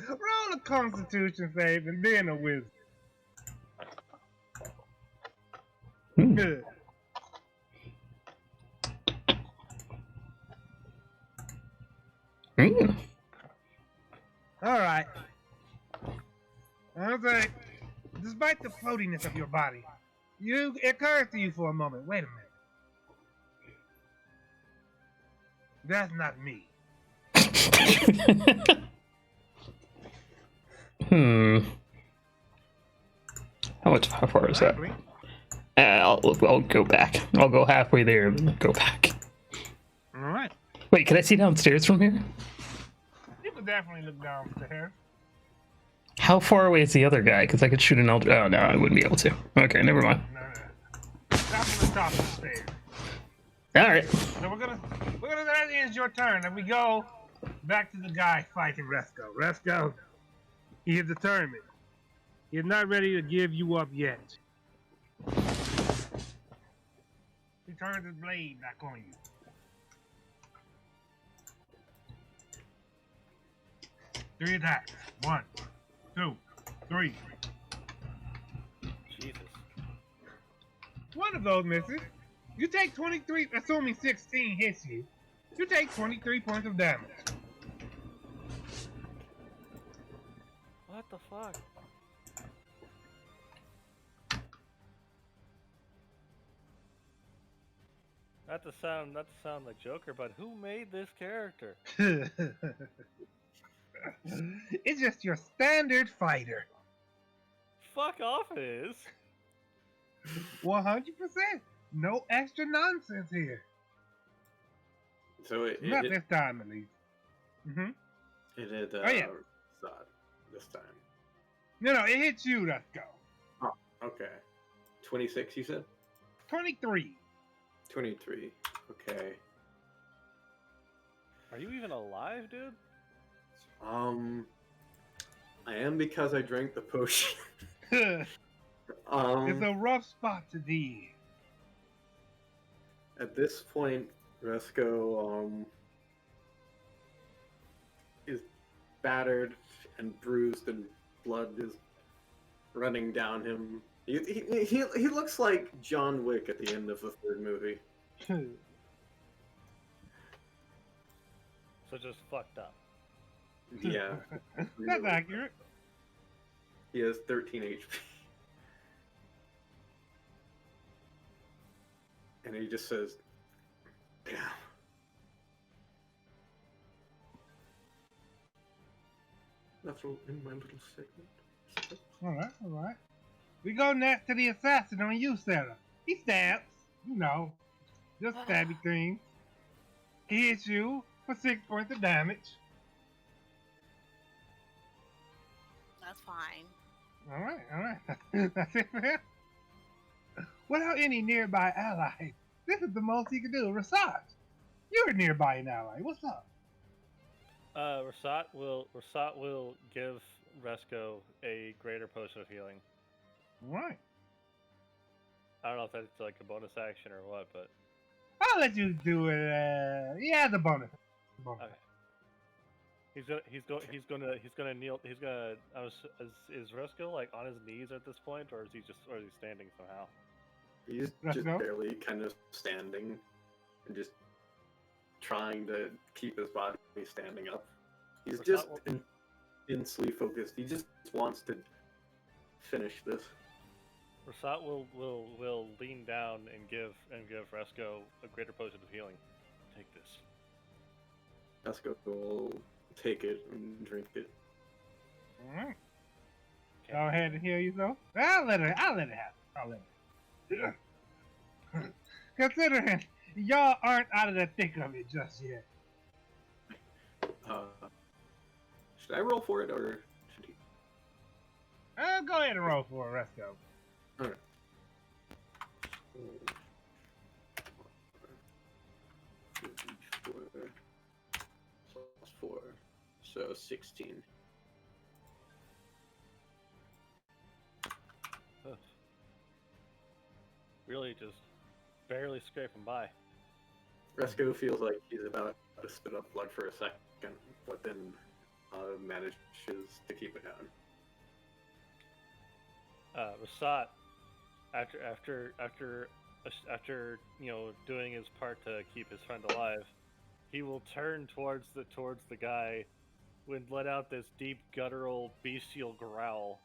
Roll a Constitution save and then a Wisdom. Good. All right. Okay. Despite the floatiness of your body, it occurs to you for a moment. Wait a minute. That's not me. How far is that? I'll go back. I'll go halfway there and then go back. All right. Wait, can I see downstairs from here? You can definitely look downstairs. How far away is the other guy? Because I could shoot an elder. Oh no, I wouldn't be able to. Okay, never mind. No. That's on the top of the stairs. All right. So we're gonna that ends your turn, and we go back to the guy fighting Resco. Resco, he is determined. He is not ready to give you up yet. He turns his blade back on you. Three attacks. 1, 2, 3. Jesus. One of those misses. You take 23, assuming 16 hits you. You take 23 points of damage. What the fuck? Not to sound like Joker, but who made this character? It's just your standard fighter. Fuck off, it is. 100%. No extra nonsense here. So Not this time, at least. Mm-hmm. It did. Oh, yeah. This time. No, it hits you. Let's go. Oh, okay. 26, you said? 23. 23. Okay. Are you even alive, dude? I am because I drank the potion. It's a rough spot to be. At this point, Resco is battered and bruised, and blood is running down him. He looks like John Wick at the end of the third movie. So just fucked up. Yeah. That's accurate. He has 13 HP. And he just says, "Yeah." That's all in my little segment. All right. We go next to the assassin on you, Sarah. He stabs, just stabby things. He hits you for 6 points of damage. That's fine. All right. That's it for him. Without any nearby allies, this is the most he can do. Rasad, you're nearby an ally. What's up? Rasat will give Resco a greater potion of healing. All right. I don't know if that's like a bonus action or what, but I'll let you do it. Yeah, the bonus. okay. He's gonna kneel. Is Resco like on his knees at this point, or is he standing somehow? He's just barely kind of standing and just trying to keep his body standing up. He's just intensely focused. He just wants to finish this. Rasat will lean down and give Resco a greater potion of healing. Take this. Resco will take it and drink it. All right. Go ahead and heal yourself. I'll let it happen. I'll let it. Considering y'all aren't out of the thick of it just yet. Should I roll for it, or should he? Go ahead and roll for it. Let's go. Alright. +4. So 16. Really just barely scraping by. Resco feels like he's about to spit up blood for a second, but then manages to keep it down. Rasat, after doing his part to keep his friend alive, he will turn towards the guy and let out this deep guttural bestial growl,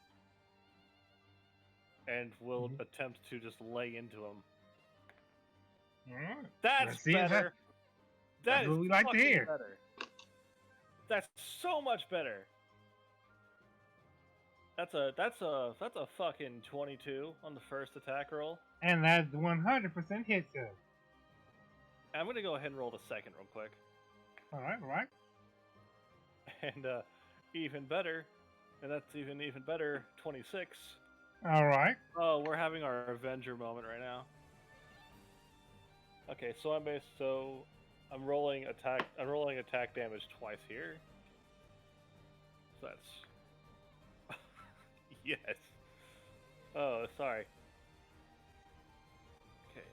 and will attempt to just lay into him. That's better. That's what we like to hear. Better. That's so much better. That's a fucking 22 on the first attack roll. And that's 100% hit too. I'm gonna go ahead and roll the second real quick. All right. And even better, and that's even better. 26. All right. Oh, we're having our Avenger moment right now. Okay, so I'm rolling attack damage twice here. So that's yes. Oh, sorry. Okay.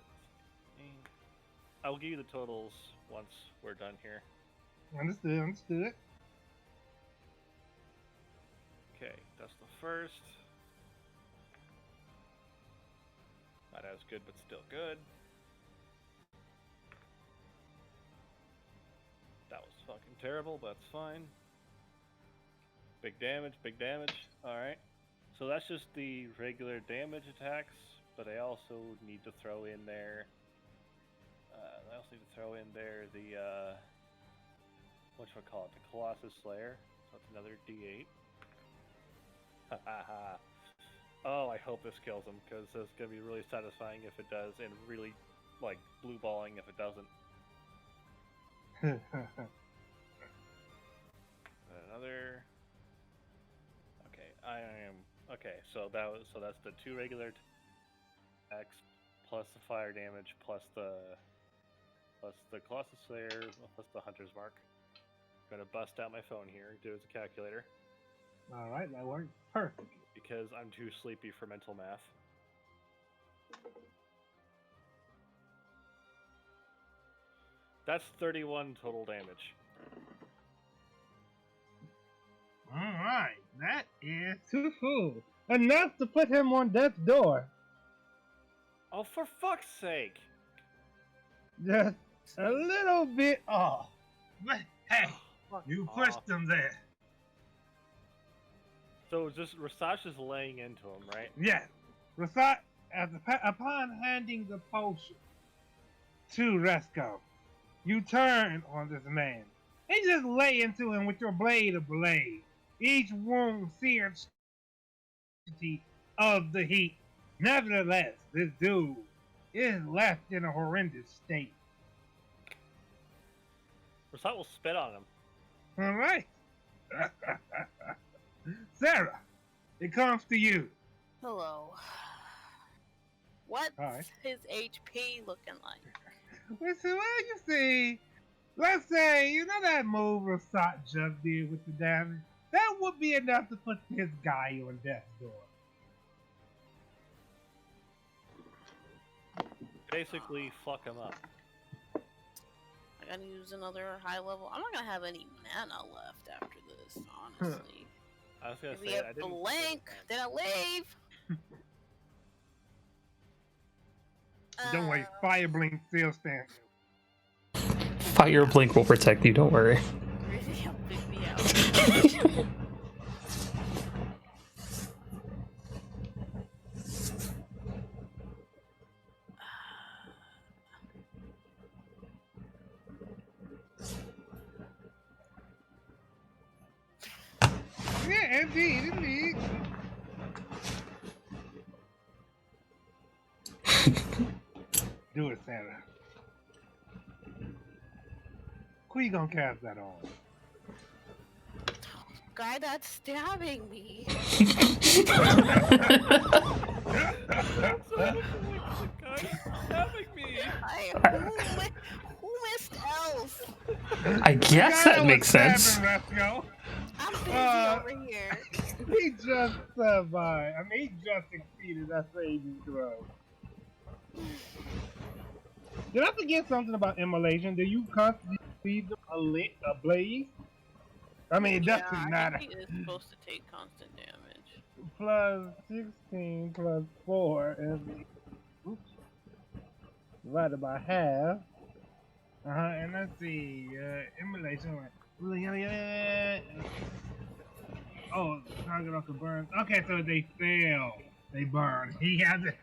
I will give you the totals once we're done here. Understood. Okay, that's the first. Not as good, but still good. That was fucking terrible, but that's fine. Big damage. Alright. So that's just the regular damage attacks, but I also need to throw in there... the, whatchamacallit, the Colossus Slayer. So that's another D8. Oh, I hope this kills him, because it's going to be really satisfying if it does, and really, like, blue balling if it doesn't. Another. Okay, so that's the 2 regular attacks plus the fire damage plus the Colossus Slayer plus the Hunter's Mark. I'm gonna bust out my phone here and do it as a calculator. All right, that works perfect. Because I'm too sleepy for mental math. That's 31 total damage. All right, that is too full. Enough to put him on death's door. Oh, for fuck's sake! Just a little bit off. But hey, you pushed him there. So just Rasach is laying into him, right? Yes. Rasach, upon handing the potion to Resco, you turn on this man and just lay into him with your blade of blade. Each wound seared of the heat. Nevertheless, this dude is left in a horrendous state. Rasach will spit on him. All right. Sarah, it comes to you. Hello. What's his HP looking like? Well, you see, let's say, you know that move Rasach just did with the damage? That would be enough to put this guy on death's door. Basically, fuck him up. I gotta use another high level. I'm not gonna have any mana left after this, honestly. I was gonna if we say, have Blink, then I leave. Don't worry, Fire Blink still stands. Fire Blink will protect you, don't worry. Really helping me out. Yeah, indeed. Do it, Sarah. Who you gonna cast that on? Guy that's stabbing me. Stabbing me. Who missed else? I guess that makes sense. I'm busy over here. He just survived. He just exceeded that saving throw. Did I forget something about immolation? Do you constantly leave them a blaze? I mean, it Yeah, doesn't I think matter. he is supposed to take constant damage. Plus 16 plus 4 and oops, divided by half. And let's see, immolation. Oh, target also burns. Okay, so they fail. They burn. He hasn't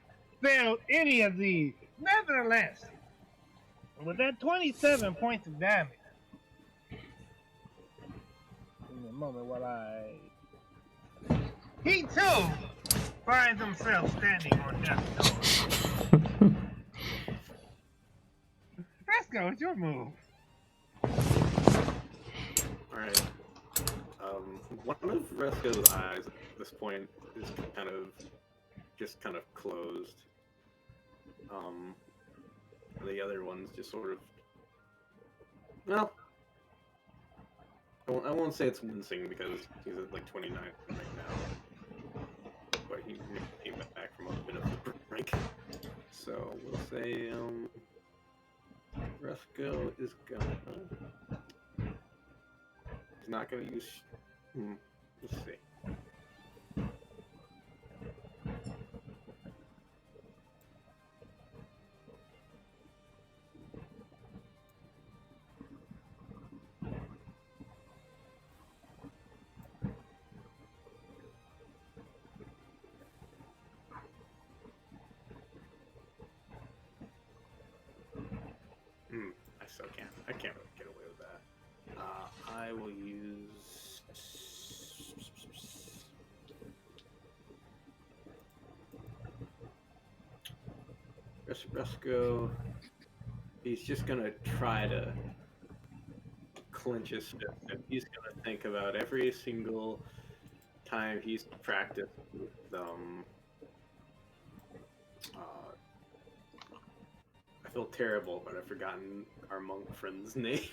failed any of these. Nevertheless, with that 27 points of damage, in a moment while he too finds himself standing on death's door. Let's go. It's your move. All right. One of Resko's eyes at this point is kind of closed. The other one's just sort of, well, I won't say it's wincing because he's at like 29 right now, but he came back from a bit of a break. So we'll say Resko is gonna. He's not gonna use. Let's see. I still can't. I can't really get away with that. I will use. Resko. He's just gonna try to clinch his fist, and he's gonna think about every single time he's practiced with I feel terrible, but I've forgotten our monk friend's name.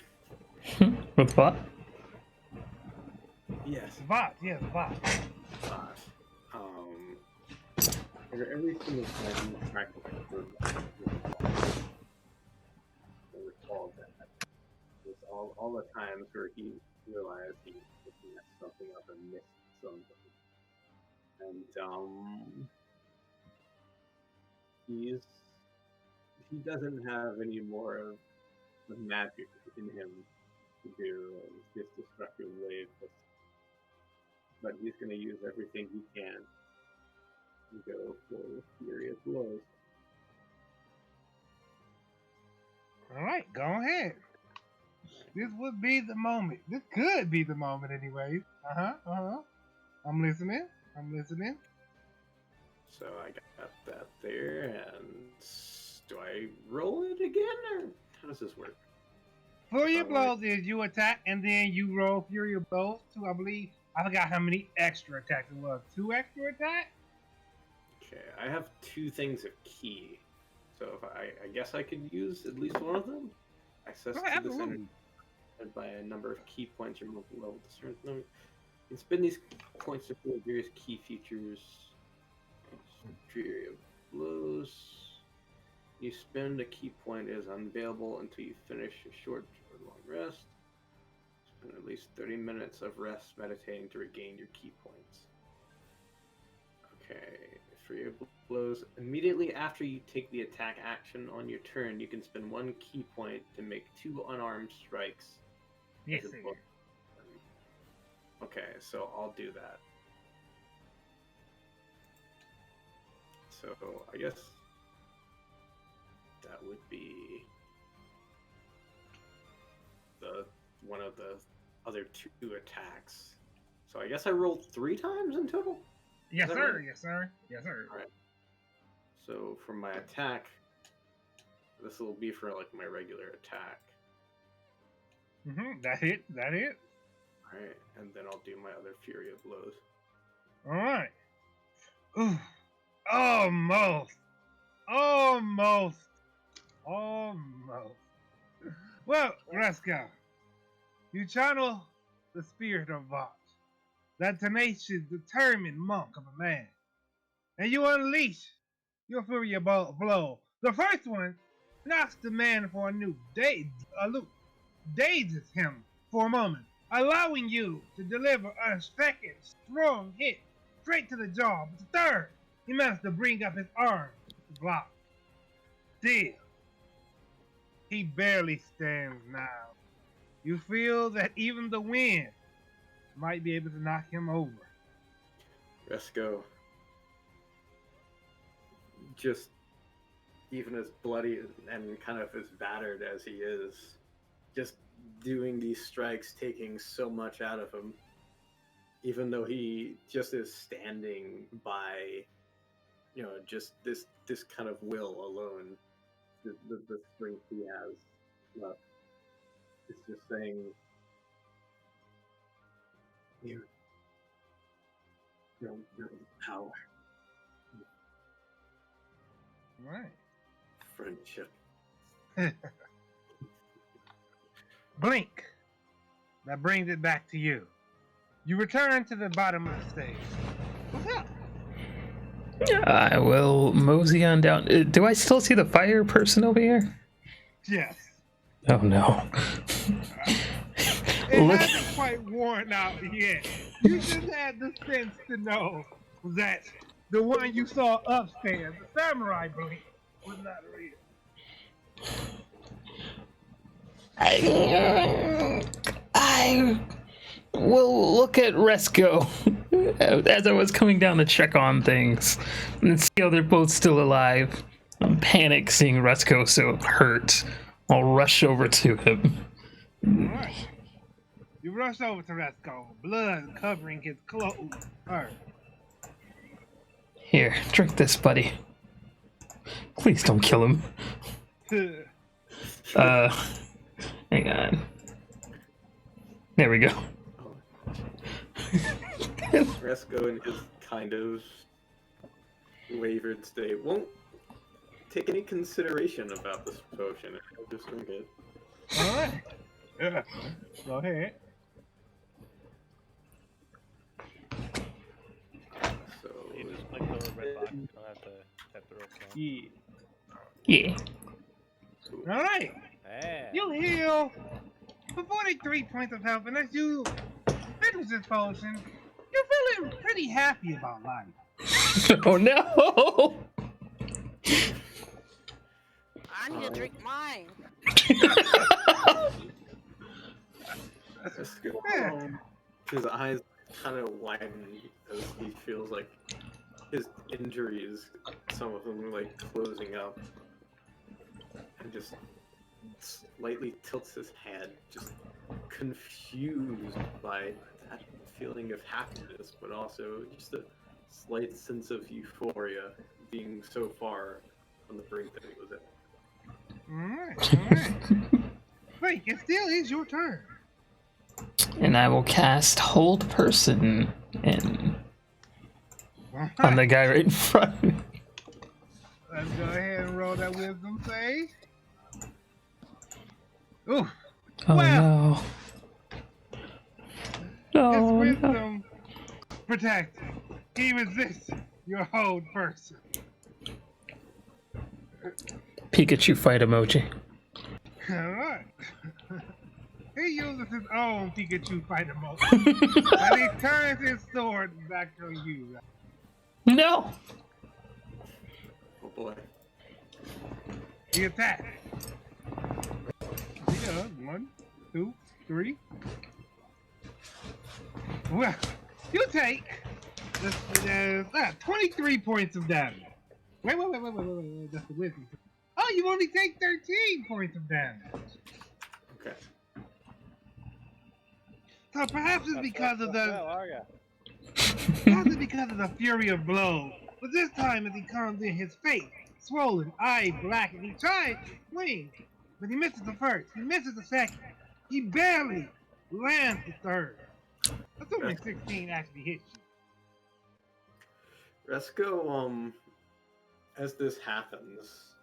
With what? Yes, Vot, yes, Vot. Every single time he's practicing with I recall that. It's all the times where he realized he messed something up and missed something. And he doesn't have any more of the magic in him to do this destructive wave, but he's going to use everything he can to go for furious blows. All right, go ahead. This would be the moment. This could be the moment, anyways. I'm listening. So I got that there, and do I roll it again, or how does this work? Fury of Blows is you attack, and then you roll Fury of Blows to, I believe, I forgot how many extra attacks it was. 2 extra attacks? Okay, I have 2 things of key. So if I guess I could use at least one of them. Access to this energy by a number of key points or multi-level discernment. You can spend these points to fill various key features. Fury of Blows. You spend a key point is unavailable until you finish a short or long rest. Spend at least 30 minutes of rest meditating to regain your key points. Okay, Fury of Blows. Immediately after you take the attack action on your turn, you can spend 1 key point to make 2 unarmed strikes. Yes, sir. Okay, so I'll do that. So I guess that would be one of the other 2 attacks. So I guess I rolled 3 times in total? Yes, sir. Right? Yes, sir. Yes, sir. All right. So for my attack, this will be for like my regular attack. That hit. All right, and then I'll do my other Fury of Blows. All right. Ooh. Almost. Well, Resko, you channel the spirit of Vought, that tenacious, determined monk of a man, and you unleash your Fury Blow. The first one knocks the man for a new loop, dazes him for a moment, allowing you to deliver a second strong hit straight to the jaw. But the third, he manages to bring up his arm to block. Still, he barely stands now. You feel that even the wind might be able to knock him over. Resco, just even as bloody and kind of as battered as he is, just doing these strikes, taking so much out of him, even though he just is standing by, just this kind of will alone, the strength he has left. It's just saying, you don't know the power. Right. Friendship. Blink. That brings it back to you. You return to the bottom of the stage. What's up? I will mosey on down. Do I still see the fire person over here? Yes. Oh no. It hasn't quite worn out yet. You just had the sense to know that the one you saw upstairs, the samurai blink, was not real. I will look at Resco as I was coming down to check on things and see how they're both still alive. I'm panic seeing Resco so hurt. I'll rush over to him. Alright. You rush over to Resco, blood covering his clothes. Alright. Here, drink this, buddy. Please don't kill him. Hang on. There we go. Resco in his kind of wavered state won't take any consideration about this potion. He'll just drink it. Alright. Yeah. Go ahead. So You just click the red box. You don't have to type the real count. Yeah. Yeah. Alright. Yeah. You heal for 43 points of health, and as you finish this potion, you're feeling pretty happy about life. Oh no! I need to drink mine. Resco, Yeah. his eyes kind of widen as he feels like his injuries, some of them like closing up, and just slightly tilts his head, just confused by that feeling of happiness, but also just a slight sense of euphoria being so far on the brink that he was at. Alright. Wait, it still is your turn. And I will cast Hold Person in on the guy right in front of me. Let's go ahead and roll that wisdom save. Ooh. Oh Well, no. His No, no. wisdom protects. He resists your hold person. Pikachu fight emoji. Alright. He uses his own Pikachu fight emoji. And he turns his sword back on you. No! Oh boy. He attacks. Yeah, 1, 2, 3. Well, you take 23 points of damage. Wait. That's the wisdom. Oh, you only take 13 points of damage. Okay. So perhaps it's because of the Well, are ya? perhaps it's because of the fury of blows. But this time, as he comes in, his face swollen, eye black, and he tries to swing, but he misses the first. He misses the second. He barely lands the third. Assuming 16 actually hits you. Resco, as this happens,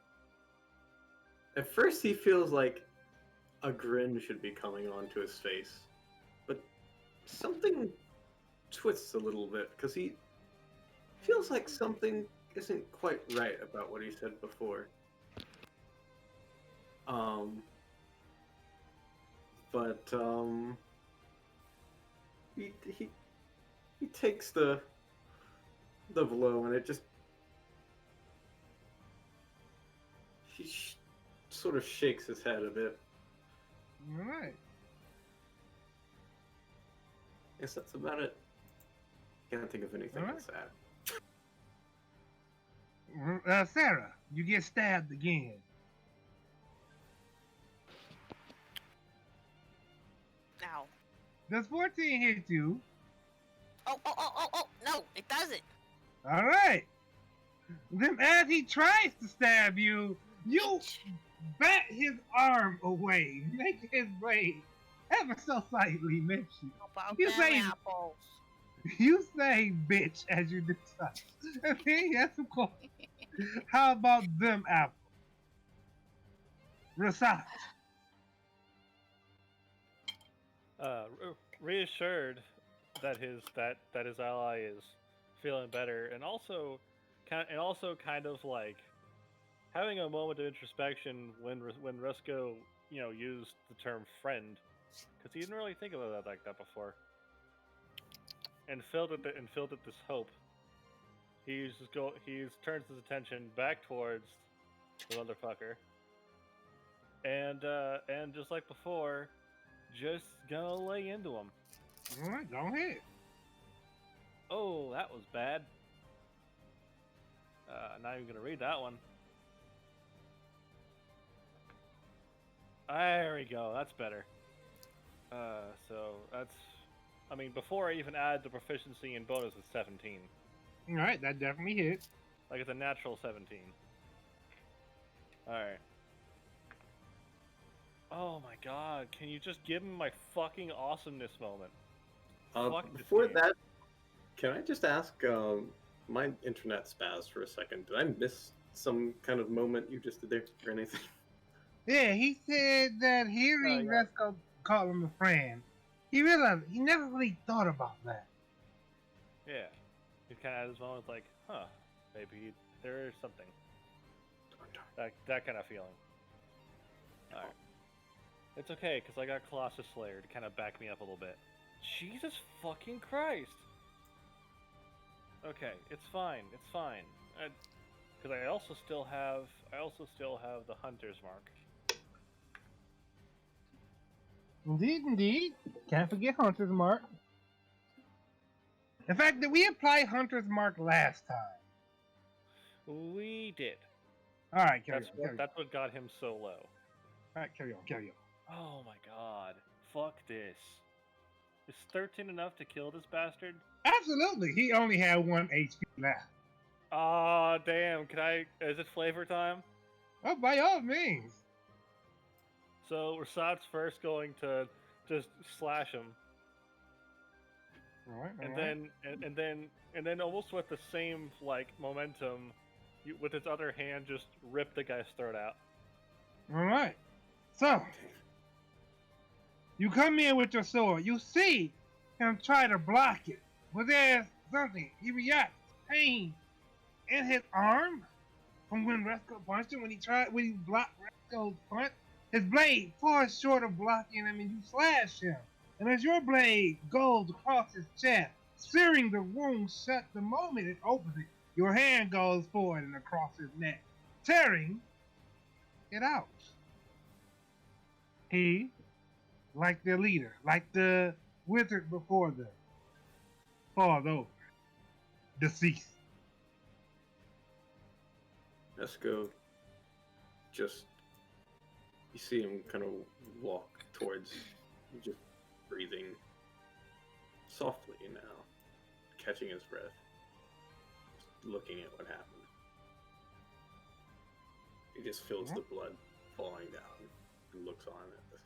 at first he feels like a grin should be coming onto his face, but something twists a little bit because he feels like something isn't quite right about what he said before. But he takes the blow, and it just sort of shakes his head a bit. All right. Guess that's about it. Can't think of anything All right. else to add. Sarah, you get stabbed again. Ow. Does 14 hit you? Oh, no, it doesn't. All right. Then as he tries to stab you, you bat his arm away, make his blade ever so slightly miss you. How about You them say- apples? You say bitch as you do so. Okay, yes, of course. How about them apples? Rasad. Reassured that his ally is feeling better, and also kind of like having a moment of introspection when Rusko used the term friend, because he didn't really think about that like that before, and filled it this hope. He turns his attention back towards the motherfucker, and just like before, just gonna lay into him. All right, go ahead. Oh, that was bad. Not even gonna read that one. There we go. That's better. So that's, I mean, before I even add the proficiency and bonus, it's 17. All right, that definitely hits. Like it's a natural 17. All right. Oh my god! Can you just give me my fucking awesomeness moment? Fuck this Before game. that, can I just ask? My internet spazzed for a second. Did I miss some kind of moment you just did there or anything? Yeah, he said that hearing yeah. Resco call him a friend, he realized he never really thought about that. Yeah. He kind of had his moment like, huh, maybe there is something. That kind of feeling. Alright. It's okay, because I got Colossus Slayer to kind of back me up a little bit. Jesus fucking Christ! Okay, it's fine. It's fine. Because I also still have the Hunter's Mark. Indeed. Can't forget Hunter's Mark. In fact, did we apply Hunter's Mark last time? We did. All right, carry on. That's what got him so low. All right, carry on. Oh my god. Fuck this. Is 13 enough to kill this bastard? Absolutely. He only had 1 HP left. Aw, damn. Is it flavor time? Oh, by all means. So Rasad's first going to just slash him. All right. And then almost with the same like momentum, with his other hand just rip the guy's throat out. All right. So, you come in with your sword. You see him try to block it. But there's something. He reacts to pain in his arm from when Resco punched him. When he blocked Resco's punch, his blade falls short of blocking him, and you slash him. And as your blade goes across his chest, searing the wound shut the moment it opens it, your hand goes forward and across his neck, tearing it out. He, like the leader, like the wizard before them, falls over, deceased. Esco just, you see him kind of walk towards, just breathing softly now, catching his breath, just looking at what happened. He just feels the blood falling down and looks on at this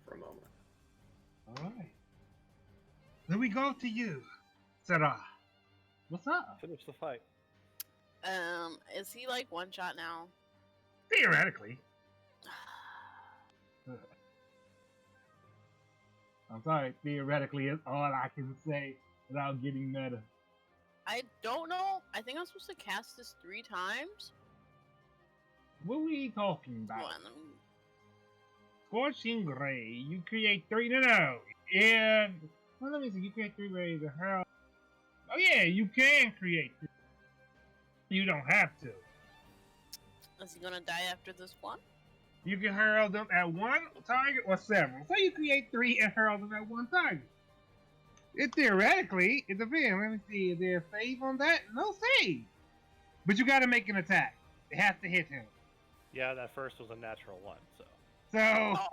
for a moment. All right. Then we go to you, Sarah. What's up? Finish the fight. Is he like one shot now? Theoretically. I'm sorry, theoretically is all I can say without getting meta. I don't know. I think I'm supposed to cast this 3 times. What are we talking about? Hold on, let me- Scorching Ray. You create 3. No. And well, let me see. You create 3 rays of hell. Oh yeah, you can create 3. You don't have to. Is he gonna die after this one? You can hurl them at one target or several. So you create 3 and hurl them at one target. It theoretically, it depends. Let me see. Is there a save on that? No save. But you gotta make an attack. It has to hit him. Yeah, that first was a natural one, so. So Oh.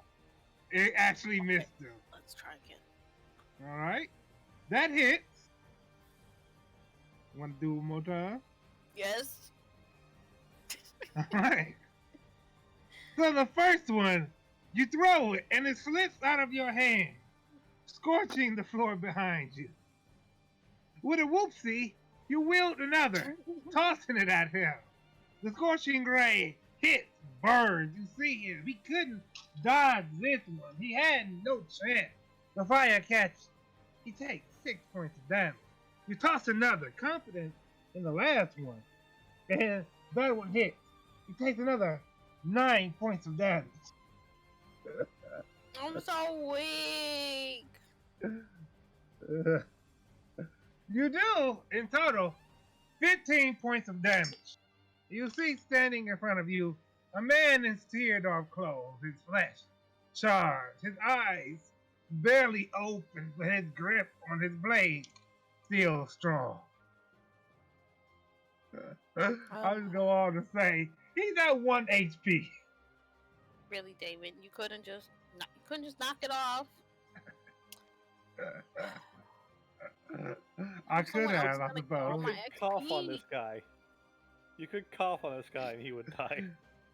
it actually missed him. Let's try again. Alright. That hits. Wanna do it one more time? Yes. Alright. So the first one, you throw it and it slips out of your hand, scorching the floor behind you. With a whoopsie, you wield another, tossing it at him. The scorching ray hits, burns. You see him. He couldn't dodge this one. He had no chance. The fire catch. He takes 6 points of damage. You toss another, confident in the last one. And that one hits. He takes another 9 points of damage. I'm so weak. You do, in total, 15 points of damage. You see standing in front of you a man in seared off clothes, his flesh charred, his eyes barely open, but his grip on his blade still strong. I'll just go on to say he's at 1 HP. Really, David? You couldn't just knock it off. I could Someone else have, I gonna get all suppose. my Cough on XP. this guy. You could cough on this guy and he would die.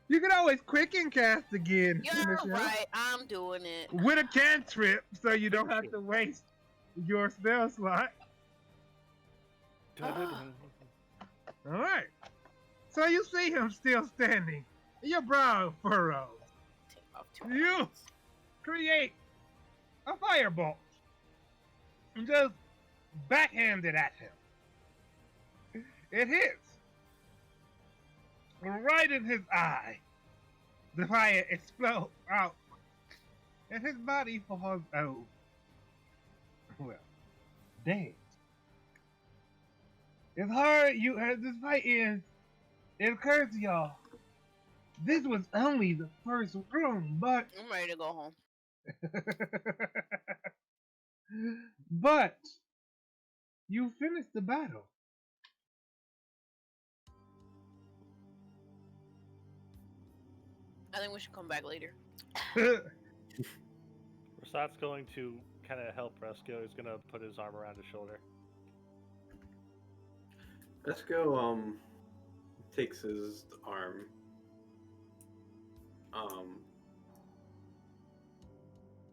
You can always quicken cast again. You're Michelle, right. I'm doing it. with a cantrip, so you don't have to waste your spell slot. All right. So you see him still standing. Your brow furrows. Take off 2 You points. create a firebolt and just backhand it at him. It hits right in his eye. The fire explodes out, and his body falls out. Well, dead. It's hard. As this fight ends, it occurs to y'all. This was only the first room, but I'm ready to go home. but you finished the battle. I think we should come back later. Rasat's going to kind of help Resco. He's going to put his arm around his shoulder. Resco takes his arm.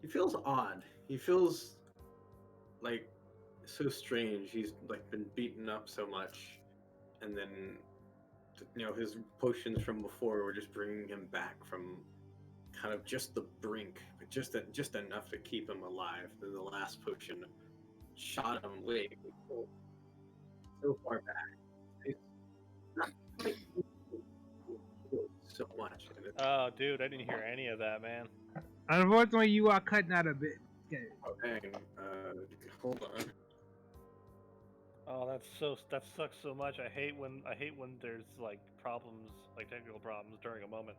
He feels odd. He feels like so strange. He's like been beaten up so much, and then his potions from before were just bringing him back from kind of just the brink, but just enough to keep him alive. Then the last potion shot him way so far back. It's not like so much. And it's, Oh, dude, I didn't hear any of that, man. Unfortunately, you are cutting out a bit. Okay. oh dang! Hold on. Oh, that sucks so much. I hate when there's like problems, like technical problems during a moment.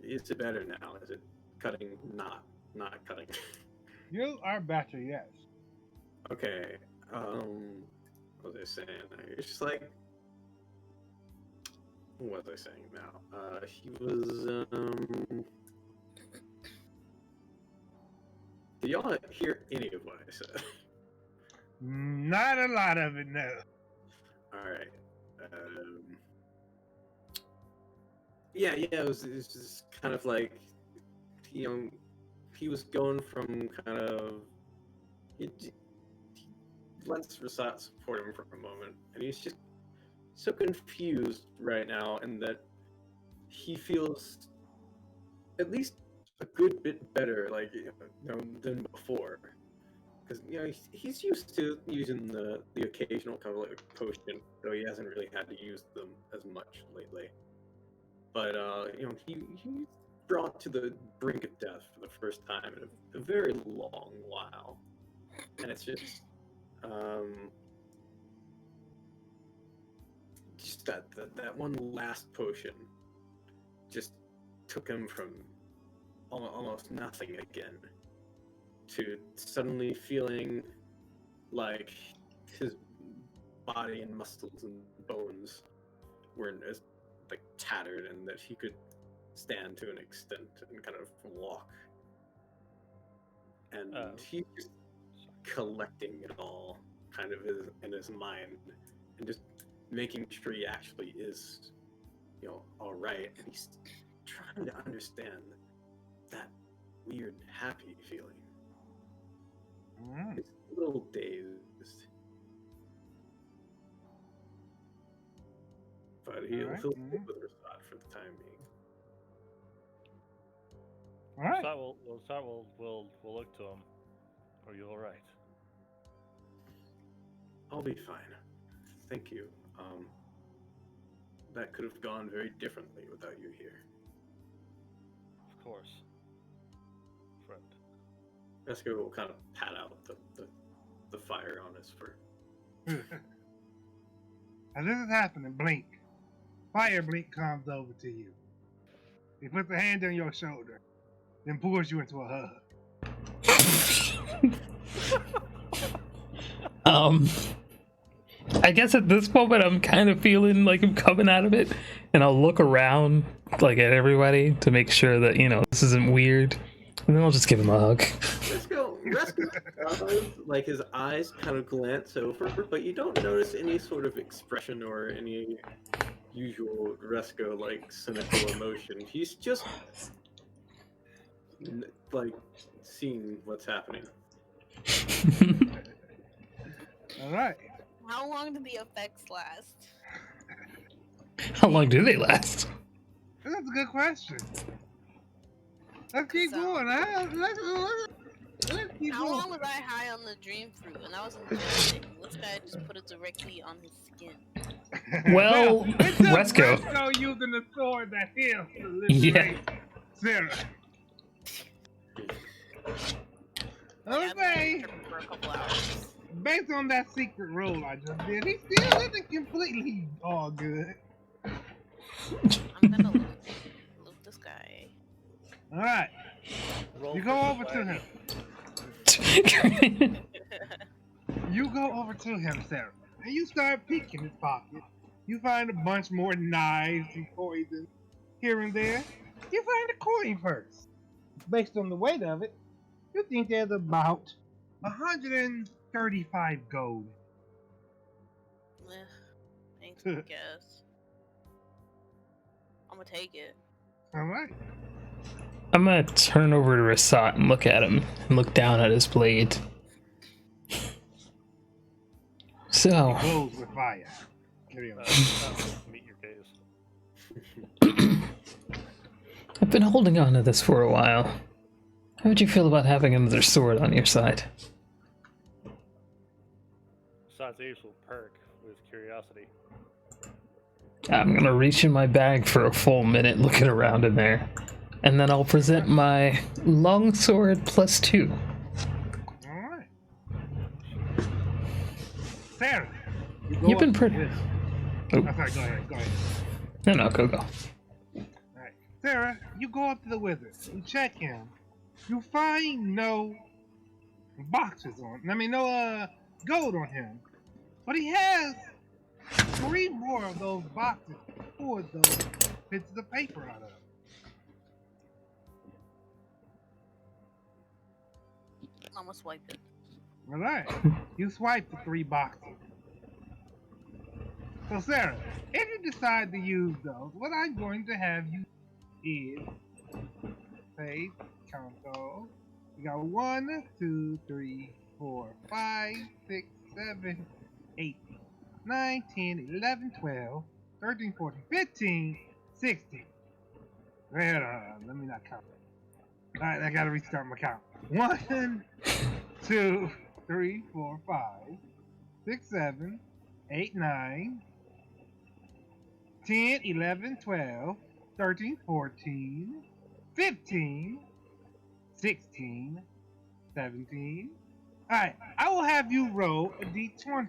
Is it better now? Is it cutting? Not cutting. You are better, yes. Okay. What was I saying? It's just like, what was I saying now? He was. Did y'all hear any of what I said? Not a lot of it, no. All right. Yeah. It was just kind of like, he was going from kind of. He lets Rasat support him for a moment, and he's just so confused right now, and that he feels at least a good bit better, than before. because he's used to using the occasional kind of like potion, though he hasn't really had to use them as much lately. But he's brought to the brink of death for the first time in a very long while, and it's just that one last potion just took him from almost nothing again to suddenly feeling like his body and muscles and bones were as like tattered, and that he could stand to an extent and kind of walk. And he's just collecting it all kind of in his mind and just making sure he actually is, all right. And he's trying to understand that weird happy feeling. He's a little dazed. But he'll live with Rasad for the time being. All right. We'll look to him. Are you all right? I'll be fine. Thank you. That could have gone very differently without you here. Of course. Friend. Resco will kind of pat out the fire on his fur. As this is happening, Blink. Fire Blink comes over to you. He puts a hand on your shoulder, then pulls you into a hug. I guess at this moment I'm kind of feeling like I'm coming out of it, and I'll look around like at everybody to make sure that this isn't weird, and then I'll just give him a hug. Resco, like his eyes kind of glance over, but you don't notice any sort of expression or any usual Resco like cynical emotion. He's just like seeing what's happening. All right. How long do the effects last? How long do they last? That's a good question. Let's keep going. Let's keep How going. long was I high on the dream fruit? And I was enjoying it. This guy just put it directly on his skin. Well, it's just Resco. Resco using the sword that heals to Yeah. Sarah. Like, Okay. for a couple hours. Based on that secret roll I just did, he still isn't completely all good. I'm gonna loot this guy. Alright. Roll You for go over to society. him. You go over to him, Sarah, and you start picking his pocket. You find a bunch more knives and poison here and there. You find a coin purse. Based on the weight of it, you think there's about 135 gold. Thanks, I guess. I'm gonna take it. Alright. I'm gonna turn over to Rasat and look at him and look down at his blade. So, Glows with fire. Carry on. Meet your gaze. I've been holding on to this for a while. How would you feel about having another sword on your side? Besides, the will perk with curiosity. I'm gonna reach in my bag for a full minute looking around in there. And then I'll present my longsword +2. Alright. Sarah. You've been pretty. Oh, sorry, go ahead. No, go. Alright. Sarah, you go up to the wizard. You check him. You find no boxes on. No gold on him. But he has 3 more of those boxes to pull those bits of paper out of. I'm gonna swipe it. Alright. You swipe the 3 boxes. So Sarah, if you decide to use those, what I'm going to have you is save, count those. You got 1, 2, 3, 4, 5, 6, 7, 8, 9, 10, 11, 12, 13, 14, 15, 16. Wait, let me not count. Alright, I gotta restart my count. 1, 2, 3, 4, 5, 6, 7, 8, 9, 10, 11, 12, 13, 14, 15, 16, 17. Alright, I will have you roll a d20.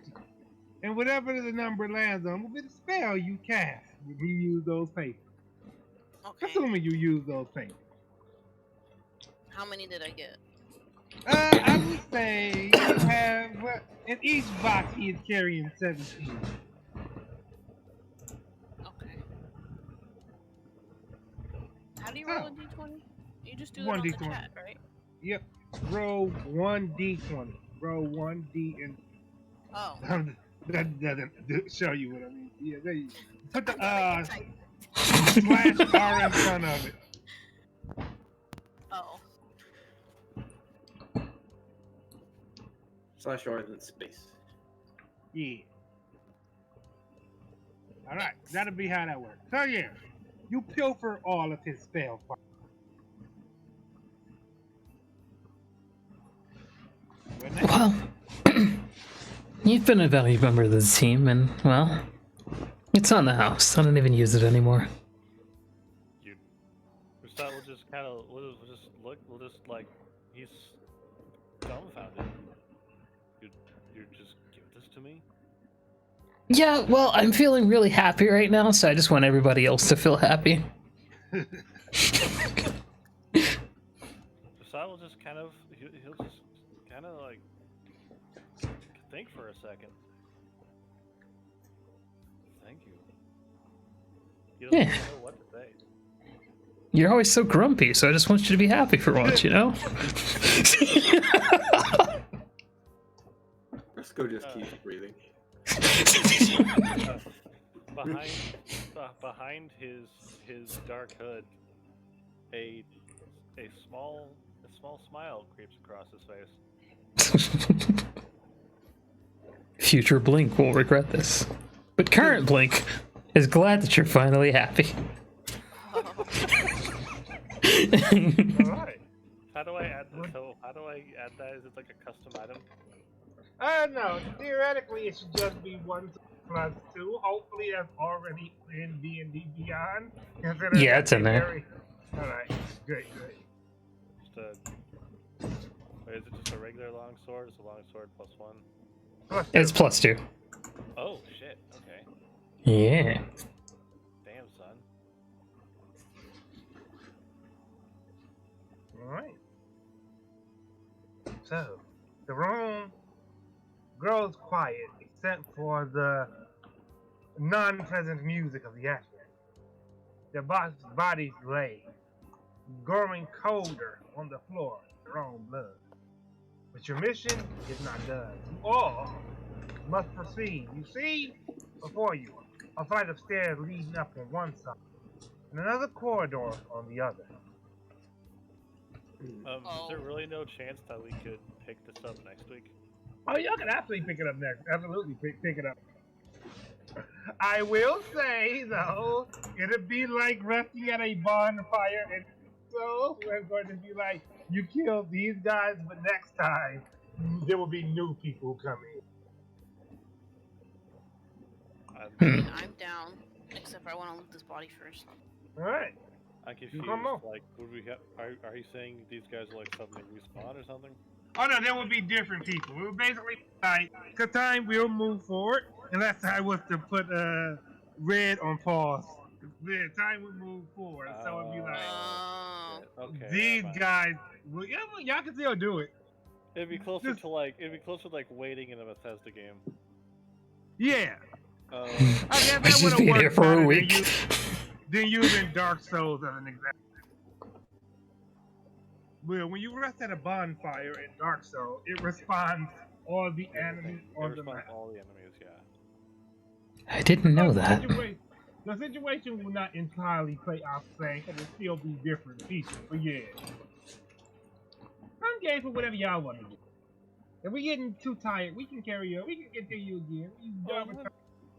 And whatever the number lands on will be the spell you cast when you use those papers. Okay. Assuming you use those papers. How many did I get? I would say you have, in each box he is carrying 17. Okay. How do you So, roll a d20? You just do it one on the d20. chat, right? Yep. Roll 1d20. Roll 1d and Oh. that doesn't show you what I mean. Yeah, there you put the I gotta get slash R in front of it. Oh. Slash R than space. Yeah. Alright, that'll be how that works. So yeah, you pilfer all of his spell. Well, you've been a valued member of the team, and, well, it's on the house. I don't even use it anymore. We'll just kind of, we'll just look, we'll just, like, he's dumbfounded. You just give this to me? Yeah, well, I'm feeling really happy right now, so I just want everybody else to feel happy. Josiah will just kind of, he'll just kind of, like, think for a second. Thank you. He doesn't know what to say. You're always so grumpy, so I just want you to be happy for once, you know? Briscoe just keeps breathing. Behind his dark hood, a small smile creeps across his face. Future Blink will regret this, but current Blink is glad that you're finally happy. Alright. How do I add this? So how do I add that? Is it like a custom item? No. Theoretically, it should just be 1 plus 2. Hopefully, that's already in D&D Beyond. Yeah, it's in there. Alright. Great. Just wait, is it just a regular longsword? It's a longsword plus 1. It's plus 2. Oh shit. Okay. Yeah. Damn, son. Alright. So, the room grows quiet except for the non-present music of the atmosphere. Their bodies lay, growing colder on the floor in their own blood. But your mission is not done. You all must proceed. You see before you a flight of stairs leading up on one side and another corridor on the other. Is there really no chance that we could pick this up next week? Oh, y'all can absolutely pick it up next. Absolutely pick it up. I will say, though, it'll be like resting at a bonfire, and so we're going to be like, you killed these guys, but next time there will be new people coming. I'm down, except I want to loot this body first. All right. I'm confused. Like, would we have? Are you saying these guys will like suddenly respawn or something? Oh no, there will be different people. We'll basically like, cause time will move forward, and that's how I was to put red on pause. Yeah, time will move forward, so it'd be like, Okay, these guys. Well, yeah, well, y'all can still do it. It'd be closer to like waiting in a Bethesda game. Yeah. I guess I should be here for a week. Then using Dark Souls as an example. Well, when you rest at a bonfire in Dark Souls, it responds all the enemies on the map. All the enemies, yeah. I didn't know that. The situation will not entirely play out the same, because it'll still be different people. But yeah. I'm game for whatever y'all want to do. If we're getting too tired, we can carry on. We can continue again.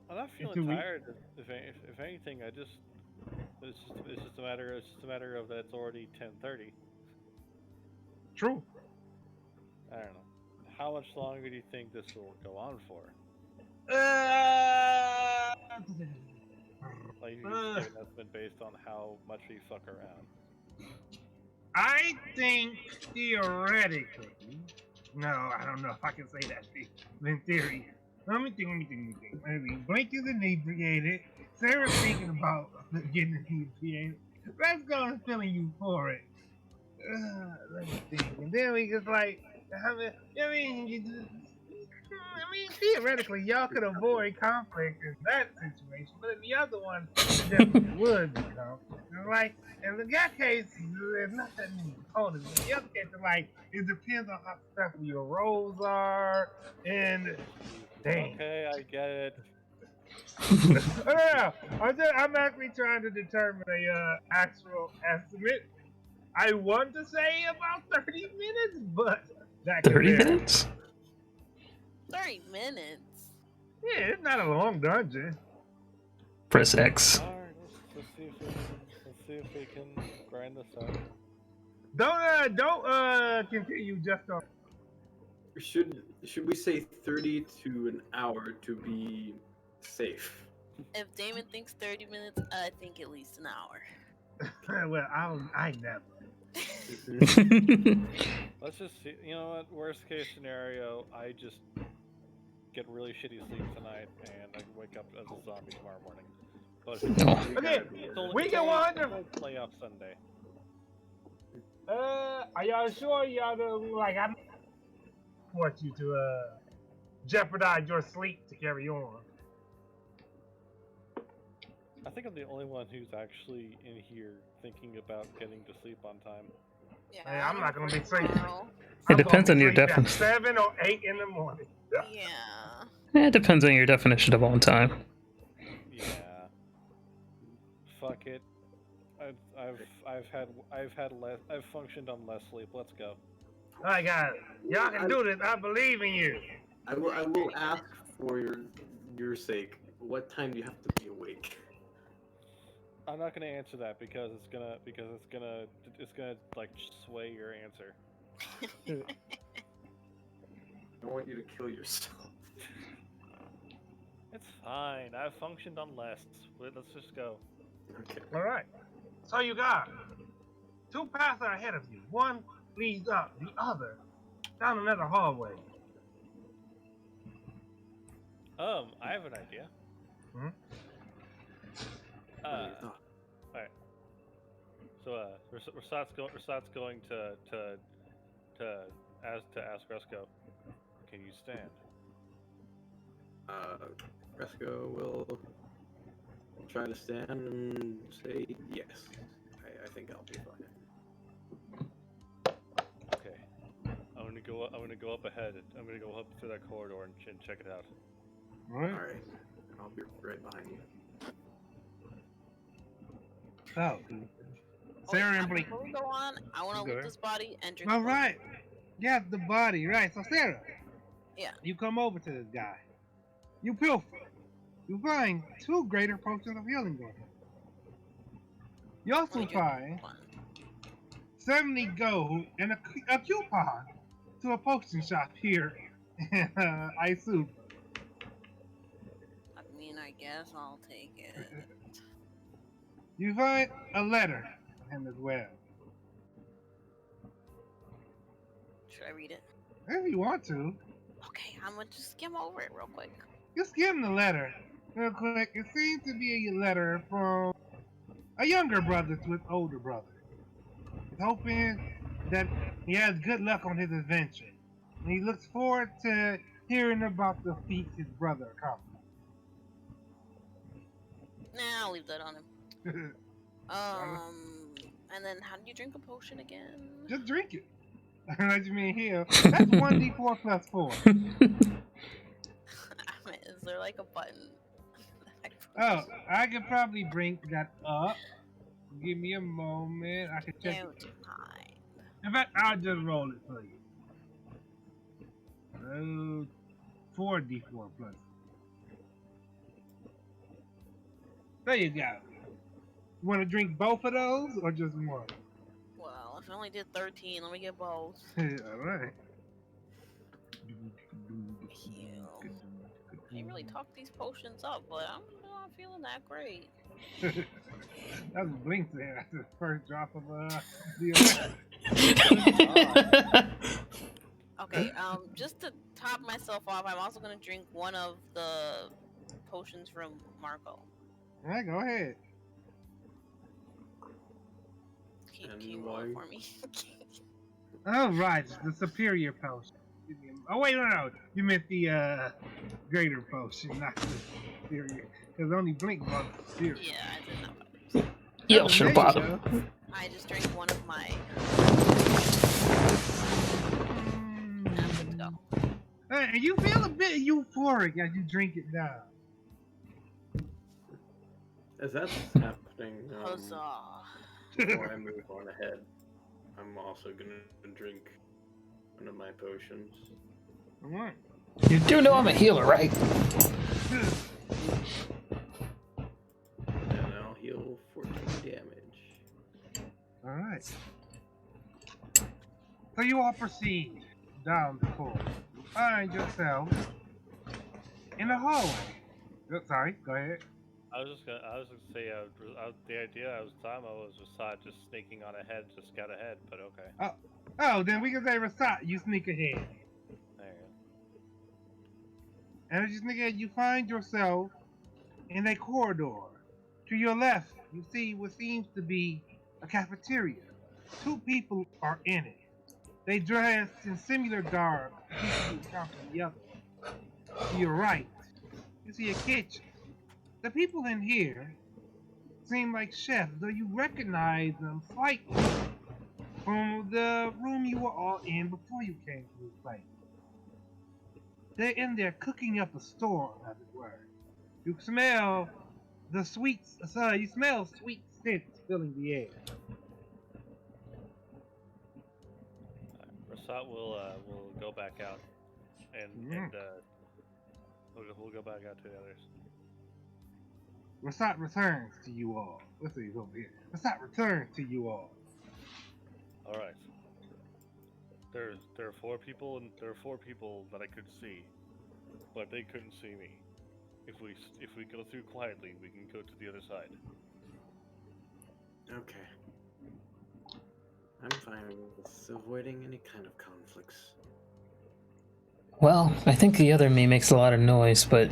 I'm not feeling tired. If anything, it's just a matter of that it's already 10:30. True. I don't know. how much longer do you think this will go on for? Like, you just give an estimate based on how much we fuck around. I think theoretically. No, I don't know if I can say that. In theory. Let me think. Maybe Blink is inebriated. Sarah's thinking about getting inebriated. Let's go and feeling euphoric. Let me think. And then we just like, theoretically, y'all could avoid conflict in that situation, but in the other one, there definitely would be conflict. And like, in that case, there's not that many components. In the other case, like, it depends on how successful your roles are, and dang. Okay, I get it. I'm actually trying to determine a actual estimate. I want to say about 30 minutes, but that 30 minutes? 30 minutes? Yeah, it's not a long dungeon. Press X. Alright, let's see if we can grind this out. Don't continue just on. Should we say 30 to an hour to be safe? If Damon thinks 30 minutes, I think at least an hour. Well, I never. Let's just see. You know what? Worst case scenario, I just get really shitty sleep tonight, and I wake up as a zombie tomorrow morning. But Okay, we can wonder. Playoff Sunday. Are y'all sure y'all don't like? I don't want you to jeopardize your sleep to carry on. I think I'm the only one who's actually in here thinking about getting to sleep on time. Yeah, Hey, I'm not gonna be sleeping. It depends on your definition. 7 or 8 in the morning. Yeah. It depends on your definition of on time. Yeah. Fuck it. I've functioned on less sleep. Let's go. All right, guys, y'all can do this. I believe in you. I will ask for your sake. What time do you have to be awake? I'm not gonna answer that because it's gonna like sway your answer. I want you to kill yourself. It's fine. I've functioned on less. Let's just go. Okay. All right. So you got 2 paths are ahead of you. One leads up, the other down another hallway. I have an idea. Hmm? Alright. So, Rasat's going to ask Resco, can you stand? Resco will try to stand and say yes. I think I'll be fine. Okay. I'm gonna go up ahead. I'm gonna go up through that corridor and check it out. Right. Alright. I'll be right behind you. So, Sarah and Blink. Before we go on, I want to loot this body and drink. All right. Yeah, the body. Right. So, Sarah. Yeah. You come over to this guy. You pilfer. You find 2 greater potions of healing on him. You also find 70 gold and a coupon to a potion shop here in Isu. I mean, I guess I'll take it. You find a letter from him as well. Should I read it? If you want to. Okay, I'm gonna just skim over it real quick. Just give him the letter real quick. It seems to be a letter from a younger brother to his older brother. He's hoping that he has good luck on his adventure. And he looks forward to hearing about the feats his brother accomplished. Nah, I'll leave that on him. And then how do you drink a potion again? Just drink it. What you mean heal? That's 1d4 plus 4. Is there like a button? Oh, I could probably bring that up. Give me a moment. I can check it. In fact, I'll just roll it for you. 4d4 plus. There you go. You want to drink both of those or just one? Well, if I only did 13, let me get both. Alright. They really talked these potions up, but I'm not feeling that great. That's Blink there. That's the first drop of the Okay, just to top myself off, I'm also gonna drink one of the potions from Marco. Alright, go ahead. Can you roll it for me? Oh, right, the superior potion. Oh, wait, no. You meant the greater potion, not the superior. Because only Blink bought the superior. Yeah, I did not. Yeah, sure, Bob. I just drank one of my. Let's go. And you feel a bit euphoric as you drink it down. As that's happening, Huzzah. before I move on ahead, I'm also gonna drink one of my potions. Alright. You do know I'm a healer, right? And I'll heal 14 damage. Alright. So you all proceed down the corridor. Find yourself in the hallway. Oh, sorry, go ahead. I was just gonna say the idea I was talking about was Rasad just sneaking on ahead to scout ahead, but okay. Oh, then we can say Rasat, you sneak ahead. There you And as you sneak ahead, you find yourself in a corridor. To your left, you see what seems to be a cafeteria. 2 people are in it. They dress in similar garb to people you encounter in the other. To your right, you see a kitchen. The people in here seem like chefs, though you recognize them slightly from the room you were all in before you came to this place. They're in there cooking up a storm, as it were. You smell the sweets. You smell sweet scents filling the air. Rasad will go back out, and we'll go back out to the others. Rasat returns to you all. Let's see, he's over here. Rasat returns to you all. All right. There are 4 people, and there are 4 people that I could see, but they couldn't see me. If we go through quietly, we can go to the other side. Okay. I'm fine with avoiding any kind of conflicts. Well, I think the other me makes a lot of noise, but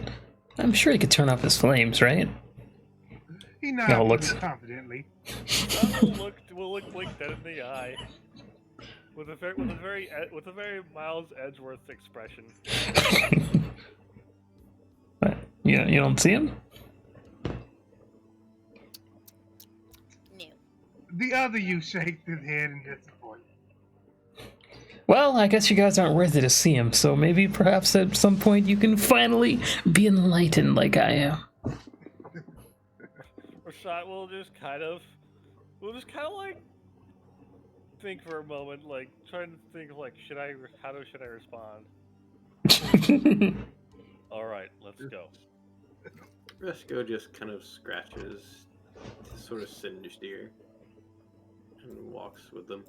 I'm sure he could turn off his flames, right? He nods looks confidently. We'll look Blink dead in the eye, with a very Miles Edgeworth expression. You don't see him? No. The other you shakes his head in disappointment. Well, I guess you guys aren't worthy to see him, so maybe perhaps at some point you can finally be enlightened like I am. Rasad will just kind of like think for a moment, like trying to think of like should I respond? All right, let's go. Resco just kind of scratches his sort of singed ear and walks with them.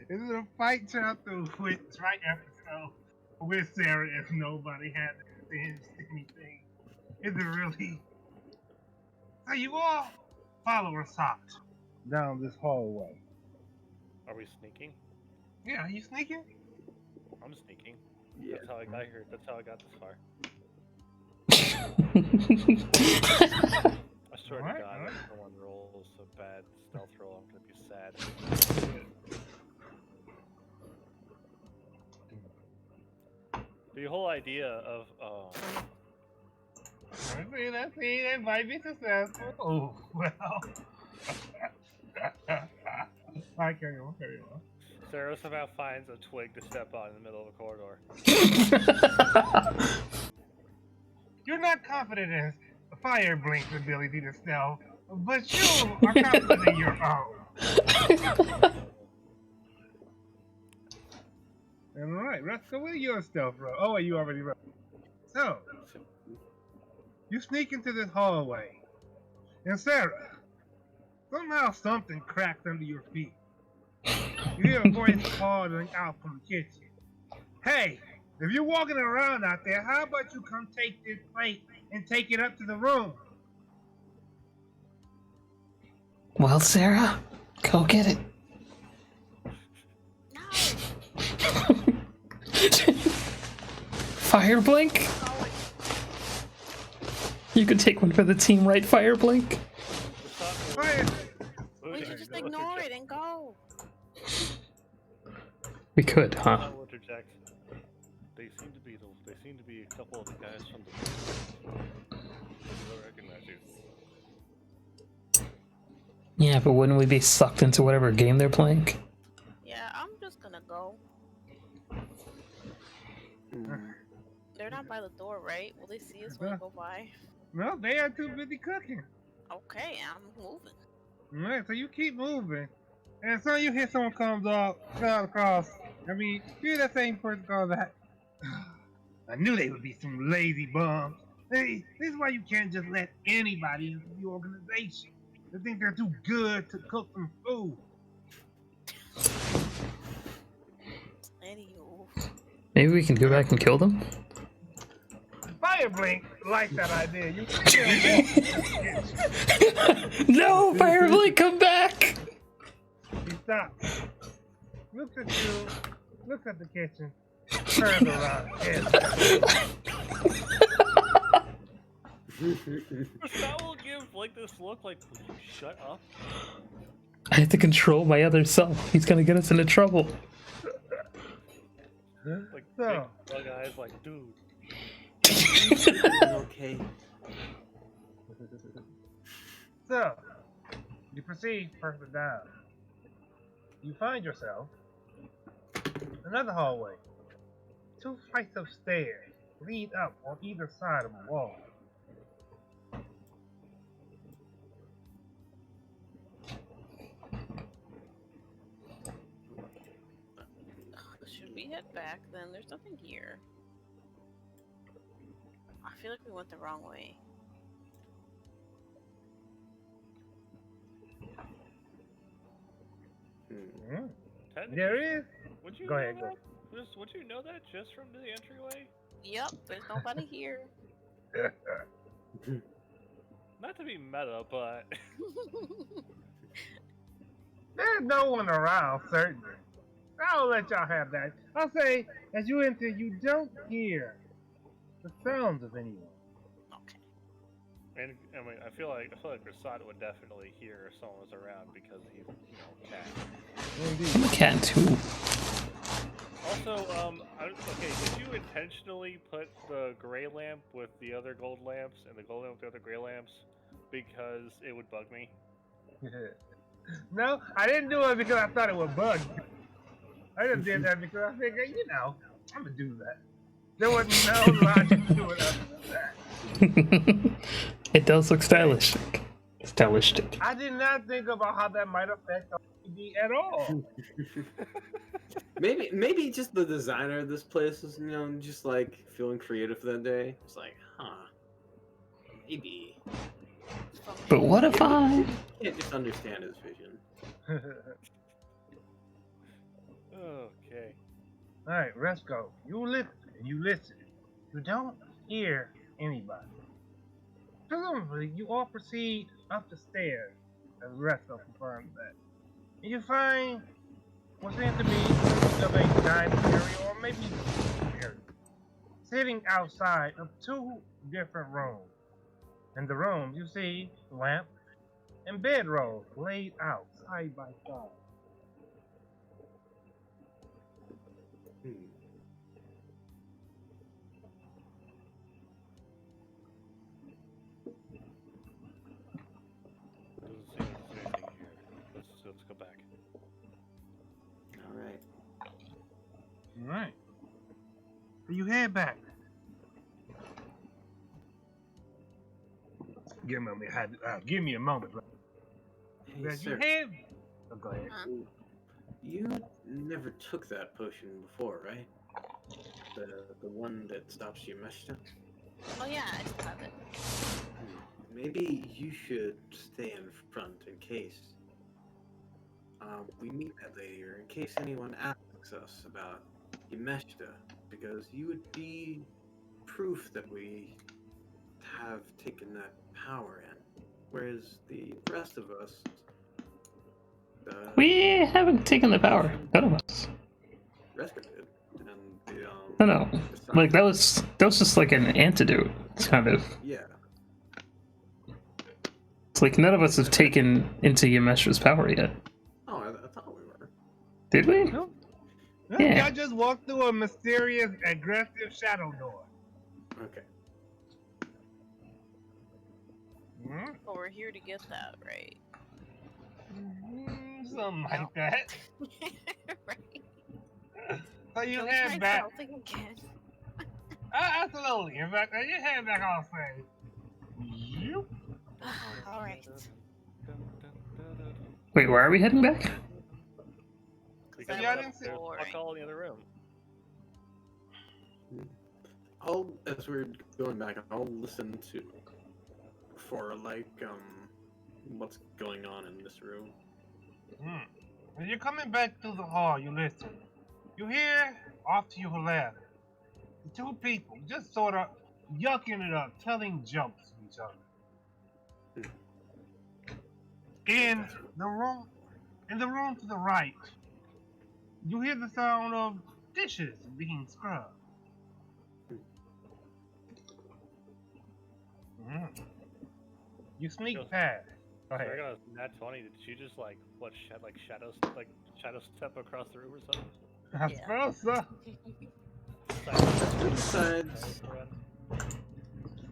This is a fight chapter with right episode with Sarah if nobody had singed anything. Is it really? So you all follow Rasat down this hallway. Are we sneaking? Yeah, are you sneaking? I'm sneaking. Yeah. That's how I got here. That's how I got this far. I swear to God, if someone rolls a bad stealth roll, I'm gonna be sad. The whole idea of Let's see, that might be successful. Oh, well. Alright, carry on. Sarah somehow finds a twig to step on in the middle of a corridor. You're not confident in Fire Blink's ability to stealth, but you are confident in your own. Alright, Resco, what are your stealth roll? Oh, you already rolled. So, you sneak into this hallway. And Sarah, somehow something cracks under your feet. You hear a voice calling out from the kitchen. Hey, If you're walking around out there, how about you come take this plate and take it up to the room? Well, Sarah, go get it. No. Fire Blink? You could take one for the team, right, Fire Blink? Fire. We should just ignore it and go. We could, huh? They seem to be a couple of the guys from the. They'll recognize you. Yeah, but wouldn't we be sucked into whatever game they're playing? Yeah, I'm just gonna go. They're not by the door, right? Will they see us when we go by? No, they are too busy cooking. Okay, I'm moving. Alright, so you keep moving. And so you hear someone comes across. I mean, you hear that same person call that. I knew they would be some lazy bums. Hey, this is why you can't just let anybody into the organization. They think they're too good to cook some food. Anywho. Maybe we can go back and kill them? Fire Blink like that idea. You No, Fire Blink, come back! He stops. Looks at you. Looks at the kitchen. Turns around. That will give like this look like, will you shut up? I have to control my other self. He's gonna get us into trouble. Like So. big bug eyes, like dude. Okay. So, you proceed further down. You find yourself another hallway. 2 flights of stairs lead up on either side of a wall. Should we head back then? There's nothing here. I feel like we went the wrong way. Mm. Technically, There is. Would you Go know ahead, that? Would you know that just from the entryway? Yep, there's nobody here. Not to be meta, but There's no one around, certainly. I'll let y'all have that. I'll say, as you enter, you don't hear the sounds of anyone. Okay. and I mean, I feel like Rasad would definitely hear if someone was around because he's, cat. I'm a cat too. Also, okay, did you intentionally put the gray lamp with the other gold lamps and the gold lamp with the other gray lamps because it would bug me? No, I didn't do it because I thought it would bug you. I just did that because I figured, I'm gonna do that. There was no logic to it other than that. It does look stylistic. Stylistic. I did not think about how that might affect the RPD at all. Maybe just the designer of this place is, just like feeling creative that day. It's like, maybe. But what if I... Can't just understand his vision. Okay. Alright, let's go. You listen and you listen. You don't hear anybody. Presumably, you all proceed up the stairs, as Resto confirmed that. And you find what seems to be of a dining area, or maybe area, sitting outside of 2 different rooms. In the rooms, you see lamp and bedrolls laid out side by side. Doesn't seem like there's anything here. Let's go back. Alright. Alright. So you head back. Give me a moment. Hey, As you sir, head. Oh, go ahead. you never took that potion before, right? The one that stops Yamashita? Oh yeah, I still have it. Maybe you should stay in front in case we meet that lady, or in case anyone asks us about Yamashita, because you would be proof that we have taken that power in. Whereas the rest of us... We haven't taken the power. None of us. Resker did. And the, No. Like, that was just like an antidote, kind of. Yeah. It's like none of us have taken into Yamesh's power yet. Oh, I thought we were. Did we? No. Yeah. Y'all just walked through a mysterious, aggressive shadow door. Okay. Oh, we're here to get that, right? Something like that. Right. So you Can we head try back. something again? Absolutely. In fact, you head back on stage. You. All right. Wait, where are we heading back? Because Yeah, I didn't see- fuck all in the other room. As we're going back, I'll listen for like what's going on in this room. When you're coming back through the hall, you listen. You hear off to your left the two people just sort of yucking it up, telling jokes to each other. In the room to the right, you hear the sound of dishes being scrubbed. You sneak past. Go I ahead. got a nat 20. Did she just shadow step across the room or something? I suppose so. Decides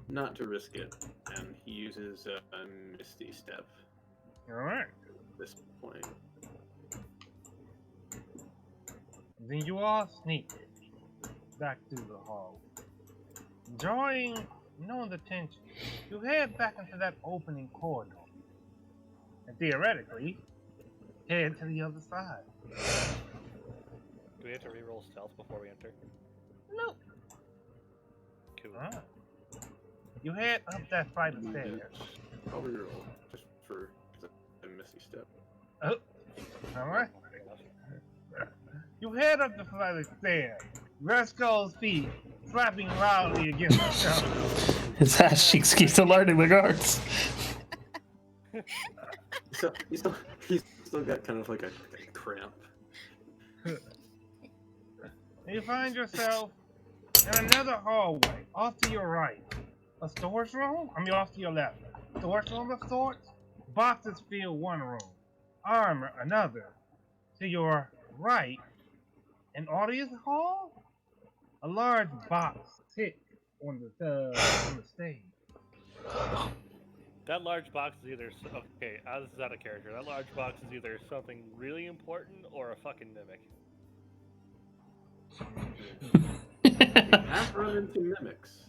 not to risk it, and he uses a Misty Step Alright. at this point. Then you all sneak back through the hall. Drawing no attention, you head back into that opening corridor. And theoretically, head to the other side. Do we have to reroll stealth before we enter? No. Cool. Alright. You head up that flight of stairs. I'll reroll just for the Misty Step. Oh. Alright. You head up the flight of stairs. Resco's feet slapping loudly against the shelf. His ass cheeks keeps alerting the guards. So he's still got kind of like a cramp. You find yourself in another hallway, off to your right. A storage room? Off to your left. Storage room of sorts? Boxes fill one room. Armor, another. To your right, an audience hall? A large box sits on the stage. That large box is either okay. This is out of character. That large box is either something really important or a fucking mimic. Have run into mimics,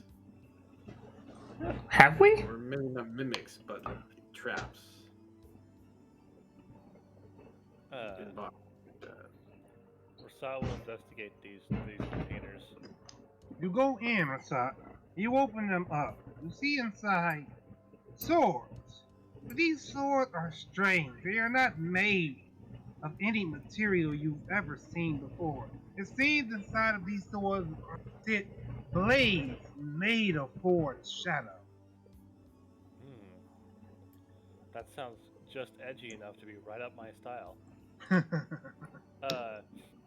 Have we? or maybe not mimics, but traps. Rasat will investigate these containers. You go in, Asat. You open them up. You see inside swords. These swords are strange. They are not made of any material you've ever seen before. It seems inside of these swords sit blades made of forged shadow. That sounds just edgy enough to be right up my style.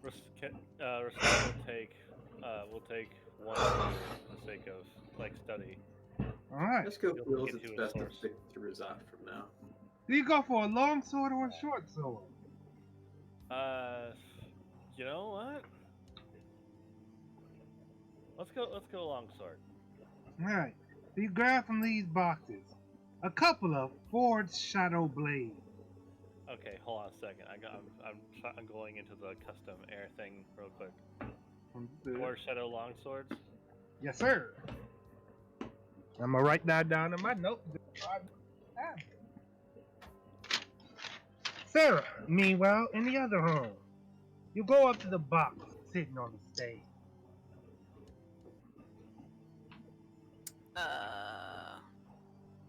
Rasat will take one for the sake of study. Alright. Let's go You'll feels get it's to a best to source. stick to Razat from now. Do you go for a long sword or a short sword? You know what? Let's go longsword. Alright. So you grab from these boxes a couple of forged shadow blades. Okay, hold on a second. I'm going into the custom air thing real quick. Four shadow longswords. Yes, sir. I'm gonna write that down in my notes. Sarah, meanwhile, in the other room, you go up to the box sitting on the stage.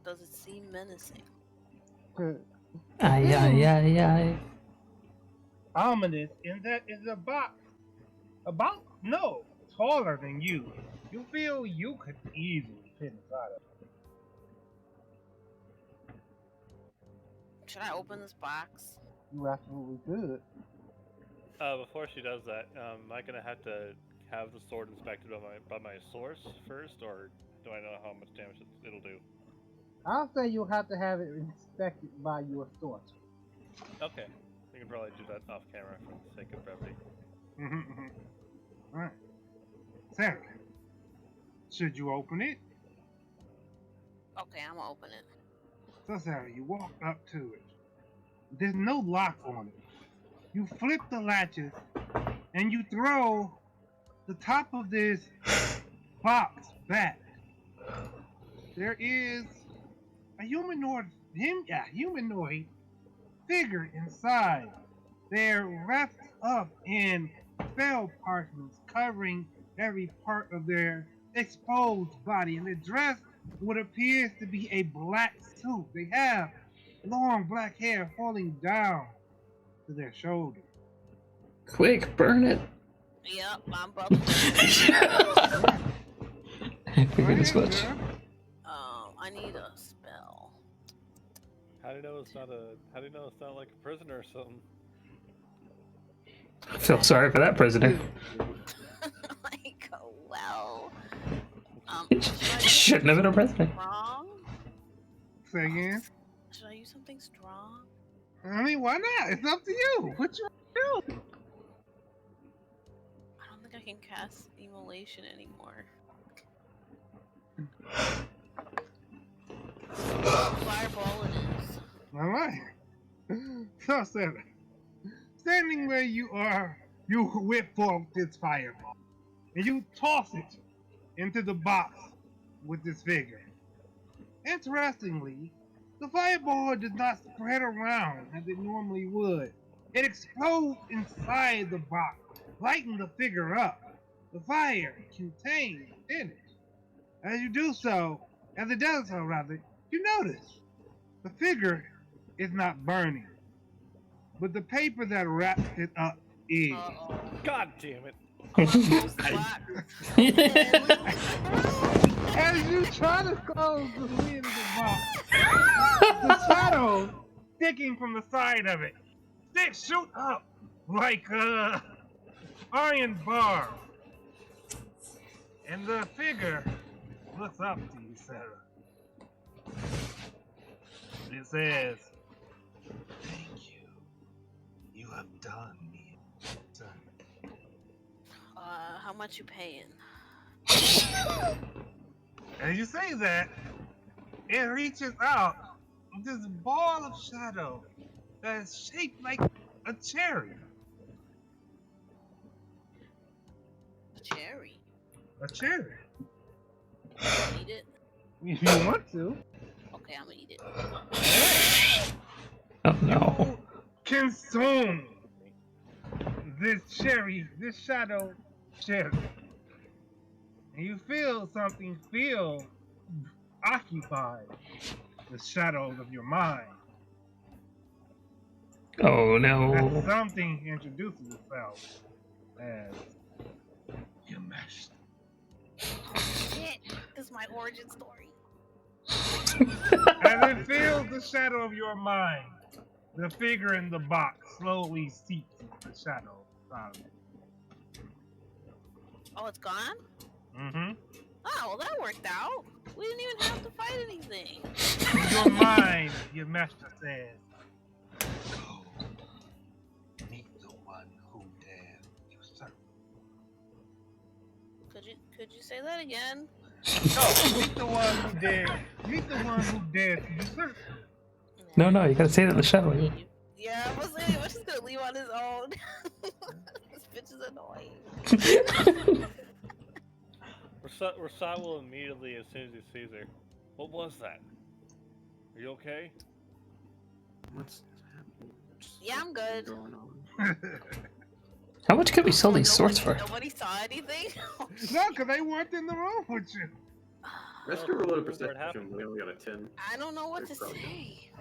Does it seem menacing? Aye. Ominous in that is a box. A box? No. taller than you. You feel you could easily fit inside of it. Should I open this box? You absolutely could. Before she does that, am I gonna have to have the sword inspected by my source first, or do I know how much damage it'll do? I'll say you'll have to have it inspected by your source. Okay, we can probably do that off camera for the sake of brevity. Alright. Sarah, should you open it? Okay, I'm gonna open it. So Sarah, you walk up to it. There's no lock on it. You flip the latches and you throw the top of this box back. There is a humanoid figure inside. They're wrapped up in spell parchments covering every part of their exposed body, and they're dressed in what appears to be a black suit. They have long black hair falling down to their shoulders. Quick, burn it. Yep, I'm about to. We're gonna switch. I need a spell. How do you know it's not like a prisoner or something? I feel sorry for that prisoner. Like, well. Shouldn't have been a prisoner. Strong? Say again? Should I use something strong? I mean, why not? It's up to you. What you want to do? I don't think I can cast Immolation anymore. Fireball it is. Alright. So, Sarah, standing where you are, you whip forth this fireball. And you toss it into the box with this figure. Interestingly, the fireball does not spread around as it normally would. It explodes inside the box, lighting the figure up. The fire contained in it. As it does so, you notice the figure is not burning, but the paper that wraps it up is. God damn it! As you try to close the lid of the box, the shadows sticking from the side of it shoot up like iron bars. And the figure looks up to you, Sarah. It says, "Thank you. You have done me, sir." How much you paying? As you say that, it reaches out with this ball of shadow that is shaped like a cherry. A cherry. A cherry. Eat it? If you want to. Okay, I'm gonna eat it. Oh no. Consume this shadow cherry. And you feel something occupy the shadows of your mind. Oh no. That something introduces itself as your master. Shit, this is my origin story. As it fills the shadow of your mind, the figure in the box slowly seeps into the shadow of it. Oh, it's gone? Mm-hmm. Oh, well, that worked out. We didn't even have to fight anything. In your mind, your master says, "Go, meet the one who dared usurp." Could you say that again? Go, meet the one who dared to usurp. No, you gotta say that in the shadow. Yeah, I was just gonna leave on his own. This bitch is annoying. Rasat will immediately, as soon as he sees her. What was that? Are you okay? What's happening? Yeah, I'm good. Going on? How much could we sell these swords for? Nobody saw anything? No, because they weren't in the room with you. Let's go roll a What perception. happened? We only got a 10. I don't know what to They're probably-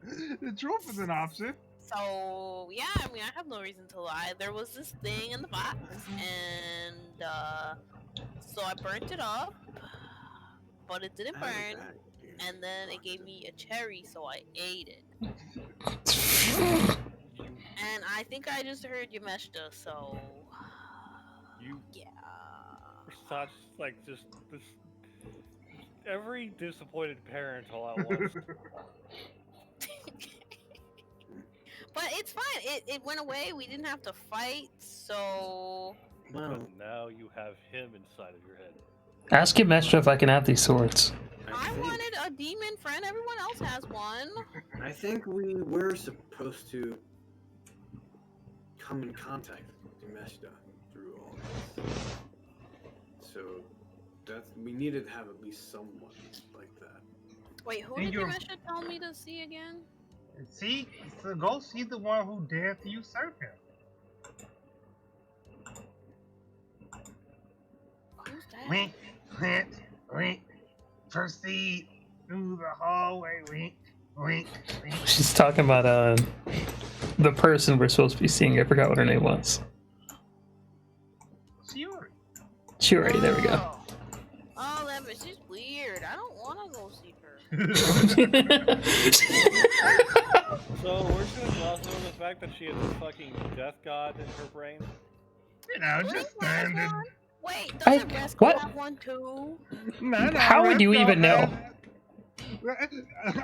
say. The truth is an option. So yeah, I mean, I have no reason to lie. There was this thing in the box, and so I burnt it up, but it didn't burn. And then it gave me a cherry, so I ate it. And I think I just heard Yameshta, so yeah. Such like just this every disappointed parent all at once. But it's fine. It went away. We didn't have to fight, so. But now you have him inside of your head. Ask Yameshta if I can have these swords. I wanted a demon friend. Everyone else has one. I think we were supposed to come in contact with Yameshta through all this. So we needed to have at least someone like that. Wait, who did Yameshta tell me to see again? See, so go see the one who dared to usurp him. Who's that? Wink, wink, wink. Proceed through the hallway. Wink, wink, wink. She's talking about the person we're supposed to be seeing. I forgot what her name was. Shuri, there we go. Oh, that bitch is weird. I don't want to go see her. So we're just gonna gloss over the fact that she has a fucking death god in her brain. You know, just standing. Wait, doesn't Resco have one too? No, How would you even know?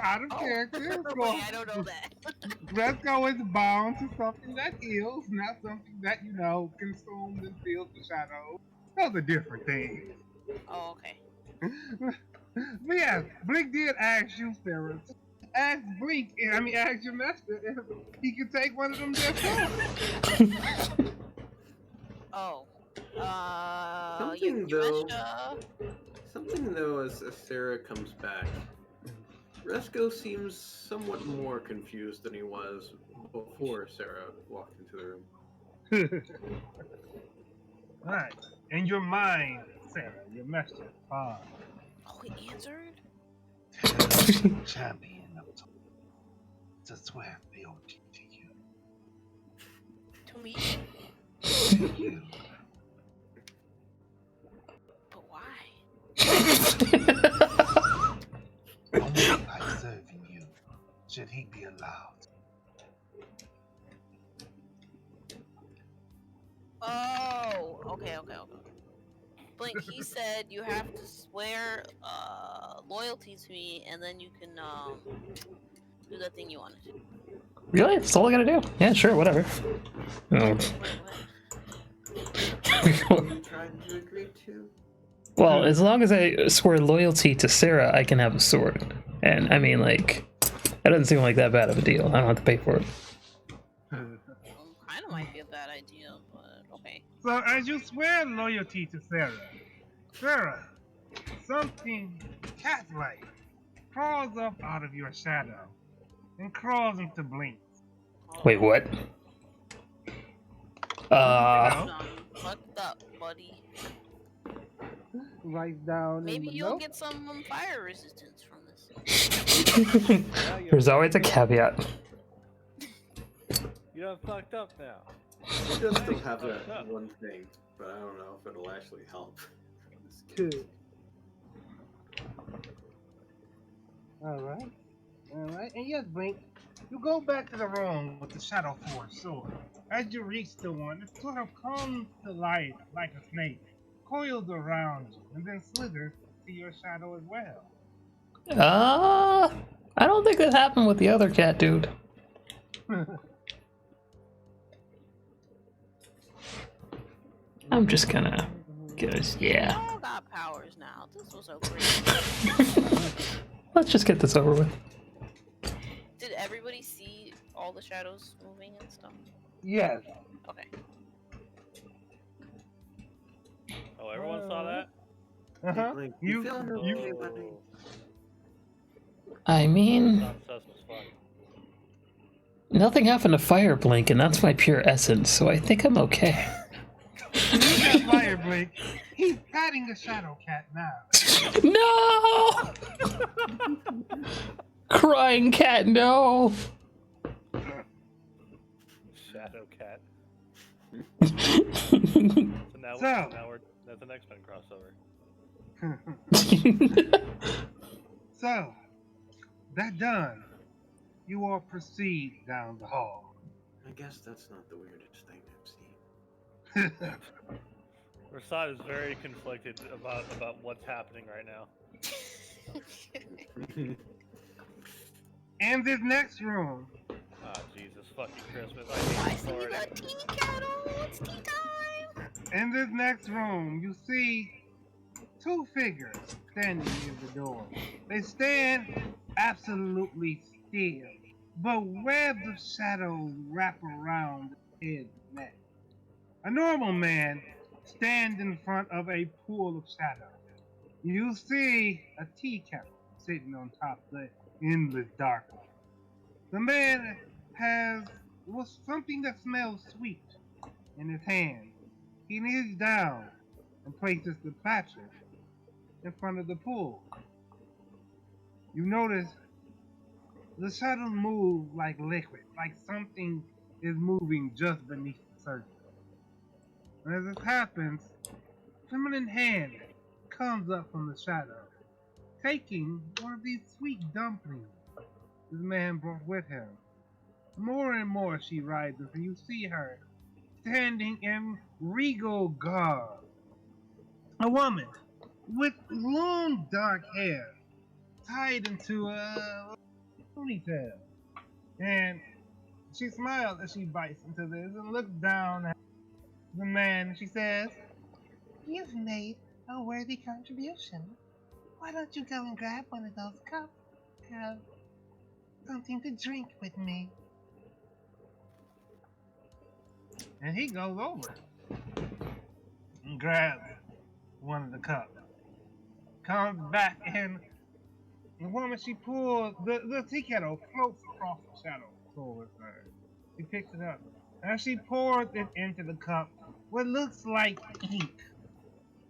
Out of character. Wait, I don't know that. Resco is bound to something that heals, not something that, consumes and feels the shadow. Those are different things. Oh, okay. But yeah, Blink did ask you, Sarah. Ask Yameshta if he could take one of them dead souls. Oh. Something though, as Sarah comes back, Resco seems somewhat more confused than he was before Sarah walked into the room. Right. In your mind, Sarah, Yameshta. Oh, he answered? Champion of to swear fealty to you. To me? To you. But why? Only by serving you should he be allowed. Oh, okay. Blink, he said you have to swear loyalty to me, and then you can do the thing you wanted to. Really? That's all I gotta do? Yeah, sure, whatever. Oh. Trying to agree to. Well, as long as I swear loyalty to Sarah, I can have a sword. And I mean, like, that doesn't seem like that bad of a deal. I don't have to pay for it. Kind of might be a bad idea, but okay. So as you swear loyalty to Sarah, something cat-like crawls up out of your shadow and crawls into Blink. Wait, what? Fucked up, buddy. Right down. Maybe you'll get some fire resistance from this. There's always a caveat. You done fucked up now. It does still have that one thing, but I don't know if it'll actually help. Alright. And yes, Blink, you go back to the room with the Shadow Force sword. As you reach the one, it sort of comes to life like a snake, coils around you, and then slithers to your shadow as well. I don't think that happened with the other cat dude. I'm just gonna get us, yeah. We all got powers now. This was so great. Let's just get this over with. Did everybody see all the shadows moving and stuff? Yes. Okay. Oh, everyone saw that? Uh-huh. You feeling okay, buddy? I mean, Not sus as fuck. nothing happened to Fire Blink, and that's my pure essence, so I think I'm okay. You got Fire Blink. He's patting the Shadow Cat now. No! Crying cat, no! So now we're that's an X-Men crossover. So, that done, you all proceed down the hall. I guess that's not the weirdest thing I've seen. Rasad is very conflicted about what's happening right now. In this next room, Ah, Jesus fucking Christmas! I see the tea kettle. It's tea time. in this next room, you see two figures standing near the door. They stand absolutely still, but webs of shadows wrap around the head and neck. A normal man stands in front of a pool of shadow. You see a tea kettle sitting on top of the endless darkness. The man has something that smells sweet in his hand. He kneels down and places the platter in front of the pool. You notice the shadows move like liquid, like something is moving just beneath the surface. And as this happens, a feminine hand comes up from the shadow, taking one of these sweet dumplings this man brought with him. More and more she rises, and you see her standing in regal garb. A woman with long dark hair tied into a ponytail. And she smiles as she bites into this and looks down at the man and she says, "You've made a worthy contribution. Why don't you go and grab one of those cups? Have something to drink with me." And he goes over and grabs one of the cups. Comes back and the woman she pulls the tea kettle floats across the shadow towards her. She picks it up. As she pours it into the cup, what looks like ink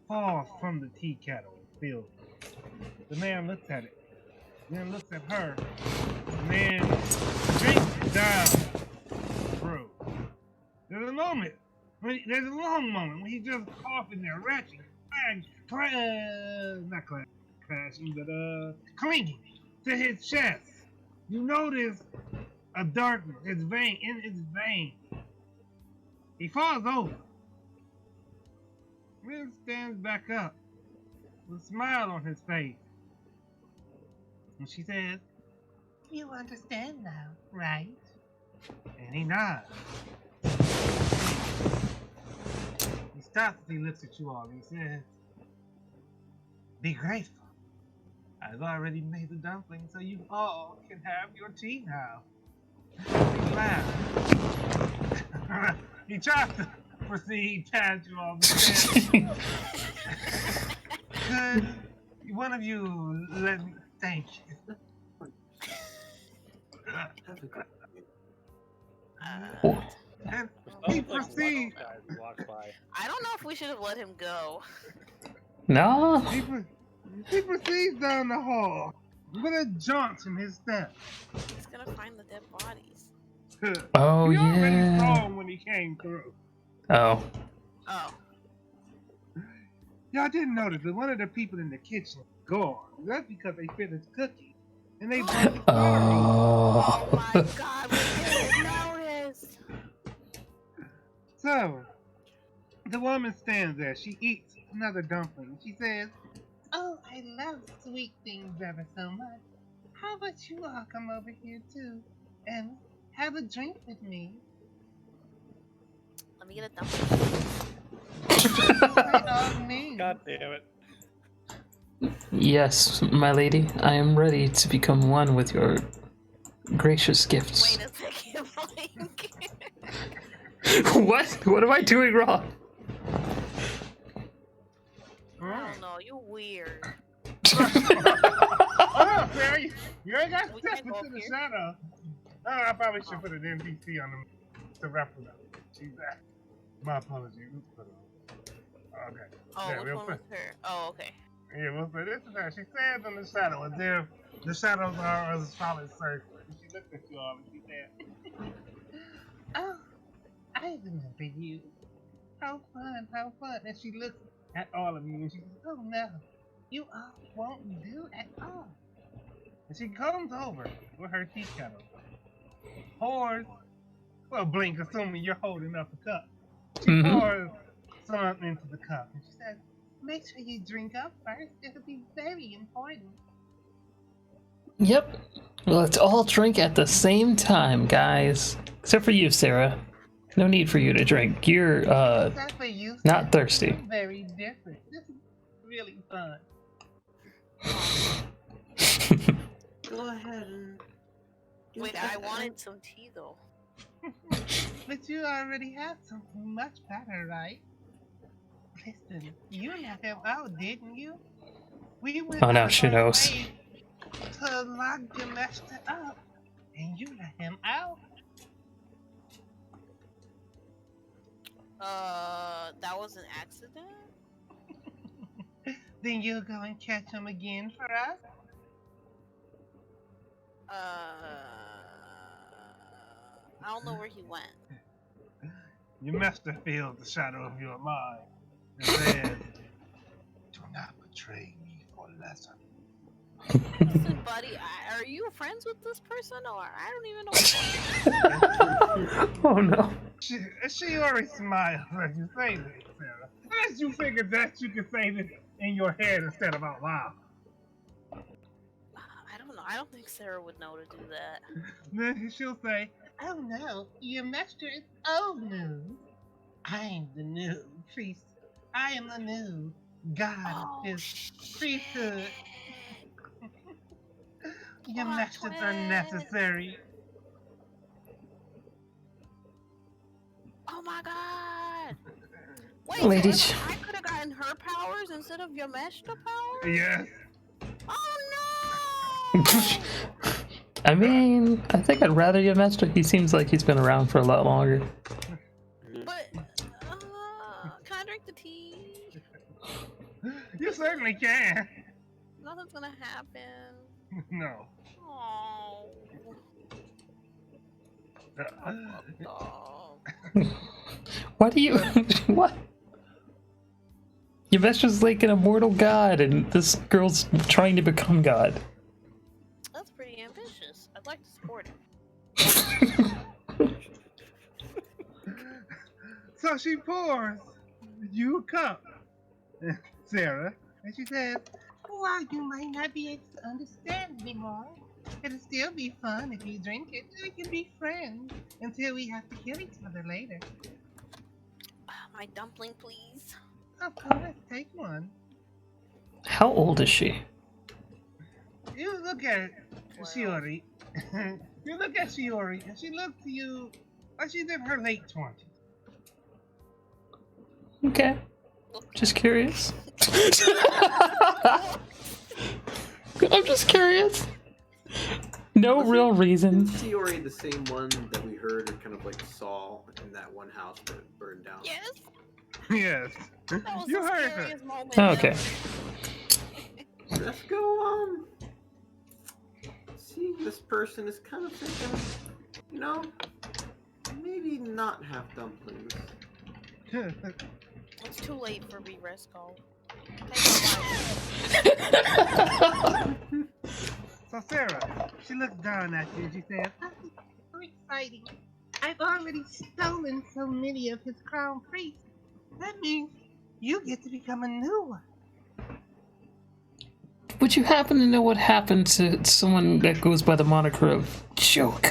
falls from the tea kettle and fills it. The man looks at it, then looks at her, and then drinks down the brew. There's a long moment when he's just coughing there, retching, not crashing, but clinging to his chest. You notice a darkness, in his vein. He falls over. Then stands back up with a smile on his face. And she says, "You understand now, right?" And he nods. He stops as he looks at you all and he says, "Be grateful. I've already made the dumplings so you all can have your tea now." He laughs. He tries to proceed past you all and says, "Could one of you let me thank you?" Have a great And Oh, he it's like proceeds. guys who walk by. I don't know if we should have let him go. No. He proceeds down the hall with a jaunt in his step. He's gonna find the dead bodies. Oh, You already yeah. saw him when he came through. Oh. Oh. Y'all didn't notice that one of the people in the kitchen is gone. That's because they finished cooking. And they Oh Oh. my god, we didn't notice. So, the woman stands there. She eats another dumpling. She says, "Oh, I love sweet things ever so much. How about you all come over here too and have a drink with me?" Let me get a dumpling. By all means. God damn it! Yes, my lady, I am ready to become one with your gracious gifts. Wait a second, Blink. What? What am I doing wrong? I don't know, you're weird. Oh, Mary, you ain't got to We step can't go into up the here? shadow. Oh, I probably should put an NPC on them to reference them. She's back. My apologies. Oops, put it on. Okay. Oh, Yeah, which we'll one put- was her? Oh, okay. Yeah, well, but this is her. She stands in the shadow, and there the shadows are a solid circle. And she looked at you all and she said, "Oh, I I remember you. How fun, how fun. And she looks at all of you and she says, oh no, you all won't do at all. And she comes over with her tea kettle, pours, well, Blink, assuming you're holding up a cup. She pours some into the cup and she says, make sure you drink up first. It'll be very important. Yep. Let's all drink at the same time, guys. Except for you, Sarah. No need for you to drink. You're, Except for you, not thirsty. you're very different. This is really fun. Go ahead and. Wait, I wanted some tea though. But you already have something much better, right? Listen, you let him out, didn't you? We went Oh, now out she of our knows. way to lock the master up, and you let him out. That was an accident? Then you'll go and catch him again for us? I don't know where he went. Your master feels the shadow of your mind and says, do not betray me for lesser. Listen, buddy, are you friends with this person, or I don't even know? Oh no. She already smiles as you say this, Sarah. As you figured that you could say this in your head instead of out loud. I don't know. I don't think Sarah would know to do that. Then she'll say, oh no, your master is old news. I'm the new priest. I am the new god of this priesthood. Your Plot masters are twist. necessary. Oh my god! Wait, Lady so I could have gotten her powers instead of your master powers? Yes. Oh no! I mean, I think I'd rather you master. He seems like he's been around for a lot longer. But, can I drink the tea? You certainly can. Nothing's gonna happen. No. Oh. Oh. Why do you... What? Your master's like an immortal god, and this girl's trying to become god. That's pretty ambitious. I'd like to support it. So she pours you a cup, Sarah, and she says, while you might not be able to understand anymore, it'll still be fun if you drink it. We can be friends until we have to kill each other later. My dumpling, please. Of course, take one. How old is she? You look at Wow. Shiori. You look at Shiori, and she looks to you like she's in her late 20s. Okay. Just curious. I'm just curious. No real reason. Shiori the same one that we heard or kind of like saw in that one house that burned down? Yes. Yes. That was You the heard her. scariest moment. Oh, okay. Let's go, see, this person is kind of thinking, you know, maybe not have dumplings. It's too late for re-resco. So Sarah, she looks down at you and she says, "Oh, so exciting. I've already stolen so many of his crown priests. That means you get to become a new one." Would you happen to know what happened to someone that goes by the moniker of Joker?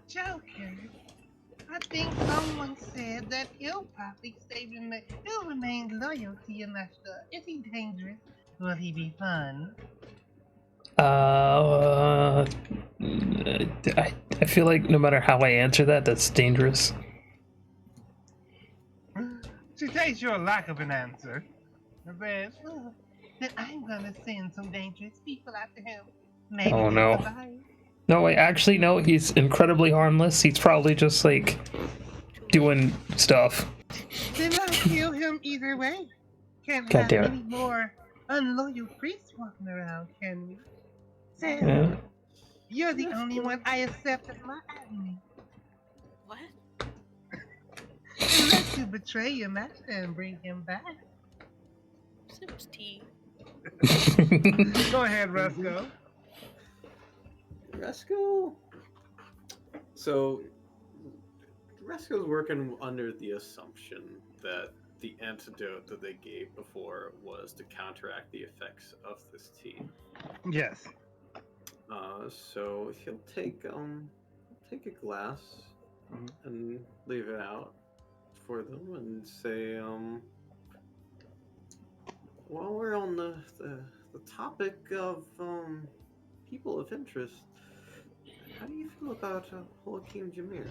Joker. I think someone said that he'll probably he'll remain loyal to your master. Is he dangerous? Will he be fun? I feel like no matter how I answer that, that's dangerous. She takes your lack of an answer and says, "Oh, then I'm gonna send some dangerous people after him. Maybe Oh, he'll no. survive." No, wait, actually, no, he's incredibly harmless. He's probably just, like, doing stuff. Then I'll kill him either way. Can't God have damn it. any more unloyal priests walking around, can we? Sam, Yeah. you're the only one I accept as my enemy. What? Unless you betray your master and bring him back. Sips tea. Go ahead, Roscoe. Resco. So, Resco's working under the assumption that the antidote that they gave before was to counteract the effects of this tea. Yes. So he'll take a glass and leave it out for them and say, while we're on the topic of people of interest, how do you feel about Hakeem Jameer?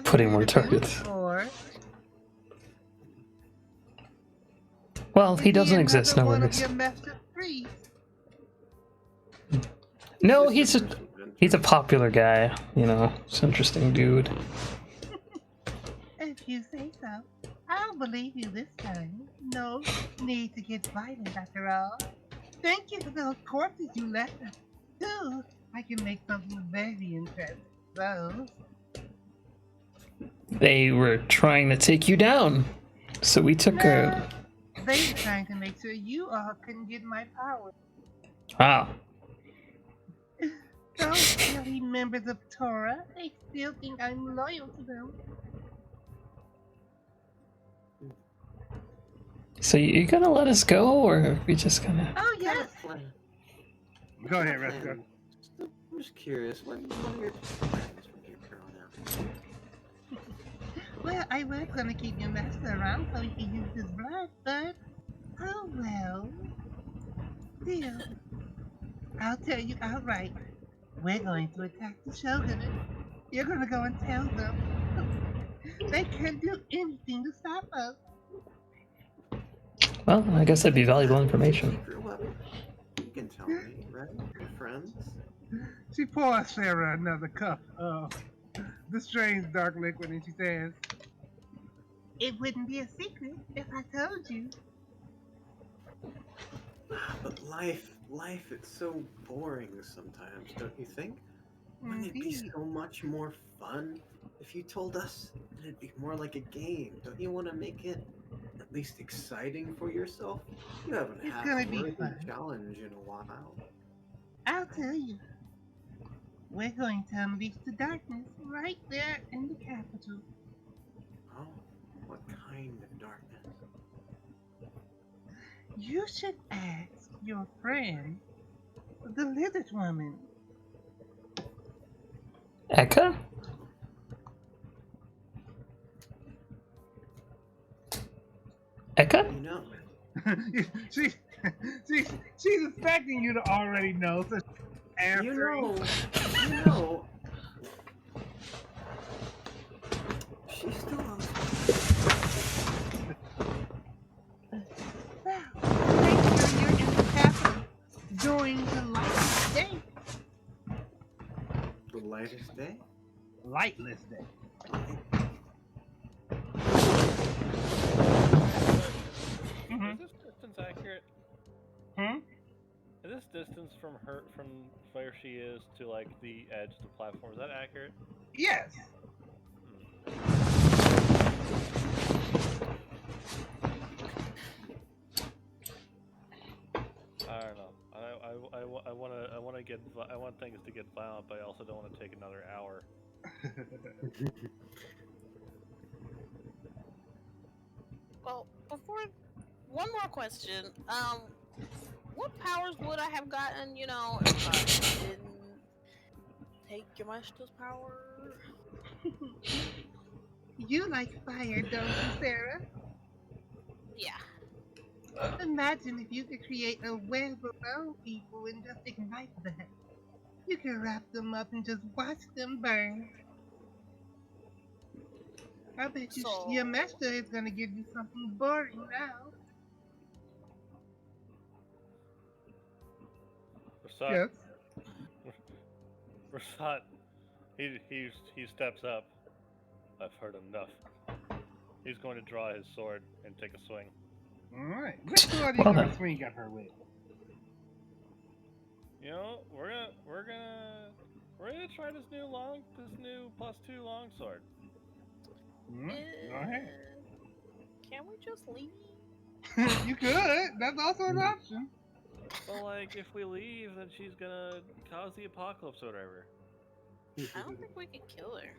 Putting more targets. Well, he doesn't exist nowhere. No, he's a popular guy. You know, he's an interesting dude. If you say so, I'll believe you this time. No need to get violent after all. Thank you for those corpses you left us, too. I can make something very interesting. Those. They were trying to take you down, so we took a... They were trying to make sure you all couldn't get my power. Ah. Those silly members of Torah, they still think I'm loyal to them. So you gonna let us go, or are we just gonna... Oh, yes. Go ahead, Resco. I'm just curious, what are your plans from here on out? Well, I was gonna keep your master around so he could use his blood, but... Oh, well. Still, I'll tell you outright. We're going to attack the Shogunate. You're gonna go and tell them. They can't do anything to stop us. Well, I guess that'd be valuable information. You can tell me, right? We're friends. She pours Sarah another cup of the strange dark liquid and she says, "It wouldn't be a secret if I told you." But life, it's so boring sometimes, don't you think? Wouldn't it be so much more fun if you told us that it'd be more like a game? Don't you want to make it at least exciting for yourself? You haven't had a worthy challenge in a while. I'll tell you. We're going to unleash the darkness right there in the capital. Oh, what kind of darkness? You should ask your friend, the lizard woman. Eka? Eka? You know. she's expecting you to already know. So you know. She's still on. During the lightest day. The lightest day? Lightless day. Is this distance accurate? Is this distance from where she is to like the edge of the platform, is that accurate? Yes. I don't know. I want things to get violent, but I also don't want to take another hour. Well, one more question. What powers would I have gotten, if I didn't take your master's power? You like fire, don't you, Sarah? Yeah. Imagine if you could create a web around people and just ignite them. You could wrap them up and just watch them burn. I bet you your master is going to give you something boring now. Rasat, yes? Rasat, he steps up. I've heard enough. He's going to draw his sword and take a swing. Alright, which sword are you going to swing at her with? You know, we're We're gonna try this new +2 longsword. Go ahead. Can we just leave? You could. That's also an option. But like, if we leave, then she's gonna cause the apocalypse or whatever. I don't think we can kill her.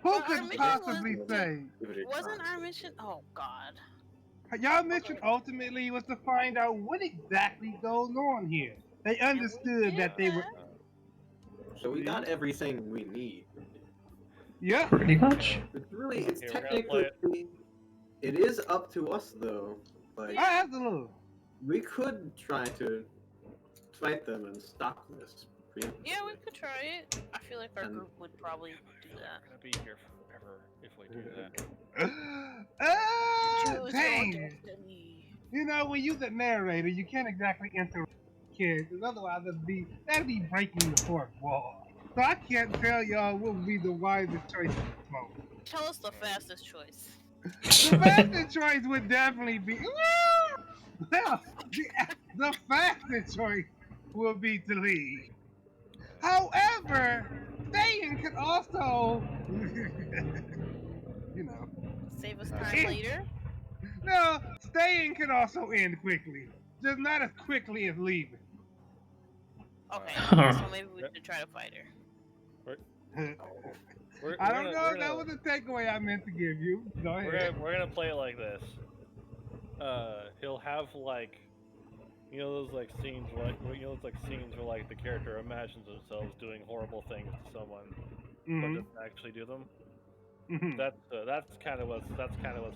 Who Our could mission possibly was say? Wasn't our mission? Oh God. Y'all mission ultimately was to find out what exactly goes on here. They understood that they were. So we got everything we need. Yeah. Pretty much. It's Okay, we're gonna technically, it is up to us though. Like, Absolutely. we could try to fight them and stop this. Yeah, we could try it. I feel like our group would probably do that. We're gonna be here forever if we do that. Choose Dang. your destiny. You know, when you're the narrator, you can't exactly interrupt kids, because otherwise that'd be breaking the fourth wall. So I can't tell y'all what would be the wisest choice at this moment. Tell us the fastest choice. The fastest choice would definitely be. Well, the fastest choice would be to leave. However, staying could also, you know. Save us time later. No, staying could also end quickly. Just not as quickly as leaving. Okay, Huh. so maybe we should try to fight her. I don't know if that was the takeaway I meant to give you. Go ahead. We're gonna play it like this. He'll have like, those like scenes where like the character imagines themselves doing horrible things to someone, but doesn't actually do them. That's kind of what's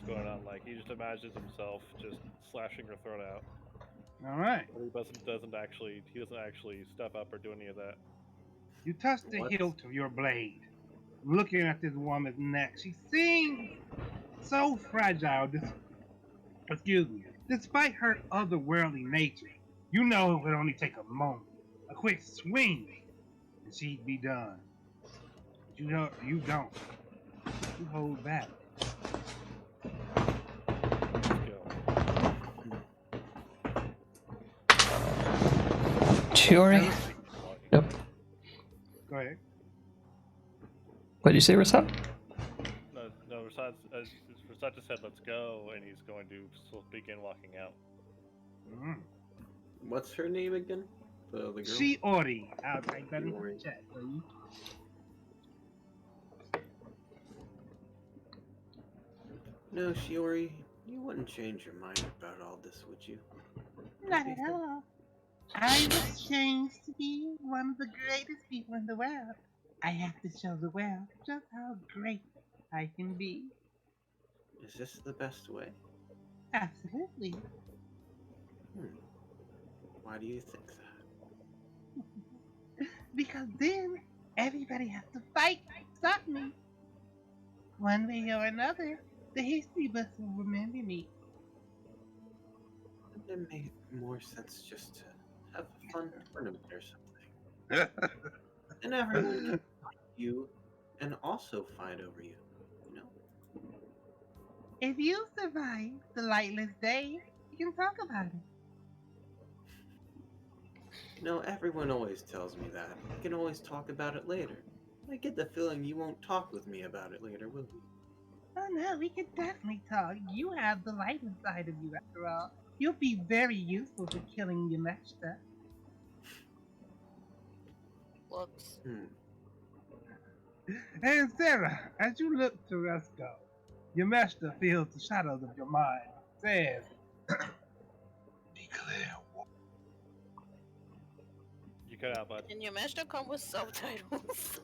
going on. Like, he just imagines himself just slashing her throat out. All right. But he doesn't actually step up or do any of that. You touch the hilt of your blade, looking at this woman's neck. She seems so fragile. Despite her otherworldly nature, you know it would only take a moment, a quick swing, and she'd be done. But you don't. You hold back. Let's go. Chiori? Yep. Go ahead. What did you say, Rasat? No, Rasat just said let's go, and he's going to begin walking out. What's her name again? The girl? Shiori. I'll type that in the chat for you. No, Shiori, you wouldn't change your mind about all this, would you? Not at all. I was changed to be one of the greatest people in the world. I have to show the world just how great I can be. Is this the best way? Absolutely. Why do you think that? Because then everybody has to fight to stop me. One way or another, the history books will remember me. Wouldn't it make more sense just to have a fun tournament or something? And everyone can fight you and also fight over you, you know? If you survive the lightless day, you can talk about it. You know, everyone always tells me that. We can always talk about it later. I get the feeling you won't talk with me about it later, will you? Oh no, we can definitely talk. You have the light inside of you after all. You'll be very useful for killing your master. Whoops. And Sarah, as you look to Resco, your master feels the shadows of your mind, says, declare war. You cut out, bud. And your master come with subtitles.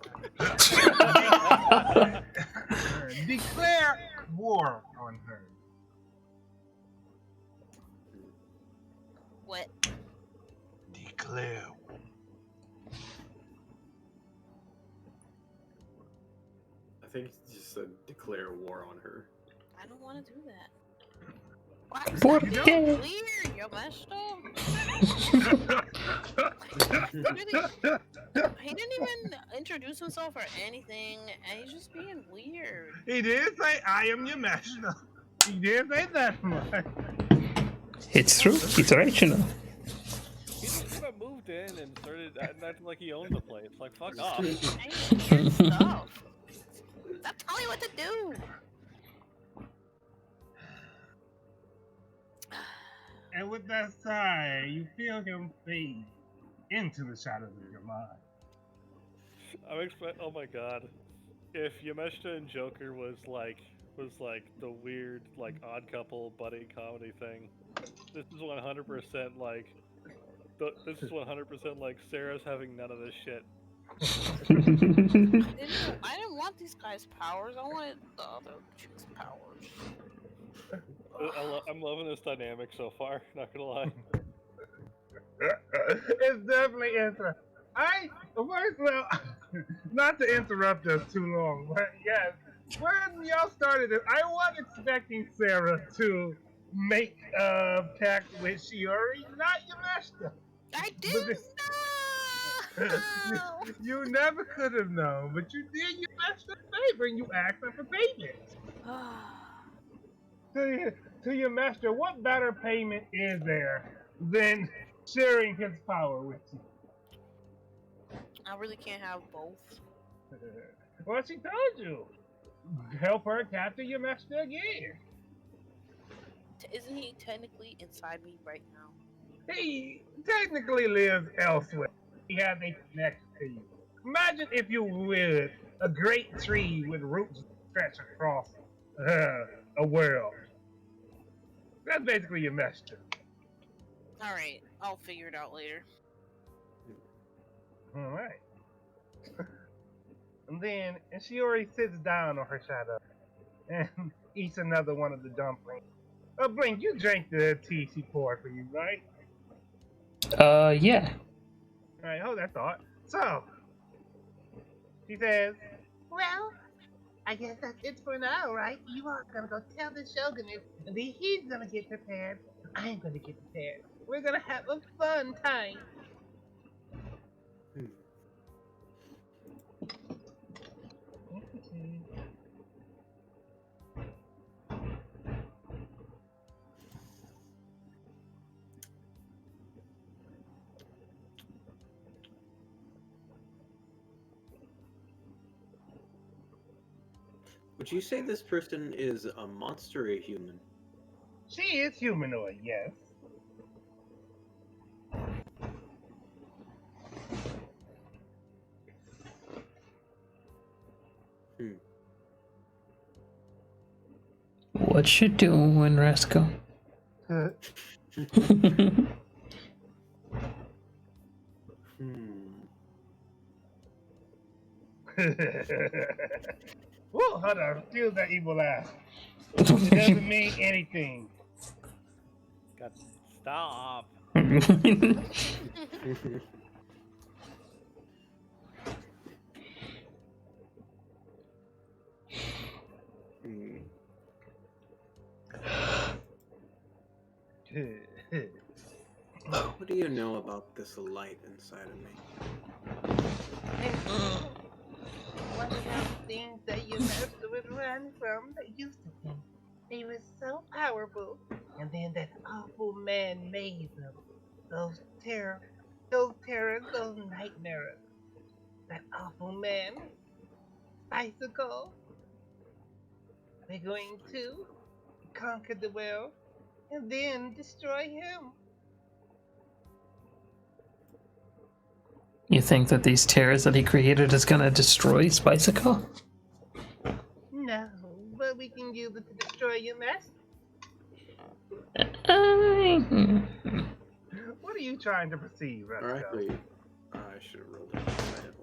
Declare war on her. What? Declare war. I think it's just a declare war on her. I don't want to do that. Why? What? That's Yeah. weird, your master. He didn't even introduce himself or anything, and he's just being weird. He did say, I am your master. He did say that much. It's true. It's original. He didn't even move to in and started acting like he owned the place. Like, fuck off. Hey, your stuff. Stop telling me what to do. And with that sigh, you feel him fade into the shadows of your mind. Oh my god. If Yameshita and Joker was like the weird like odd couple buddy comedy thing, this is 100% like this is 100% like Sarah's having none of this shit. I didn't want these guys' powers. I wanted the other chick's powers. I'm loving this dynamic so far. Not gonna lie. It's definitely interesting. Well, not to interrupt us too long, but yes, when y'all started this, I was expecting Sarah to make a pact with Shiori, not Yamashita. I didn't know. You never could have known, but you did Yamashita a favor and you asked her for payment. To your master, what better payment is there than sharing his power with you? I really can't have both. Well, she told you. Help her capture your master again. Isn't he technically inside me right now? He technically lives elsewhere. He has a connection to you. Imagine, if you would, a great tree with roots stretch across a world. That's basically your master. Alright, I'll figure it out later. Alright. And then Shiori sits down on her shadow and eats another one of the dumplings. Oh, Blink, you drank the tea she poured for you, right? Yeah. Alright, hold that thought. So, she says, well, I guess that's it for now, right? You are gonna go tell the Shogunate, and then he's gonna get prepared. I'm gonna get prepared. We're gonna have a fun time. Would you say this person is a monster or a human? She is humanoid, yes. What you doing, Rascal? Whoa, hold on. Steal that evil laugh. It doesn't mean anything. God, stop. What do you know about this light inside of me? One of those things that your master would run from that used to be. They were so powerful. And then that awful man made them. Those terrors, those nightmares. That awful man. Bicycle. They're going to conquer the world and then destroy him. You think that these terrors that he created is gonna destroy Spicicle? No, but we can use it to destroy your master. What are you trying to perceive, Rascal? Or actually, I should have rolled it.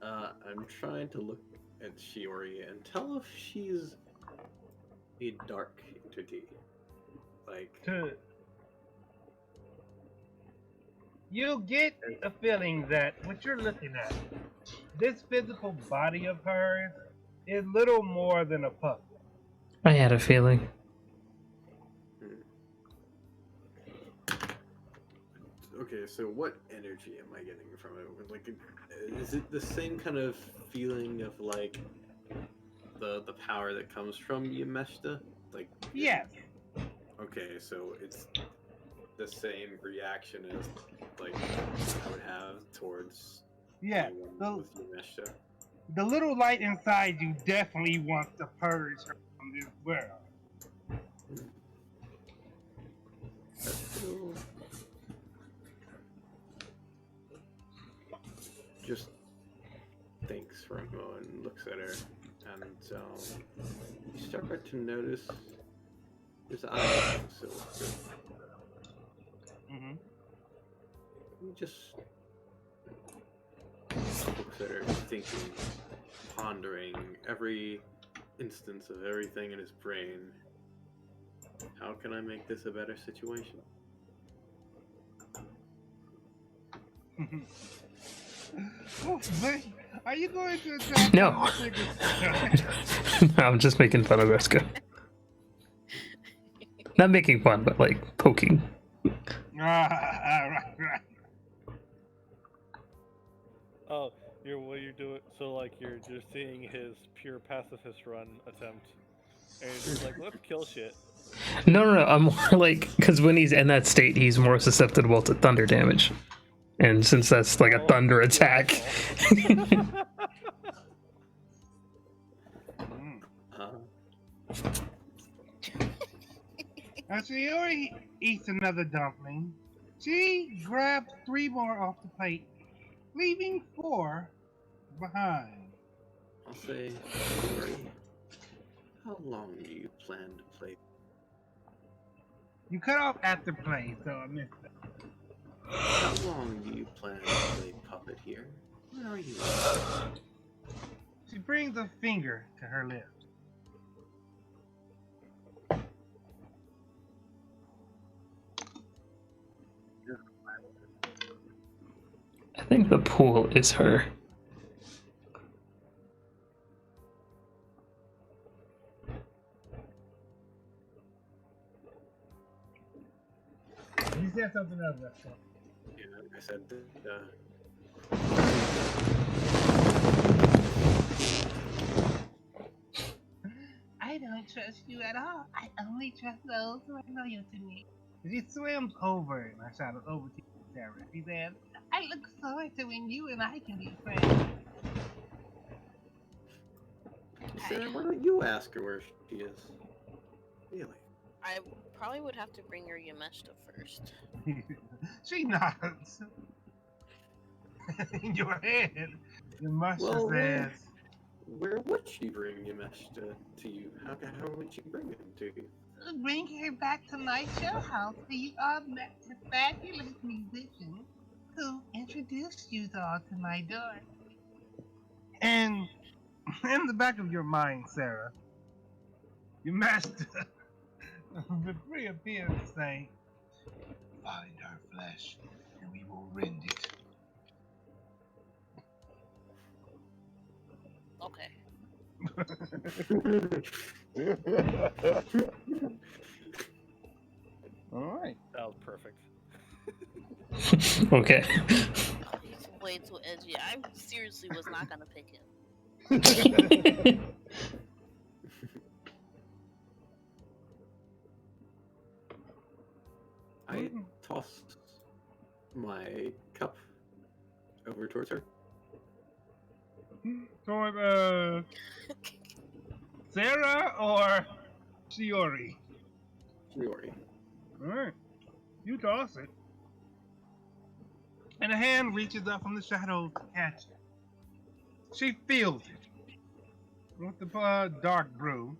I'm trying to look at Shiori and tell if she's a dark entity. Like, you get a feeling that what you're looking at, this physical body of hers, is little more than a puppet. I had a feeling. okay, so what energy am I getting from it? Like, is it the same kind of feeling of like the power that comes from Yameshita? Like, Yes. okay, so it's the same reaction as like I would have towards Yeah, anyone with Yamesha. the little light inside you definitely wants to purge her from this world. Just thinks for a moment and looks at her, and you start to notice his eyes also. Mm-hmm. He just looks at her, thinking, pondering every instance of everything in his brain. How can I make this a better situation? Oh, but are you going to attack? No. No, I'm just making fun of Reska. Not making fun, but like poking. Right. Oh, what you're doing? So like you're just seeing his pure pacifist run attempt, and you're just like, let's kill shit. No. I'm more like, because when he's in that state, he's more susceptible to thunder damage. And since that's like a thunder attack. As Shiori eats another dumpling, she grabs 3 more off the plate, leaving 4 behind. I'll say, Shiori, how long do you plan to play? You cut off after play, so I missed that. How long do you plan to play puppet here? Where are you? She brings a finger to her lips. I think the pool is her. You said something else, that's all. Yeah, I said that. I don't trust you at all. I only trust those who are loyal to me. She swims over, and I shouted over to Sarah. She said, I look forward to when you and I can be friends. Sarah, why don't you ask her where she is? Really? I probably would have to bring her Yameshta first. She nods. In your head, your mushroom Well, says, where would she bring Yameshta to you? How would she bring him to you? bring her back to my show house where you all met a fabulous musician who introduced you all to my daughter. And in the back of your mind, Sarah, your master will reappear and say, find our flesh and we will rend it. Okay. Alright. That was perfect. Okay. Oh, he's way too edgy. I seriously was not gonna pick him. I toss my cup over towards her. Toward Sarah or Shiori? Shiori. Alright. You toss it. And a hand reaches up from the shadows to catch it. She feels it with the dark brew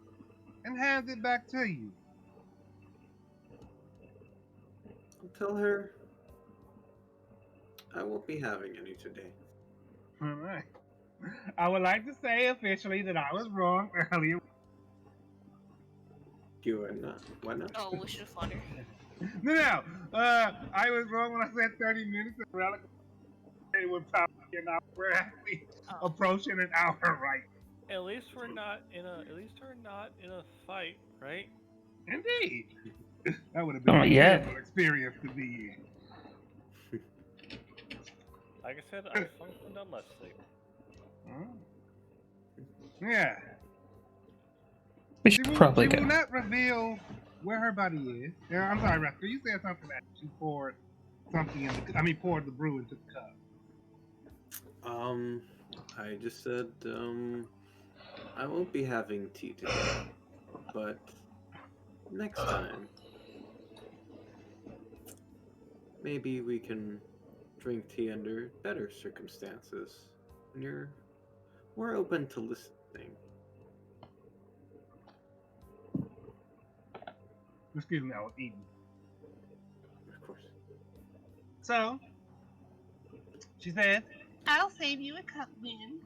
and hands it back to you. I'll tell her I won't be having any today. Alright. I would like to say officially that I was wrong earlier. You are not. Why not? Oh, we should have fought her. No, I was wrong when I said 30 minutes. It would probably be an hour. We're actually approaching an hour, right? At least we're not in a fight, right? Indeed. That would have been Oh, a yeah. terrible experience to be in. Like I said, I functioned on less sleep. Yeah. We should probably she go. will not reveal where her body is. Yeah, I'm sorry, Rascal. You said something that she poured something in the. I mean, poured the brew into the cup. I just said, I won't be having tea today, but next time, maybe we can drink tea under better circumstances when you're more open to listening. Excuse me, I was eating. Of course. So, she said, I'll save you a cup then.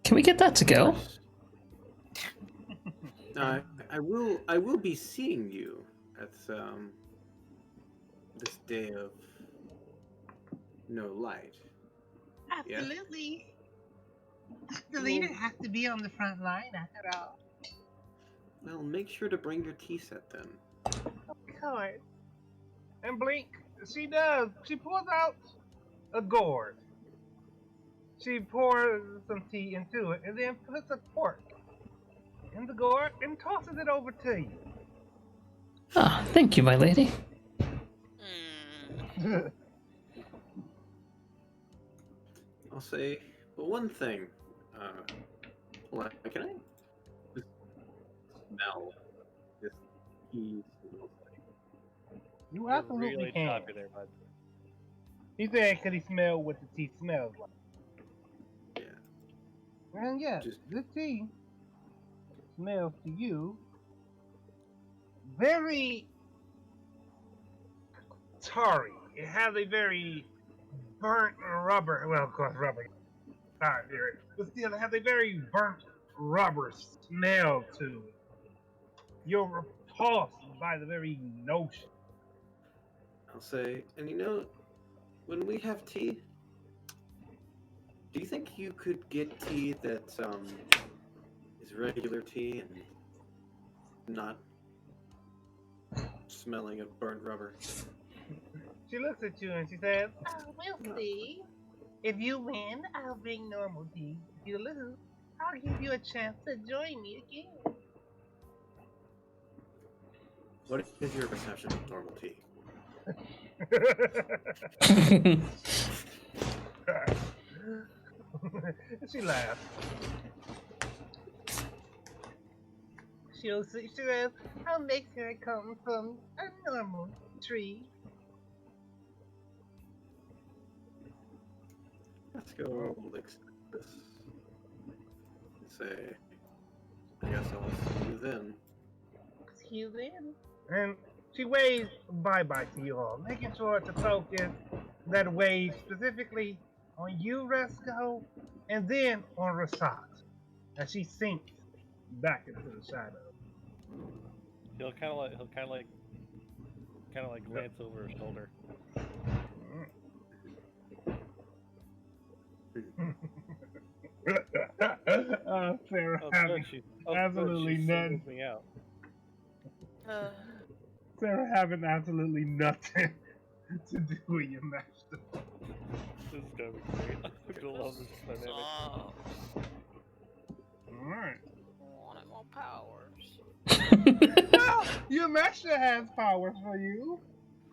Can we get that to go? I will be seeing you at this day of no light. Absolutely. The leader has to be on the front line after all. Well, make sure to bring your tea set then. Of course. And Blink, she does. She pulls out a gourd. She pours some tea into it and then puts a cork in the gourd and tosses it over to you. Ah, thank you, my lady. I'll say, but one thing. Can I just smell this tea? You You're absolutely really can. choppy there, bud. He said, could he smell what the tea smells like? Yeah. And yes, Just- this tea smells to you very tarry. It has a very burnt rubber. Well, of course, rubber. Sorry, here. But still, it has a very burnt rubber smell to it. You're repulsed by the very notion. I'll say, and when we have tea, do you think you could get tea that is regular tea and not smelling of burnt rubber? She looks at you and she says, oh, we'll see. If you win, I'll bring normal tea. If you lose, I'll give you a chance to join me again. What is your perception of normal tea? She laughs. She says, I'll make sure it comes from a normal tree. Let's go this. Say, I guess I'll see you then. See you then. And she waves bye-bye to you all, making sure to focus that wave specifically on you, Resco, and then on Rasat, as she sinks back into the shadow. He'll kind of like glance over his shoulder. Sarah Oh, having good, absolutely she none. singles me out. Sarah having absolutely nothing to do with your master. This is gonna be great. I'm gonna love this dynamic. Alright. Wanted more powers. Well, your master has powers for you.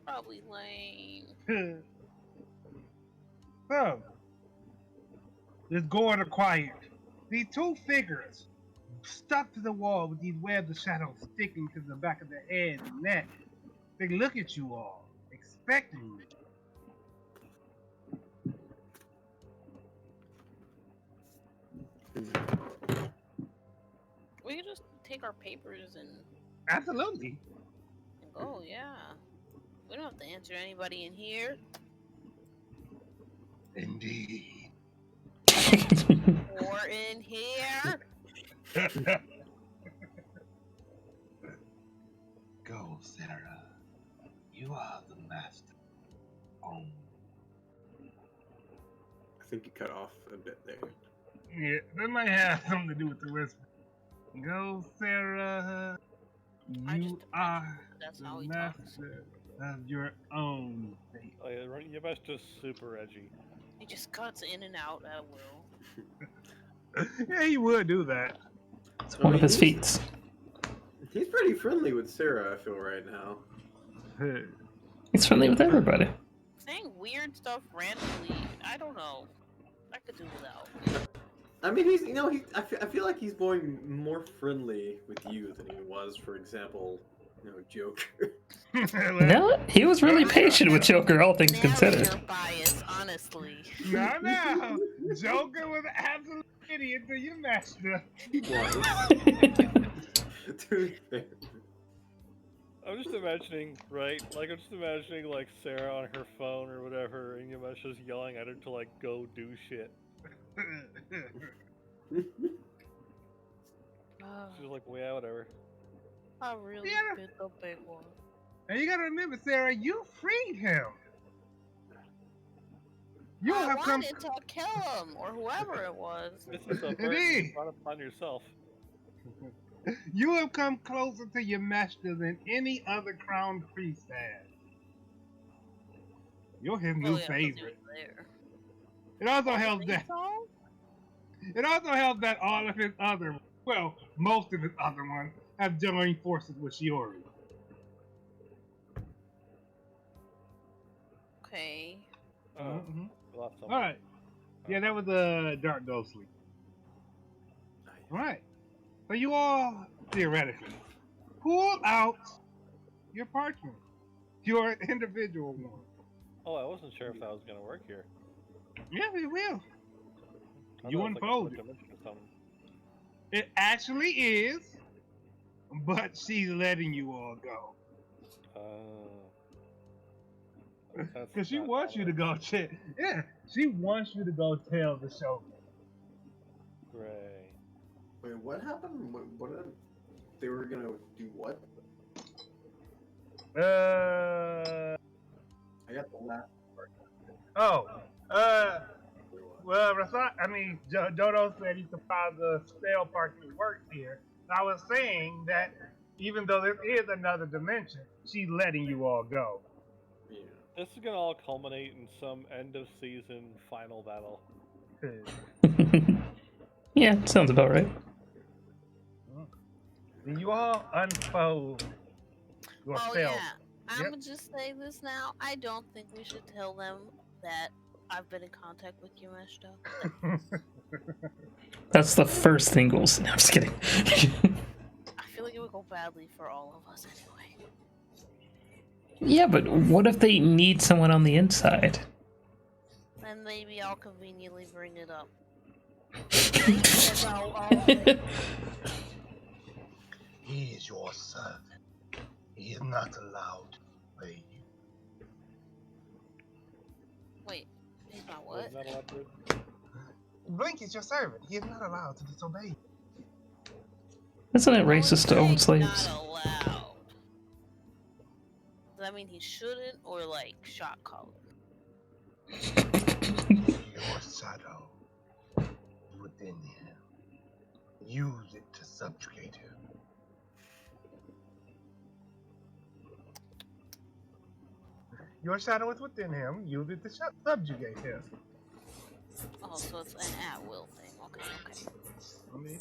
Probably lame. So, this gourd acquired. These two figures stuck to the wall with these webs of shadows sticking to the back of their head and neck. They look at you all, expecting you. We could just take our papers and Absolutely. go, yeah. We don't have to answer anybody in here. Indeed. Or in here. Go, Sarah. You are the master. I think you cut off a bit there. Yeah, that might have something to do with the whisper. Go, Sarah. You are That's the how he talks. master of your own fate. Oh yeah, your master's super edgy. He just cuts in and out at will. Yeah, he would do that. It's one of his feats. He's pretty friendly with Sarah, I feel right now. He's friendly with everybody. Saying weird stuff randomly, I don't know. I could do without. I mean, he's I feel like he's going more friendly with you than he was, for example, Joker. No, he was really patient with Joker, all things considered. Narrator bias, honestly. No. Joker was an absolute idiot to your master. He was. To be fair. I'm just imagining, right? Like, I'm just imagining, like, Sarah on her phone or whatever, and Yamesh just yelling at her to, like, go do shit. She's like, well, yeah, whatever. I really bit the big one. And you gotta remember, Sarah, you freed him. You I have come. wanted to kill him, or whoever it was. This is a burden Indeed. you brought upon yourself. You have come closer to your master than any other crown priest has. You're his new favorite. It also helps that. It also helps that all of his other, well, most of his other ones have joined forces with Shiori. Okay. All Alright. Yeah, that was a dark ghost sleep. Alright. So you all, theoretically, pull out your parchment. Your individual one. Oh, I wasn't sure if that was gonna work here. Yeah, it will. I You thought it was like unfold a it. dimension or something. It actually is, but she's letting you all go. Because she wants you to go check. Yeah, she wants you to go tell the show. Right. Wait, what happened? What they were gonna do what? I got the last part. Well, Dodo said he's surprised the spell parchment works here. And I was saying that even though this is another dimension, she's letting you all go. Yeah. This is gonna all culminate in some end of season final battle. Yeah, sounds about right. You all unfold your Oh spell. yeah, I'm gonna just say this now. I don't think we should tell them that I've been in contact with you, Meshto. That's the first thing we'll see. No, I'm just kidding. I feel like it would go badly for all of us anyway. Yeah, but what if they need someone on the inside? Then maybe I'll conveniently bring it up. He is your servant. He is not allowed to play you. Wait, he's not what? Isn't that allowed to? Blink is your servant. He is not allowed to disobey you. Isn't it racist to own slaves? Not allowed. Does that mean he shouldn't, or like shot collar? Your shadow within him. Use it to subjugate him. Your shadow is within him. Use it to subjugate him. Oh, so it's an at-will thing. Okay.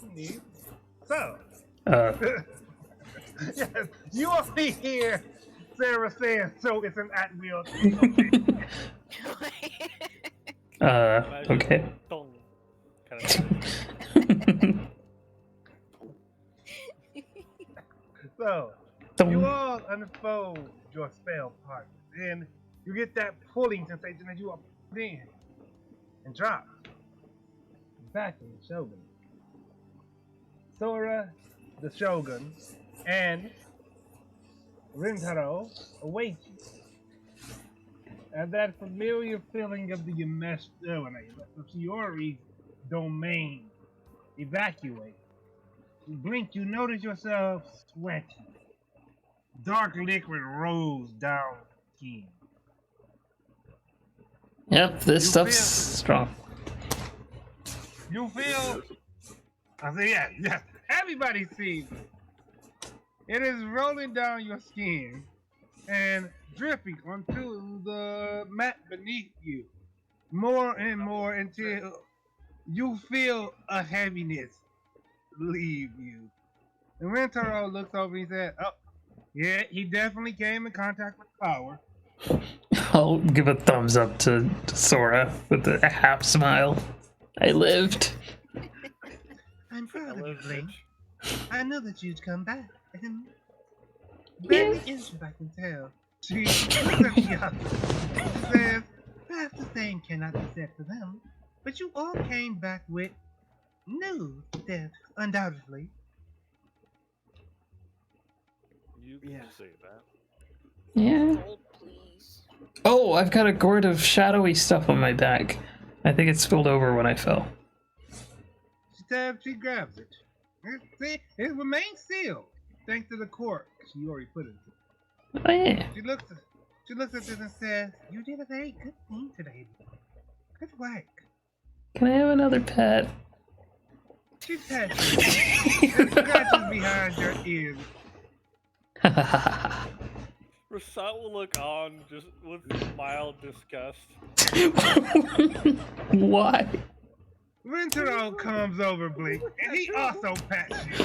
Indeed. So, yes, you only hear Sarah saying, so it's an at-will thing. Okay. So, you all unfold your spell part, and you get that pulling sensation that you are put in and drop back in the Shogun. Sora, the Shogun, and Rintaro await you. And that familiar feeling of the Shiori's domain evacuate. You blink, you notice yourself sweating. Dark liquid rolls down the skin. Yep, this stuff's strong. You feel, I say, yeah, everybody sees it. It is rolling down your skin and dripping onto the mat beneath you, more and more until you feel a heaviness leave you. And Rentaro looks over and he said, oh, yeah, he definitely came in contact with power. I'll give a thumbs up to Sora with a half smile. I lived. I'm proud of you, Hello, Blink. bitch. I knew that you'd come back. Barely is if I can tell. She looks at the others. She says, perhaps the same cannot be said for them, but you all came back with news, Dev, undoubtedly. You can Yeah. say that. Yeah. Gold, please. Oh, I've got a gourd of shadowy stuff on my back. I think it spilled over when I fell. She grabs it. See, it remains sealed, thanks to the cork she already put it in. Oh yeah. She looks at it and says, you did a very good thing today. Good work. Can I have another pet? She pats you and scratches behind your ears. Rasat will look on just with mild disgust. Why? Rentaro comes over, Blink, and he also pats you.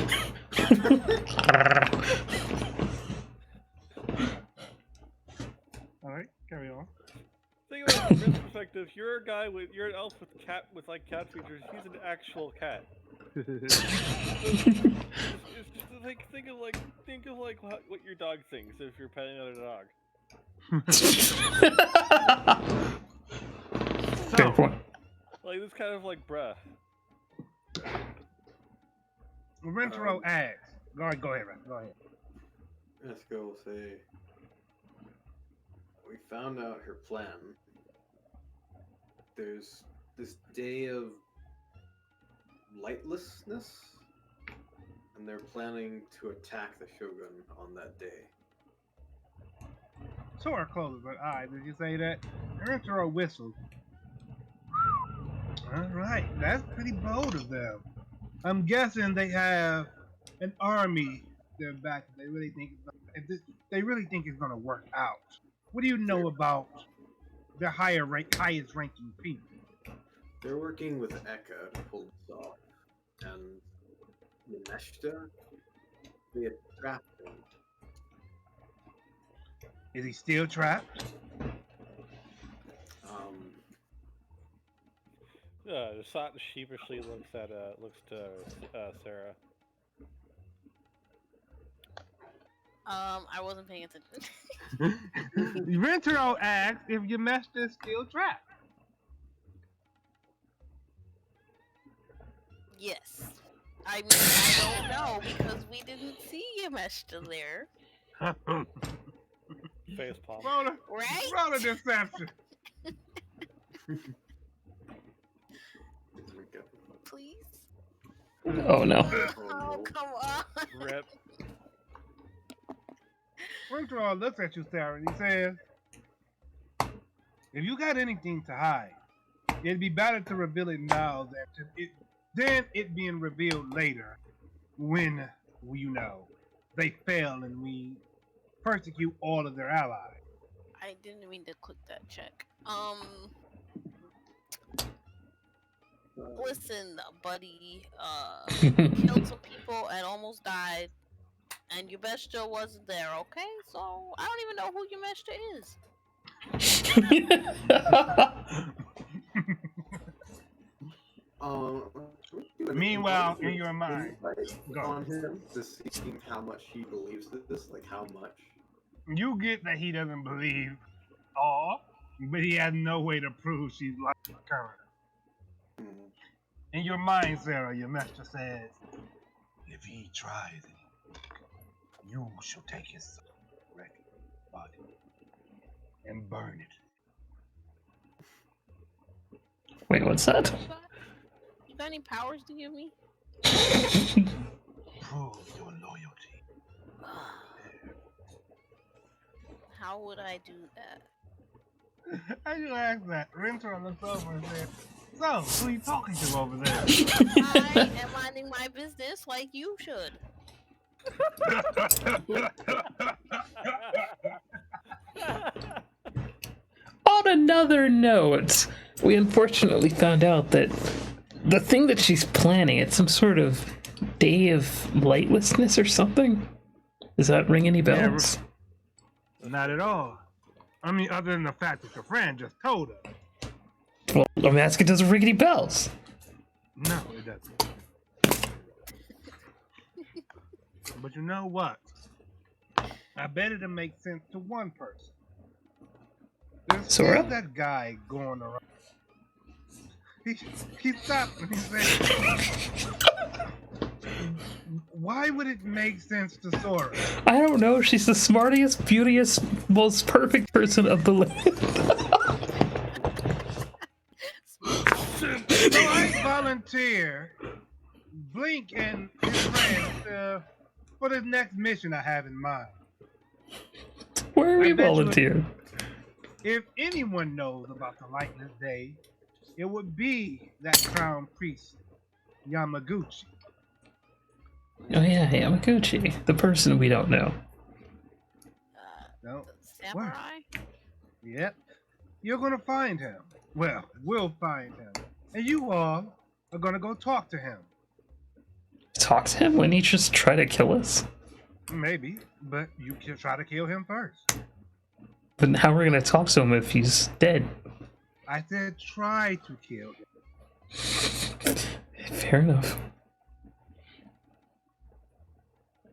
Alright, carry on. Think about it from his perspective. You're a guy with you're an elf with like cat features. He's an actual cat. It's just like think of what your dog thinks if you're petting another dog. Fair point. Like this kind of like bruh. Rentaro asks. Go ahead, Rent. Go ahead. Let's go say. We found out her plan. There's this day of lightlessness, and they're planning to attack the Shogun on that day. Sora closes her eye. Did you say that? Rentaro whistles. Alright, that's pretty bold of them. I'm guessing they have an army they're back. They really think it's gonna work out. What do you know about the highest ranking people? They're working with Eka to pull this off, and Yameshita, they had trapped him. Is he still trapped? Rasat sheepishly looks to Sarah. I wasn't paying attention. Rentaro asks if Yameshita is still trapped. Yes. I mean, I don't know because we didn't see Yameshita there. Face palm. Right? Roll a deception. Please? Oh no. Oh, come on. Rip. Rentaro looks at you, Sarah, and he says, if you got anything to hide, it'd be better to reveal it now than it being revealed later when, they fail and we persecute all of their allies. I didn't mean to click that check. Listen, buddy, killed some people and almost died, and Yameshita wasn't there, okay? So, I don't even know who Yameshita is. Meanwhile, in your mind, go. On him to see how much he believes this, like how much. You get that he doesn't believe all, but he has no way to prove she's like current. In your mind, Sarah, your master says, if he tries it, you shall take his wrecked body and burn it. Wait, what's that? You got any powers to give me? Prove your loyalty. How would I do that? How you ask that? Rentaro looks over and says, so, who are you talking to over there? I am minding my business like you should. On another note, we unfortunately found out that the thing that she's planning, it's some sort of day of lightlessness or something? Does that ring any bells? Not at all. I mean, other than the fact that your friend just told us. Well, I'm asking, does it ring any bells? No, it doesn't. But you know what? I bet it'll make sense to one person. There's Sora? still that guy going around. He stopped and he said, why would it make sense to Sora? I don't know. She's the smartest, beautiest, most perfect person of the land. So I volunteer Blink and his friends for the next mission I have in mind. Where are we I bet you volunteer? If anyone knows about the Lightless Day, it would be that crown priest, Yamaguchi. Oh yeah, Yamaguchi, the person we don't know. No. The samurai? Yep. You're gonna find him. Well, we'll find him. And you all are gonna go talk to him. Talk to him when he just try to kill us? Maybe, but you can try to kill him first. But how are we gonna talk to him if he's dead? I said try to kill him. Fair enough.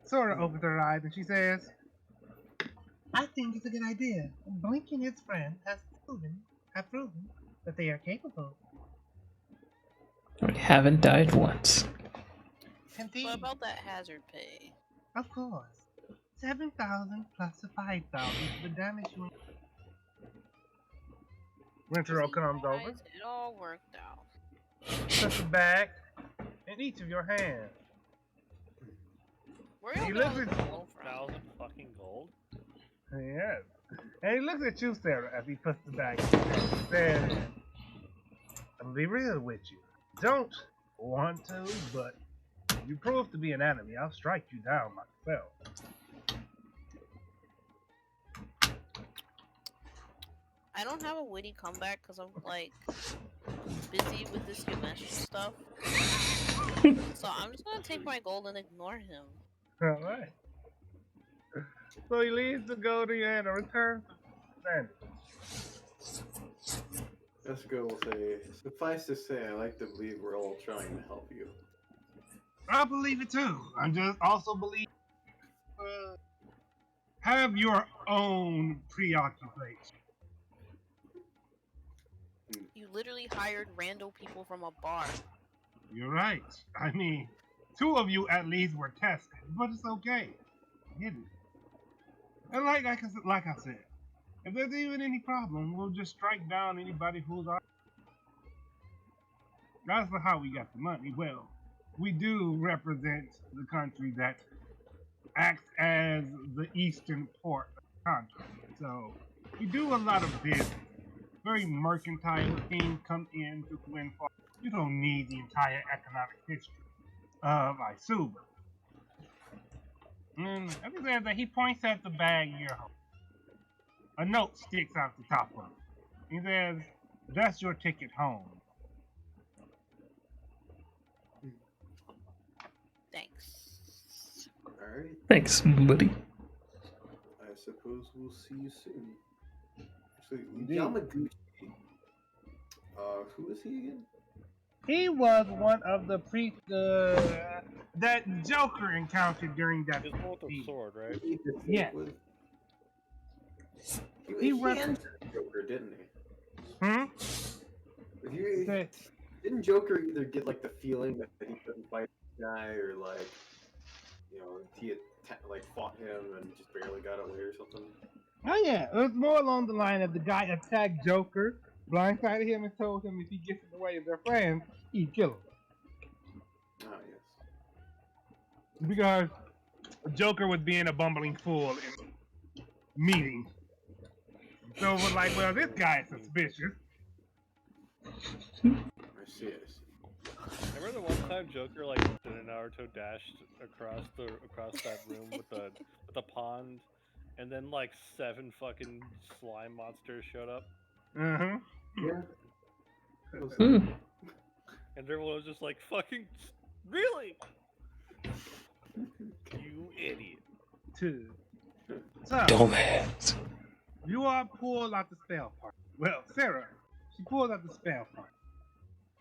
Sora opens her eyes and she says, I think it's a good idea. Blink and his friend have proven that they are capable. We haven't died once. Indeed. What about that hazard pay? Of course. 7,000 plus the 5,000 for the damage you. Rentaro comes over, Guys, it all worked out. puts a bag in each of your hands. Where He you looks going at- 1,000 fucking gold? Yes. And he looks at you, Sarah, as he puts the bag in his hand. He says, I'll be real with you. Don't want to, but you prove to be an enemy. I'll strike you down myself. I don't have a witty comeback because I'm like busy with this Ganesh stuff. So I'm just gonna take my gold and ignore him. All right. So he leaves the gold in your hand and returns to Jessica will say, suffice to say, I like to believe we're all trying to help you. I believe it too. I just also believe have your own preoccupation. You literally hired random people from a bar. You're right. I mean, 2 of you at least were tested, but it's okay. Get it. And like I said, if there's even any problem, we'll just strike down anybody who's our. That's not how we got the money. Well, we do represent the country that acts as the eastern port of the country. So we do a lot of business. Very mercantile things come in to win for. You don't need the entire economic history of Isuba. And every time that he points at the bag you're holding, a note sticks out the top of it. He says, that's your ticket home. Thanks. Alright, Thanks, buddy. I suppose we'll see you soon. Actually, Indeed. Yamaguchi. Who is he again? He was one of the that Joker encountered during that. He's the one with the sword, right? He did Yeah. with- He He rep- answered Joker, didn't he? Okay. Didn't Joker either get like the feeling that he couldn't fight the guy, or like, you know, he had fought him and just barely got away or something? Oh yeah, it was more along the line of the guy attacked Joker, blindsided him, and told him if he gets in the way of their friends, he'd kill him. Ah, yes. Because Joker was being a bumbling fool in meetings. So it was like, well, this guy is suspicious. I see. Remember the one time Joker like did a Naruto dash across that room with the pond, and then like 7 fucking slime monsters showed up, Uh-huh. Yeah. Hmm. and everyone was just like, "Fucking really?" You idiot. 2. So, Dumbass. you all pull out the spell part. Well, Sarah, she pulls out the spell part.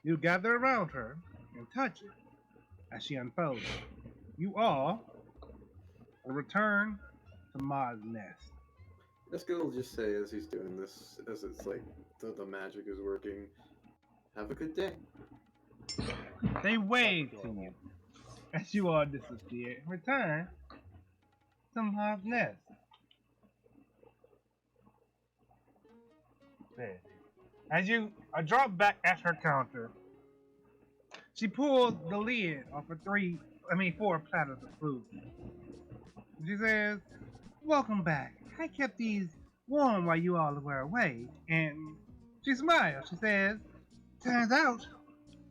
You gather around her and touch it as she unfolds it. You all will return to Ma's nest. Jessica will just say as he's doing this, as it's like the magic is working, have a good day. They wave to you as you all disappear and return to Ma's nest. There. As you are dropped back at her counter, she pulls the lid off of 4 platters of food. She says, "Welcome back. I kept these warm while you all were away." And she smiles. She says, "Turns out,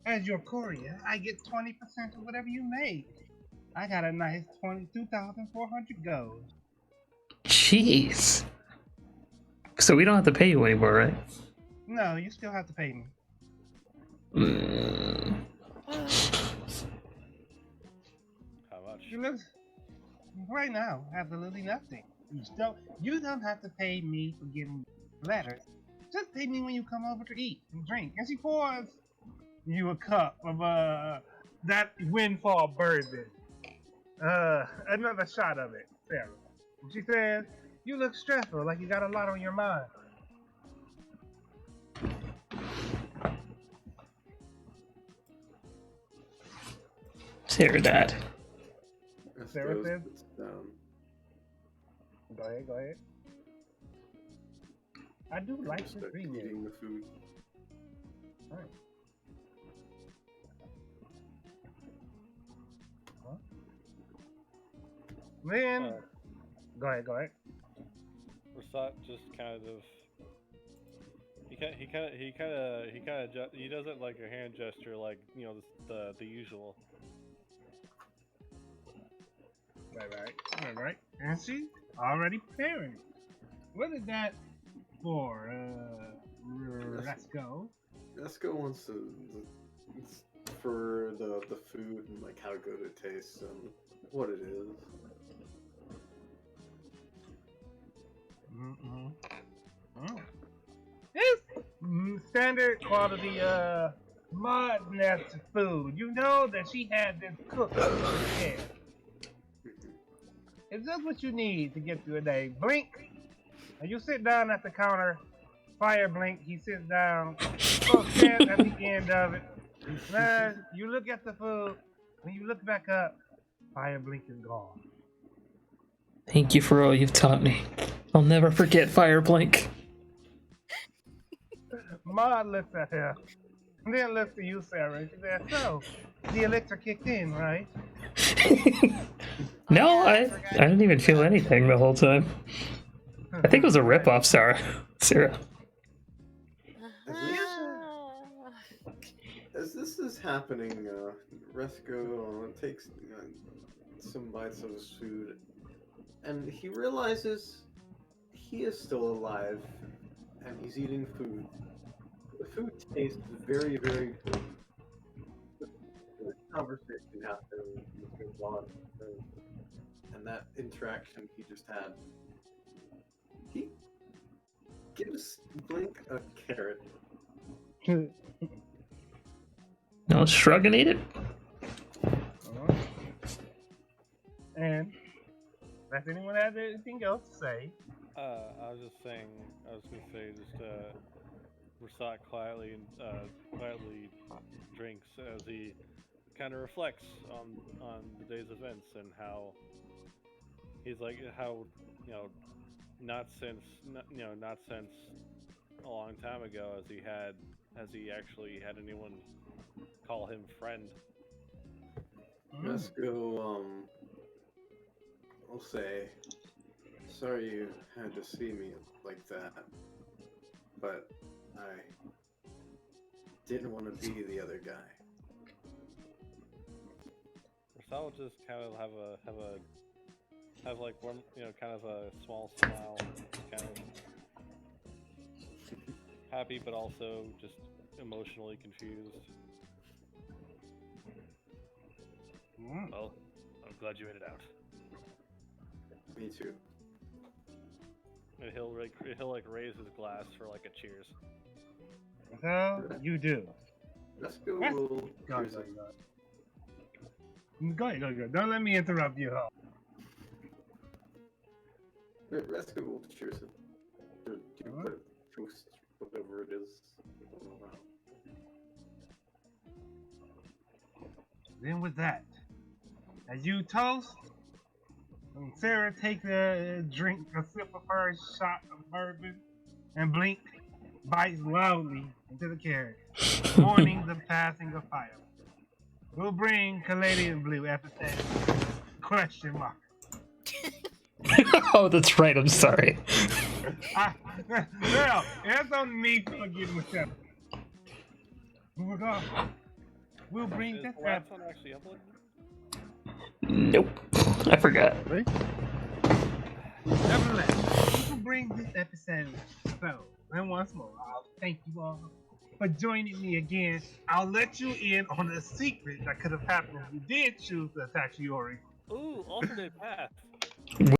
as your courier, I get 20% of whatever you make. I got a nice 22,400 gold." Jeez. So we don't have to pay you anymore, right? No, you still have to pay me. How much? You look right now, absolutely nothing. You don't have to pay me for giving you letters. Just pay me when you come over to eat and drink. And she pours you a cup of that windfall bourbon. Another shot of it, Sarah. And she says, "You look stressful, like you got a lot on your mind." Sarah died. Sarah says, It's down. Go ahead. I do like Just this start remake. eating the food. Alright. Huh? Then, go ahead. Rasat just kind of he does it like a hand gesture, like the usual. Right. And she already preparing. What is that for? Let's go. Jessica wants it's for the food and like how good it tastes and what it is. It's standard quality mud nest food. You know that she had this cooked prepared. It's just what you need to get through a day. Blink, and you sit down at the counter. Fire Blink, he sits down, stands at the end of it. You look at the food. When you look back up, Fire Blink is gone. Thank you for all you've taught me. I'll never forget Fireblink. Maud looks at her, and then looks at you, Sarah, and she says, "So, the elixir kicked in, right?" No, I didn't even feel anything the whole time. I think it was a ripoff, Sarah. As this is happening, Resco takes some bites of his food, and he realizes he is still alive, and he's eating food. The food tastes very, very good. The conversation happened between Vaughn and that interaction he just had. He gives Blink a carrot. No, shrug and eat it. And does anyone have anything else to say? I was gonna say, Rasat quietly drinks as he kind of reflects on the day's events and how he's like, not since a long time ago has he actually had anyone call him friend. Resco, I'll say, sorry you had to see me like that, but I didn't want to be the other guy. Rasat will just kind of have like one, kind of a small smile, kind of happy, but also just emotionally confused. Well, glad you made it out. Me too. And he'll raise his glass for like a cheers. So you do. Let's go. Yes. We'll Go cheers ahead, it. go ahead. Don't let me interrupt you. Let's go. We'll cheers it. Do you put a toast, whatever it is. Then with that, as you toast, and Sarah takes a sip of her shot of bourbon, and Blink bites loudly into the carrot, mourning the passing of fire. We'll bring Caladuim Blue episode ? Oh, that's right. I'm sorry. No, it's on me for forgetting the episode. We'll go. We'll bring Is this the last episode. one actually uploaded? Nope. I forgot. Nevertheless, we will bring this episode. So, and once more, I'll thank you all for joining me again. I'll let you in on a secret that could have happened if you did choose to attack Shiori. Ooh, alternate path.